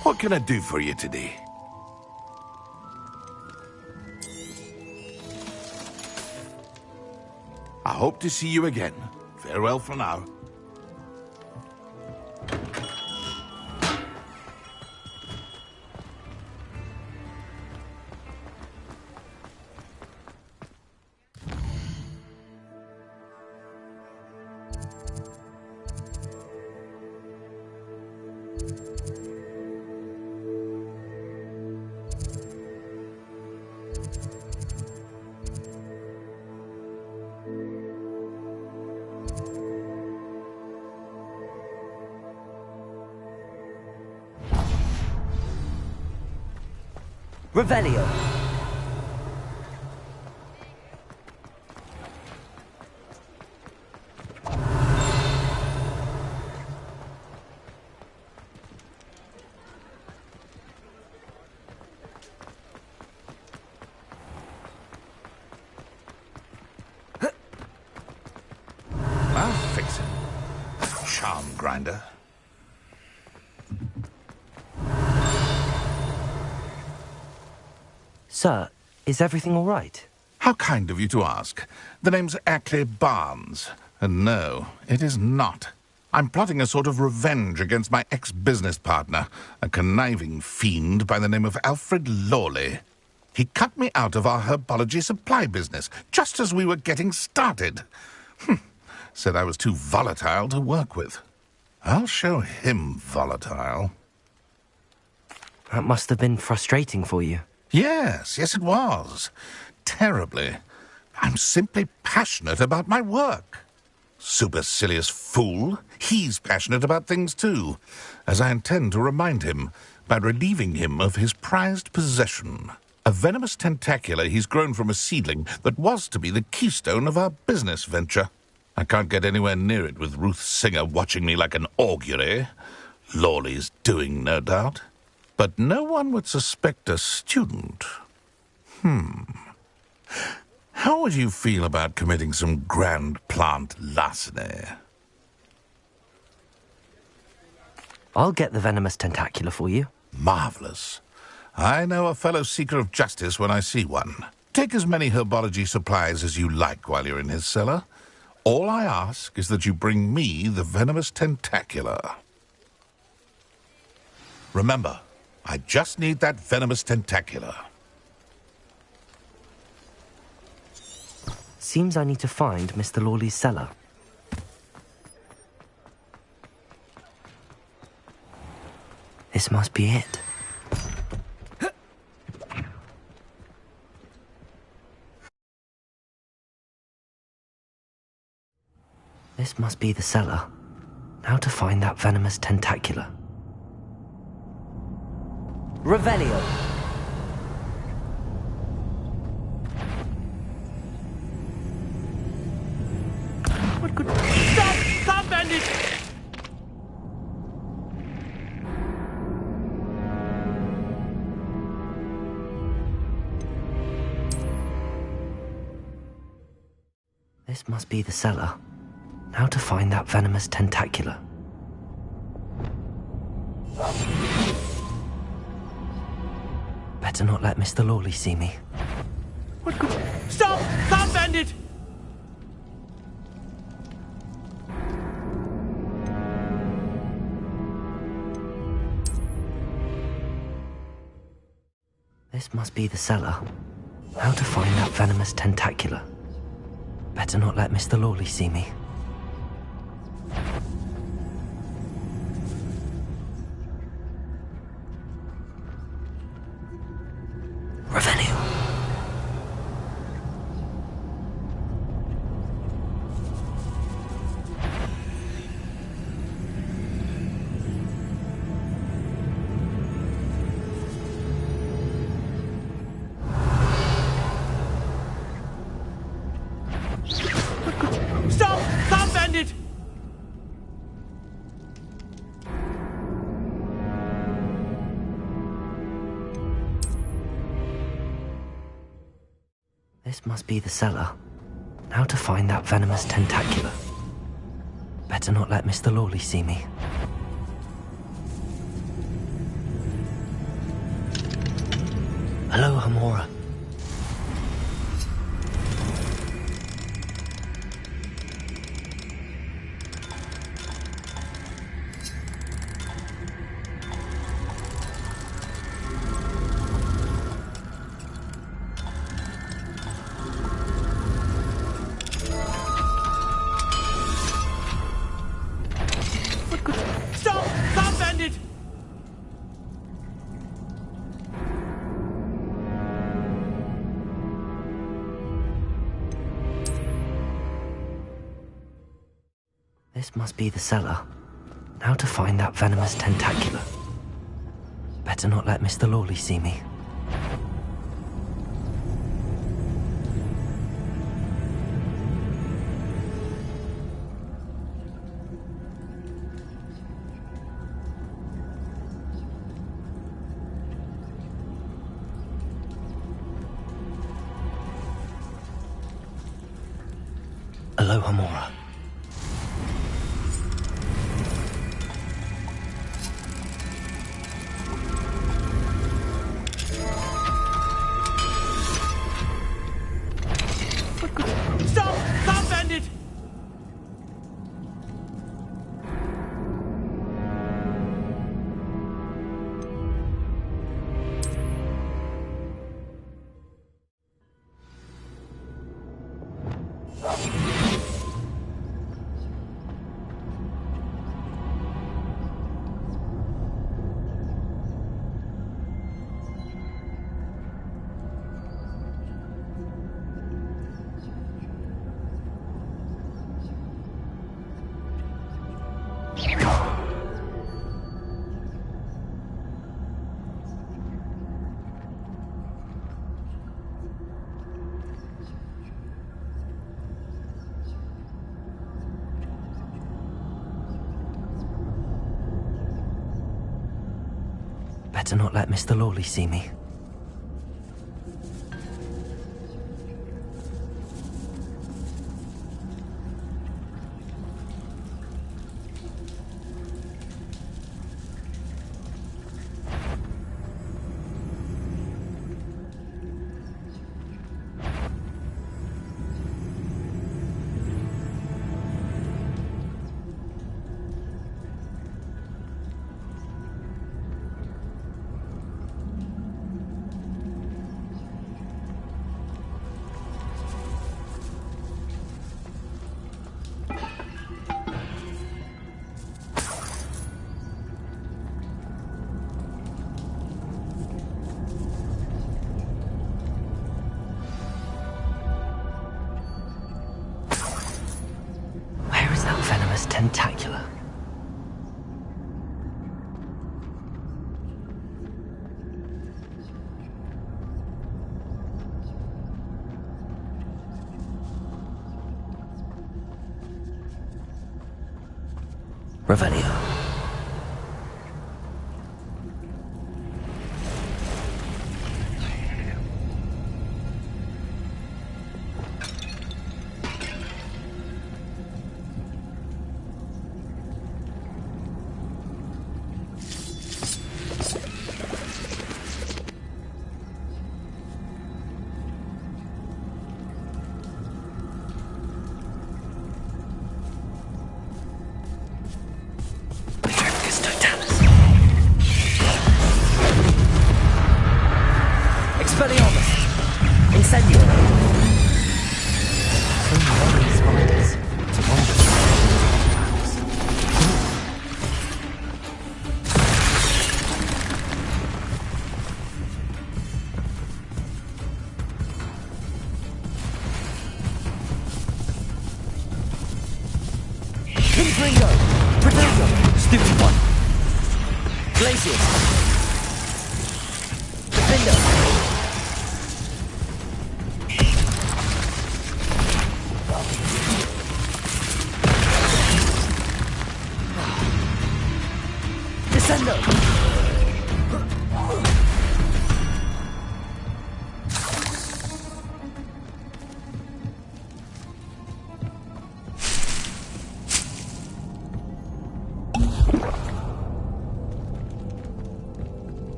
What can I do for you today? I hope to see you again. Farewell for now.
Revelio.
I'll fix it. Charm grinder.
Sir, is everything all right?
How kind of you to ask. The name's Ackley Barnes. And no, it is not. I'm plotting a sort of revenge against my ex-business partner, a conniving fiend by the name of Alfred Lawley. He cut me out of our herbology supply business, just as we were getting started. Said I was too volatile to work with. I'll show him volatile.
That must have been frustrating for you.
Yes, it was. Terribly. I'm simply passionate about my work. Supercilious fool. He's passionate about things too, as I intend to remind him by relieving him of his prized possession. A venomous tentacula he's grown from a seedling that was to be the keystone of our business venture. I can't get anywhere near it with Ruth Singer watching me like an augury. Lawley's doing, no doubt. But no one would suspect a student. How would you feel about committing some grand plant larceny?
I'll get the venomous tentacula for you.
Marvellous. I know a fellow seeker of justice when I see one. Take as many herbology supplies as you like while you're in his cellar. All I ask is that you bring me the venomous tentacula. Remember, I just need that venomous tentacula.
Seems I need to find Mr. Lawley's cellar. This must be it. This must be the cellar. Now to find that venomous tentacula. Revelio.
What could... Stop! Stop, bandit!
This must be the cellar. Now to find that venomous tentacula. Better not let Mr. Lawley see me.
What could... Stop! Stop, bandit!
This must be the cellar. How to find that venomous tentacula. Better not let Mr. Lawley see me. Revelio.
Stop! Stop, bandit!
This must be the cellar. Now to find that venomous tentacula. Better not let Mr. Lawley see me. Alohamoro.
Stop! Stop, bandit!
This must be the cellar. Now to find that venomous tentacula. Better not let Mr. Lawley see me. Alohamoro.
Stop! Stop, bandit!
Better not let Mr. Lawley see me. tentacular. Revelio.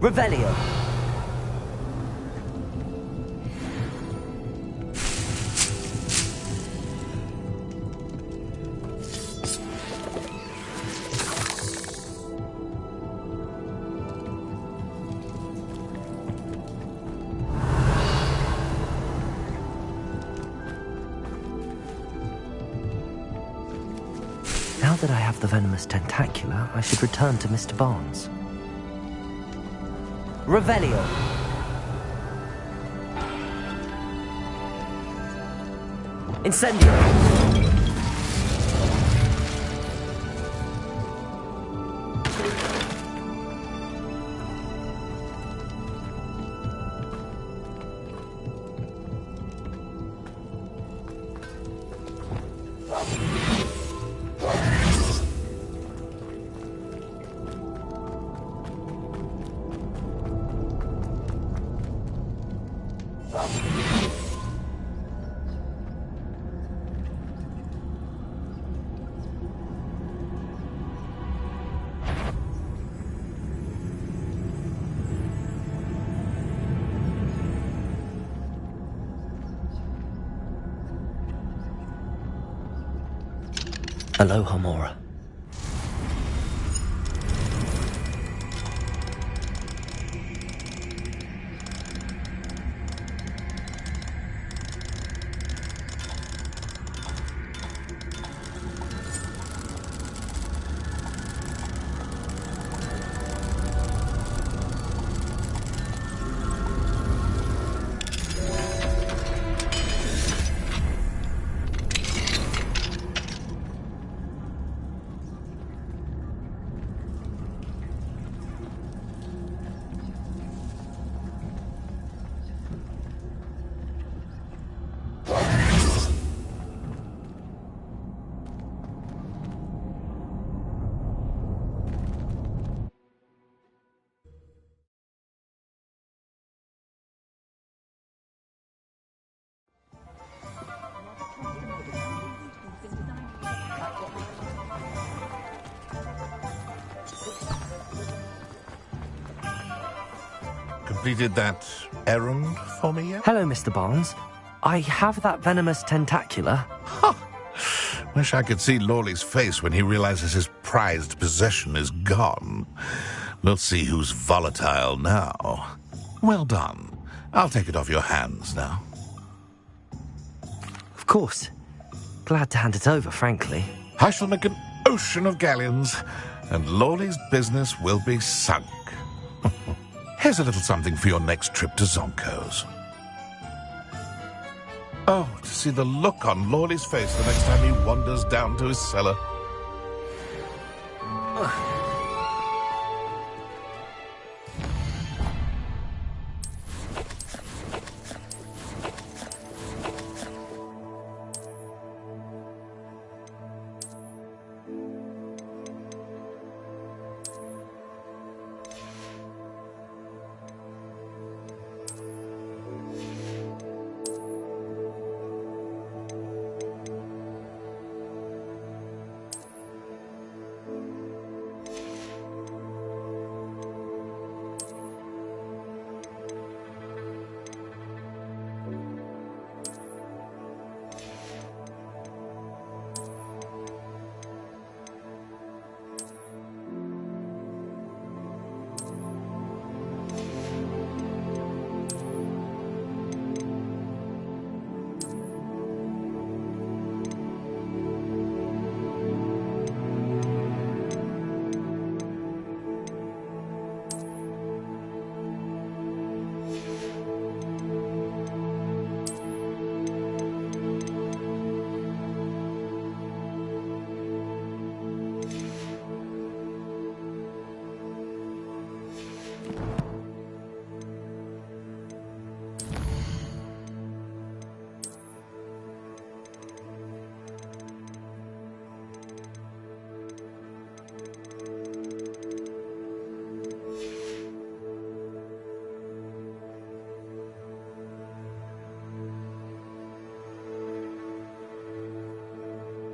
Revelio. Now that I have the venomous tentacular, I should return to Mr. Barnes. Revelio. Incendio. Alohamoro.
Completed that errand for me yet?
Hello, Mr. Barnes. I have that venomous tentacular.
Wish I could see Lawley's face when he realizes his prized possession is gone. We'll see who's volatile now. Well done. I'll take it off your hands now.
Of course. Glad to hand it over, frankly.
I shall make an ocean of galleons, and Lawley's business will be sunk. Here's a little something for your next trip to Zonko's. Oh, to see the look on Lawley's face the next time he wanders down to his cellar.